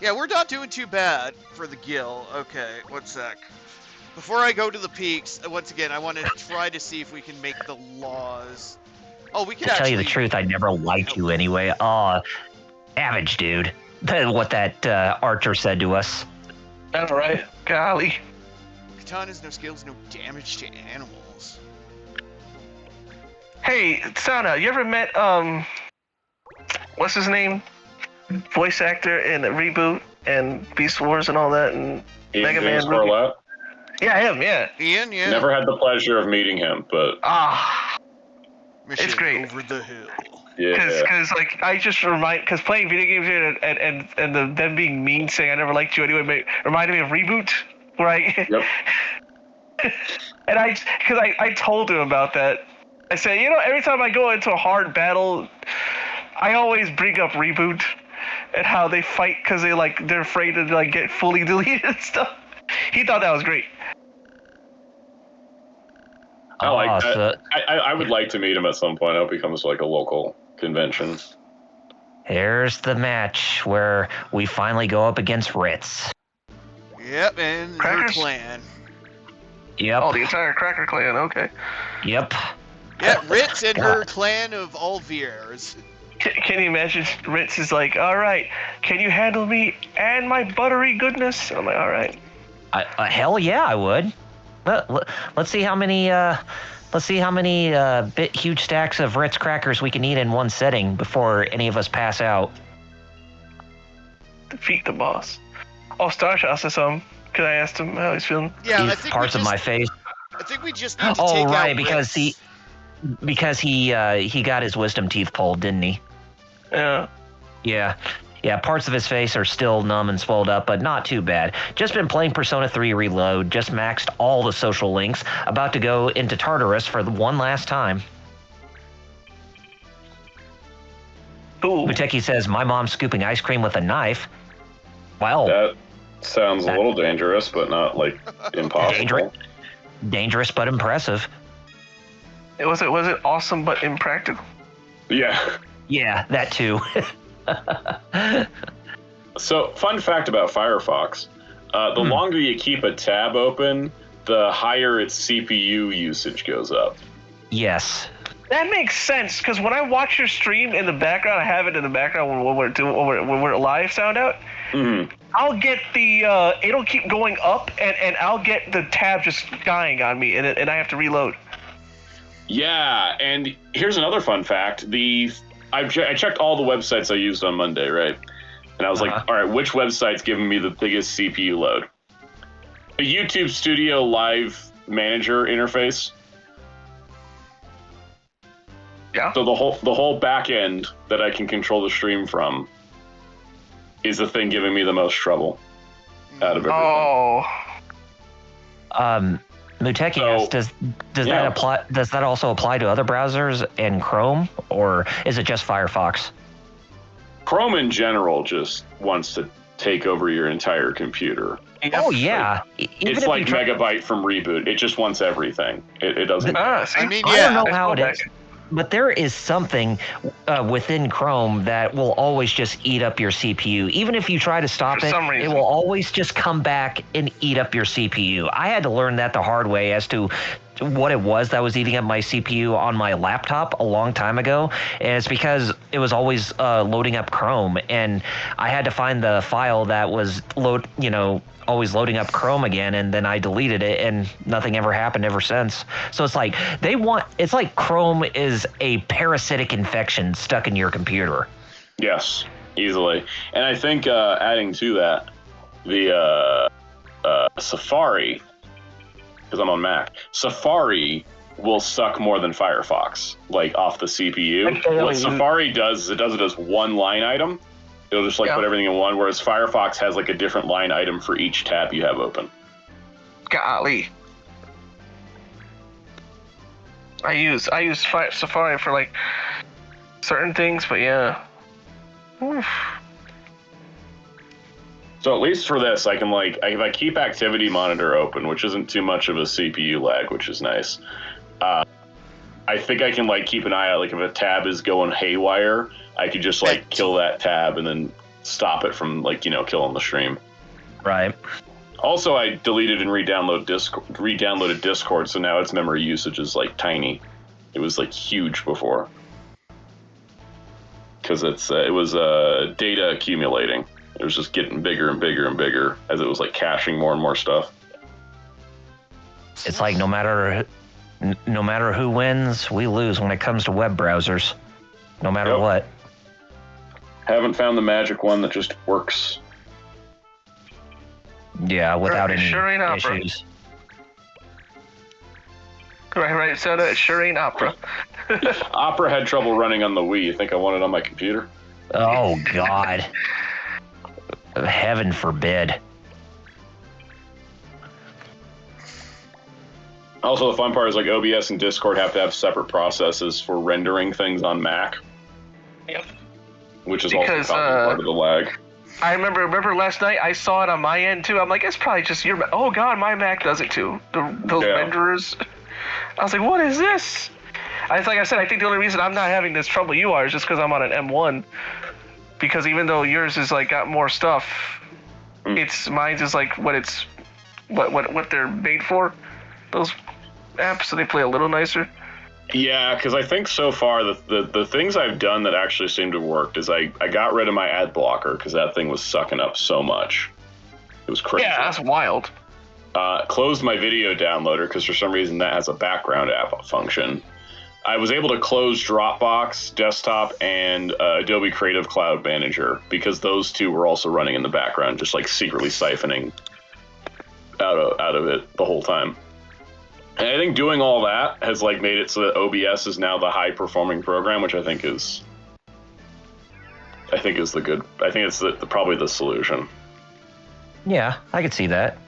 [SPEAKER 1] Yeah, we're not doing too bad for the gil. Okay, one sec. Before I go to the peaks, once again, I want to try to see if we can make the laws. Oh, we can
[SPEAKER 3] To tell you the truth, I never liked you anyway. Oh, savage, dude. What that archer said to us.
[SPEAKER 2] All right. Golly.
[SPEAKER 1] Katanas, no skills, no damage to animals.
[SPEAKER 2] Hey, Sana, you ever met, what's his name? Voice actor in Reboot and Beast Wars and all that, and Mega Man. Yeah, him, yeah.
[SPEAKER 1] Ian, yeah.
[SPEAKER 4] Never had the pleasure of meeting him, but...
[SPEAKER 1] Mission
[SPEAKER 2] it's great.
[SPEAKER 1] Over the hill.
[SPEAKER 4] Yeah.
[SPEAKER 2] Because like, I just because playing video games here and them being mean, saying I never liked you anyway, reminded me of Reboot, where I...
[SPEAKER 4] Yep.
[SPEAKER 2] And I told him about that. I said, every time I go into a hard battle, I always bring up Reboot and how they fight because they're afraid to get fully deleted and stuff. He thought that was great.
[SPEAKER 4] I would like to meet him at some point. I hope he comes to a local convention.
[SPEAKER 3] Here's the match where we finally go up against Ritz.
[SPEAKER 1] Yep, and her clan.
[SPEAKER 3] Yep.
[SPEAKER 2] Oh, the entire Cracker clan, okay.
[SPEAKER 3] Yep.
[SPEAKER 1] Yeah, Ritz and her clan of Alviers.
[SPEAKER 2] Can you imagine? Ritz is like, all right, can you handle me and my buttery goodness? I'm like, all right.
[SPEAKER 3] Hell yeah, I would. Let's see how many huge stacks of Ritz crackers we can eat in one setting before any of us pass out.
[SPEAKER 2] Defeat the boss. Oh, Starshot says something. Because I asked him how he's feeling.
[SPEAKER 1] Yeah, I think
[SPEAKER 3] parts of my face.
[SPEAKER 1] I think we just need to take out Ritz.
[SPEAKER 3] because he got his wisdom teeth pulled, didn't he?
[SPEAKER 2] Yeah.
[SPEAKER 3] Yeah, parts of his face are still numb and swelled up, but not too bad. Just been playing Persona 3 Reload, just maxed all the social links, about to go into Tartarus for the one last time.
[SPEAKER 2] Ooh.
[SPEAKER 3] Muteki says, my mom's scooping ice cream with a knife. Well...
[SPEAKER 4] That sounds a little dangerous, but not, impossible.
[SPEAKER 3] Dangerous but impressive.
[SPEAKER 2] Was it awesome but impractical?
[SPEAKER 4] Yeah.
[SPEAKER 3] Yeah, that too.
[SPEAKER 4] So, fun fact about Firefox. The longer you keep a tab open, the higher its CPU usage goes up.
[SPEAKER 3] Yes.
[SPEAKER 2] That makes sense, because when I watch your stream in the background, I have it in the background when we're live sound out, I'll get the, it'll keep going up, and I'll get the tab just dying on me, and I have to reload.
[SPEAKER 4] Yeah, and here's another fun fact. I checked all the websites I used on Monday, right? And I was like, all right, which website's giving me the biggest CPU load? The YouTube Studio Live Manager interface.
[SPEAKER 2] Yeah.
[SPEAKER 4] So the whole back end that I can control the stream from is the thing giving me the most trouble out of everything.
[SPEAKER 2] Oh.
[SPEAKER 3] Muteki asks, does that apply? Does that also apply to other browsers and Chrome, or is it just Firefox?
[SPEAKER 4] Chrome in general just wants to take over your entire computer.
[SPEAKER 3] Oh yeah,
[SPEAKER 4] it's like Megabyte from Reboot. It just wants everything. It doesn't.
[SPEAKER 3] I don't know how it is, but there is something within Chrome that will always just eat up your CPU. Even if you try to stop it, it will always just come back and eat up your CPU. I had to learn that the hard way as to what it was that was eating up my CPU on my laptop a long time ago. And it's because it was always loading up Chrome, and I had to find the file that was always loading up Chrome again, and then I deleted it, and nothing ever happened ever since. So it's like it's like Chrome is a parasitic infection stuck in your computer.
[SPEAKER 4] Yes, easily. And I think adding to that, the Safari, because I'm on Mac, Safari will suck more than Firefox, like off the CPU. What Safari does is it does one line item. It'll just put everything in one, whereas Firefox has like a different line item for each tab you have open.
[SPEAKER 2] Golly. I use Safari for like certain things, but yeah. Oof.
[SPEAKER 4] So at least for this, I can if I keep Activity Monitor open, which isn't too much of a CPU lag, which is nice. I think I can keep an eye out. Like if a tab is going haywire, I could just kill that tab and then stop it from killing the stream.
[SPEAKER 3] Right.
[SPEAKER 4] Also, I deleted and re-downloaded Discord, so now its memory usage is tiny. It was huge before because it was data accumulating. It was just getting bigger and bigger and bigger as it was caching more and more stuff.
[SPEAKER 3] It's like no matter who wins, we lose when it comes to web browsers. No matter what.
[SPEAKER 4] Haven't found the magic one that just works.
[SPEAKER 3] Yeah, without any
[SPEAKER 2] Opera.
[SPEAKER 3] issues.
[SPEAKER 2] Right. So it sure ain't Opera.
[SPEAKER 4] Opera had trouble running on the Wii. You think I want it on my computer?
[SPEAKER 3] Oh God. Heaven forbid.
[SPEAKER 4] Also, the fun part is OBS and Discord have to have separate processes for rendering things on Mac.
[SPEAKER 2] Yep.
[SPEAKER 4] Which is also causing part of the lag.
[SPEAKER 2] I remember last night I saw it on my end too. I'm like, it's probably just your Mac. Oh God, my Mac does it too. Those renderers. I was like, what is this? Like I said, I think the only reason I'm not having this trouble you are is just because I'm on an M1. Because even though yours is got more stuff, mine's is what they're made for. Those apps, so they play a little nicer.
[SPEAKER 4] Yeah, because I think so far the things I've done that actually seem to have worked is I got rid of my ad blocker because that thing was sucking up so much. It was crazy.
[SPEAKER 2] Yeah, that's wild.
[SPEAKER 4] Closed my video downloader because for some reason that has a background app function. I was able to close Dropbox, Desktop, and Adobe Creative Cloud Manager because those two were also running in the background, just secretly siphoning out of it the whole time. And I think doing all that has made it so that OBS is now the high performing program, which I think is probably the solution.
[SPEAKER 3] Yeah, I could see that.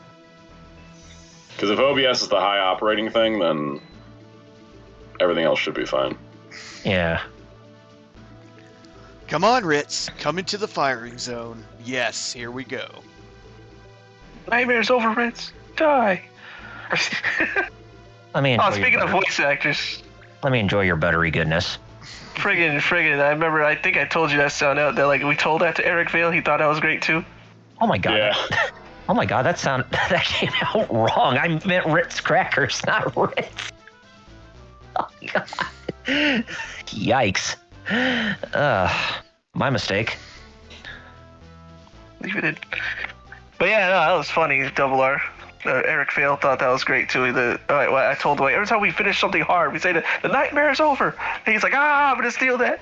[SPEAKER 4] Because if OBS is the high operating thing, then everything else should be fine.
[SPEAKER 3] Yeah.
[SPEAKER 1] Come on, Ritz. Come into the firing zone. Yes, here we go.
[SPEAKER 2] Nightmare's over, Ritz. Die.
[SPEAKER 3] Let me enjoy
[SPEAKER 2] speaking of voice actors.
[SPEAKER 3] Let me enjoy your buttery goodness.
[SPEAKER 2] Friggin', I remember, I think I told you that sound out that we told that to Eric Vale. He thought that was great too.
[SPEAKER 3] Oh my God.
[SPEAKER 4] Yeah.
[SPEAKER 3] Oh my God, that came out wrong. I meant Ritz crackers, not Ritz. Oh God. Yikes. My mistake.
[SPEAKER 2] Leave it in. But yeah, no, that was funny, Double R. Eric Vale thought that was great too. I told him every time we finish something hard, we say the nightmare is over. And he's like, I'm gonna steal that.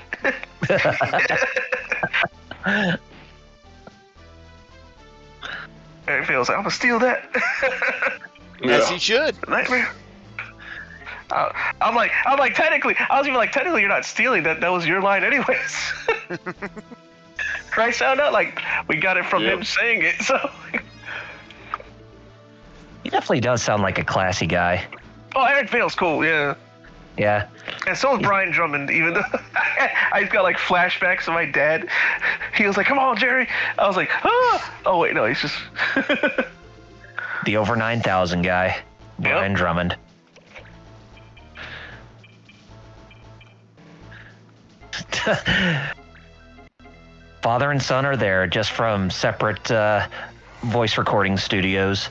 [SPEAKER 2] Eric Vale's like, I'm gonna steal that.
[SPEAKER 1] As he should.
[SPEAKER 2] Nightmare. I'm like, technically, technically, you're not stealing that. That was your line, anyways. Right? Sound out like we got it from him saying it. So.
[SPEAKER 3] He definitely does sound like a classy guy.
[SPEAKER 2] Oh, Eric Vale's cool, yeah.
[SPEAKER 3] Yeah.
[SPEAKER 2] And so is Brian Drummond, even though I got flashbacks of my dad. He was like, come on, Jerry. I was like, ah! Oh, wait, no, he's just...
[SPEAKER 3] The over 9,000 guy, Brian Drummond. Father and son are there just from separate voice recording studios.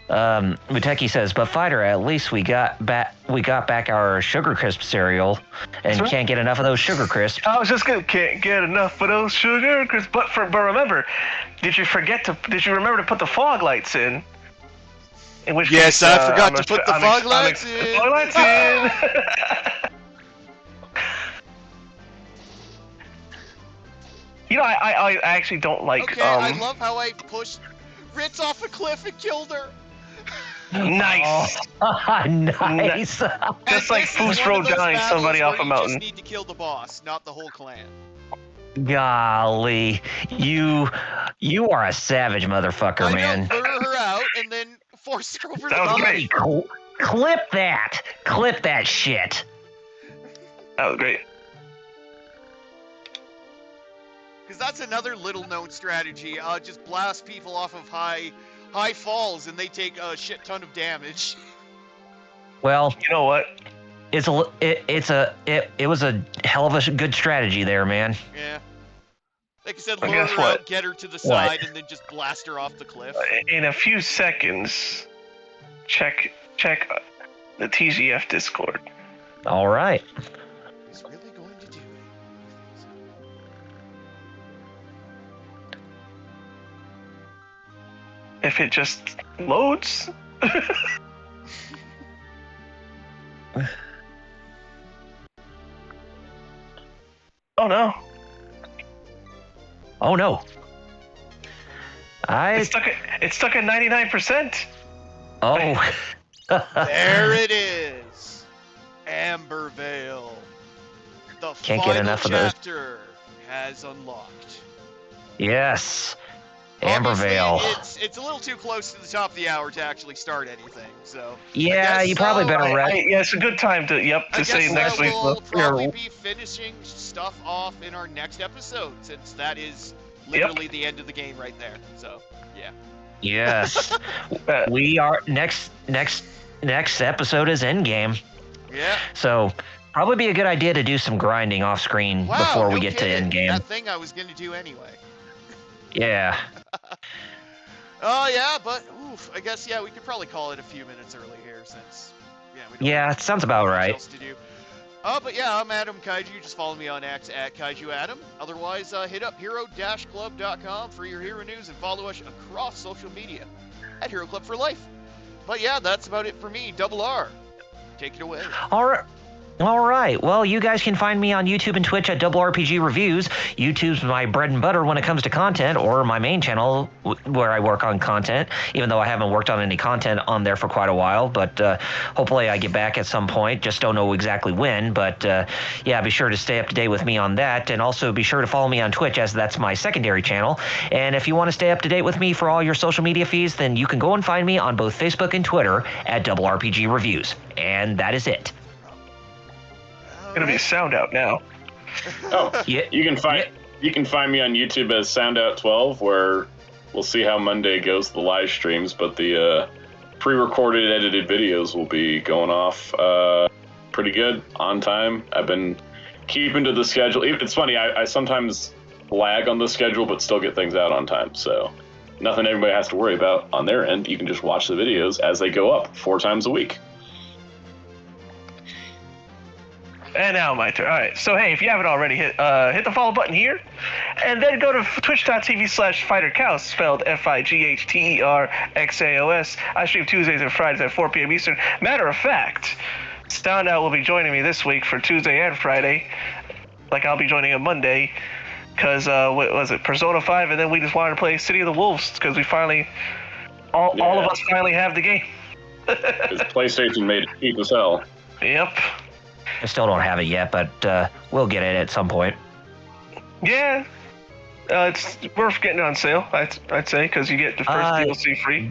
[SPEAKER 3] Muteki says, but Fighter, at least we got back our Sugar Crisp cereal, and
[SPEAKER 2] Right.
[SPEAKER 3] can't get enough of those Sugar Crisps.
[SPEAKER 2] I was just gonna can't get enough of those sugar crisps. But remember, did you remember to put the fog lights in? In which
[SPEAKER 1] Yes,
[SPEAKER 2] case,
[SPEAKER 1] I forgot
[SPEAKER 2] I'm
[SPEAKER 1] to put the
[SPEAKER 2] I'm
[SPEAKER 1] fog
[SPEAKER 2] I'm
[SPEAKER 1] lights in.
[SPEAKER 2] Fog lights in. You know, I actually don't like.
[SPEAKER 1] Okay, I love how I pushed Ritz off a cliff and killed her.
[SPEAKER 2] Nice.
[SPEAKER 3] Oh, nice.
[SPEAKER 2] Just
[SPEAKER 1] And
[SPEAKER 2] like
[SPEAKER 1] this is
[SPEAKER 2] Fusro
[SPEAKER 1] one of those
[SPEAKER 2] dying
[SPEAKER 1] battles
[SPEAKER 2] somebody
[SPEAKER 1] where
[SPEAKER 2] off a
[SPEAKER 1] you
[SPEAKER 2] mountain.
[SPEAKER 1] just need to kill the boss, not the whole clan.
[SPEAKER 3] Golly, you are a savage motherfucker,
[SPEAKER 1] I
[SPEAKER 3] man.
[SPEAKER 1] know, lure her out and then force her over
[SPEAKER 2] That
[SPEAKER 1] the
[SPEAKER 2] was
[SPEAKER 1] cliff.
[SPEAKER 2] great.
[SPEAKER 3] Clip that shit.
[SPEAKER 2] That was great.
[SPEAKER 1] Because that's another little-known strategy. Just blast people off of high falls, and they take a shit ton of damage.
[SPEAKER 3] Well,
[SPEAKER 2] You know what?
[SPEAKER 3] it was a hell of a good strategy there, man.
[SPEAKER 1] Yeah. Like I said,
[SPEAKER 2] Well,
[SPEAKER 1] lure
[SPEAKER 2] guess
[SPEAKER 1] her
[SPEAKER 2] what?
[SPEAKER 1] out, get her to the side, and then just blast her off the cliff.
[SPEAKER 2] In a few seconds, check the TGF Discord.
[SPEAKER 3] All right.
[SPEAKER 1] He's really going to do it.
[SPEAKER 2] If it just loads. Oh no.
[SPEAKER 3] Oh no.
[SPEAKER 2] It's stuck at 99%.
[SPEAKER 3] Oh.
[SPEAKER 1] There it is. Ambervale. The
[SPEAKER 3] Can't
[SPEAKER 1] final
[SPEAKER 3] get enough of those.
[SPEAKER 1] chapter has unlocked.
[SPEAKER 3] Yes.
[SPEAKER 1] Obviously,
[SPEAKER 3] Ambervale.
[SPEAKER 1] it's a little too close to the top of the hour to actually start anything, so...
[SPEAKER 3] Yeah,
[SPEAKER 1] I guess,
[SPEAKER 3] you probably better rest.
[SPEAKER 2] Yeah, it's a good time to
[SPEAKER 1] I
[SPEAKER 2] say
[SPEAKER 1] guess
[SPEAKER 2] next week.
[SPEAKER 1] we'll probably be finishing stuff off in our next episode, since that is literally the end of the game right there, so, yeah.
[SPEAKER 3] Yes. We are next episode is Endgame.
[SPEAKER 1] Yeah.
[SPEAKER 3] So probably be a good idea to do some grinding off screen
[SPEAKER 1] Wow,
[SPEAKER 3] before we
[SPEAKER 1] no
[SPEAKER 3] get
[SPEAKER 1] kidding.
[SPEAKER 3] to Endgame.
[SPEAKER 1] That thing I was going to do anyway.
[SPEAKER 3] Yeah.
[SPEAKER 1] Oh, yeah, but, oof, I guess, yeah, we could probably call it a few minutes early here, since, we don't
[SPEAKER 3] Yeah,
[SPEAKER 1] have
[SPEAKER 3] it sounds about
[SPEAKER 1] much
[SPEAKER 3] right.
[SPEAKER 1] else to do. But yeah, I'm Adam Kaiju. Just follow me on X at KaijuAdam. Otherwise, hit up hero-club.com for your hero news and follow us across social media at Hero Club for Life. But yeah, that's about it for me. Double R. Take it away.
[SPEAKER 3] All right. Well, you guys can find me on YouTube and Twitch at Double RPG Reviews. YouTube's my bread and butter when it comes to content, or my main channel where I work on content, even though I haven't worked on any content on there for quite a while. But hopefully I get back at some point. Just don't know exactly when. But yeah, be sure to stay up to date with me on that. And also be sure to follow me on Twitch, as that's my secondary channel. And if you want to stay up to date with me for all your social media feeds, then you can go and find me on both Facebook and Twitter at Double RPG Reviews. And that is it.
[SPEAKER 2] Gonna be a sound out now.
[SPEAKER 4] Oh,
[SPEAKER 3] Yeah.
[SPEAKER 4] you can find me on YouTube as SoundOut12, where we'll see how Monday goes, the live streams, but the pre-recorded edited videos will be going off pretty good, on time. I've been keeping to the schedule. It's funny, I sometimes lag on the schedule, but still get things out on time, so nothing everybody has to worry about on their end. You can just watch the videos as they go up 4 times a week.
[SPEAKER 2] And now my turn. All right. So hey, if you haven't already, hit the follow button here, and then go to twitch.tv/fighterchaos, spelled FIGHTERXAOS. I stream Tuesdays and Fridays at 4 p.m. Eastern. Matter of fact, Standout will be joining me this week for Tuesday and Friday. Like I'll be joining him Monday, because what was it, Persona 5, and then we just wanted to play City of the Wolves because we finally, all of us finally have the game.
[SPEAKER 4] Because PlayStation made it cheap as hell.
[SPEAKER 2] Yep.
[SPEAKER 3] I still don't have it yet, but we'll get it at some point.
[SPEAKER 2] Yeah, it's worth getting on sale, I'd say, because you get the first DLC free.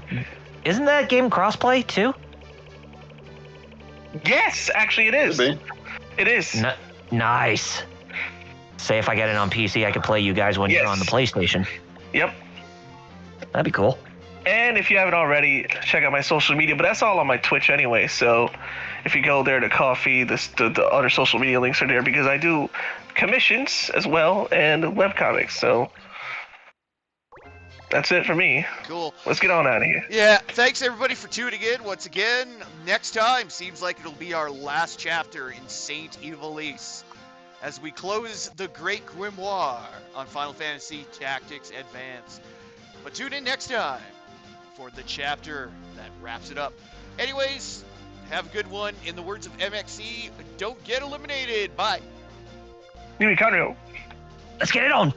[SPEAKER 3] Isn't that game crossplay too?
[SPEAKER 2] Yes, actually it is.
[SPEAKER 4] Could be.
[SPEAKER 2] It is.
[SPEAKER 3] Nice. Say if I get it on PC, I could play you guys when you're on the PlayStation.
[SPEAKER 2] Yep.
[SPEAKER 3] That'd be cool.
[SPEAKER 2] And if you haven't already, check out my social media, but that's all on my Twitch anyway, so if you go there to Coffee, the other social media links are there, because I do commissions as well and webcomics, so That's it for me.
[SPEAKER 1] Cool.
[SPEAKER 2] Let's get on out of here.
[SPEAKER 1] Yeah, thanks everybody for tuning in once again. Next time seems like it'll be our last chapter in Saint Ivalice as we close the Great Grimoire on Final Fantasy Tactics Advance. But tune in next time for the chapter that wraps it up. Anyways, have a good one. In the words of MXC, don't get eliminated. Bye.
[SPEAKER 2] Yumi Kanryo.
[SPEAKER 3] Let's get it on.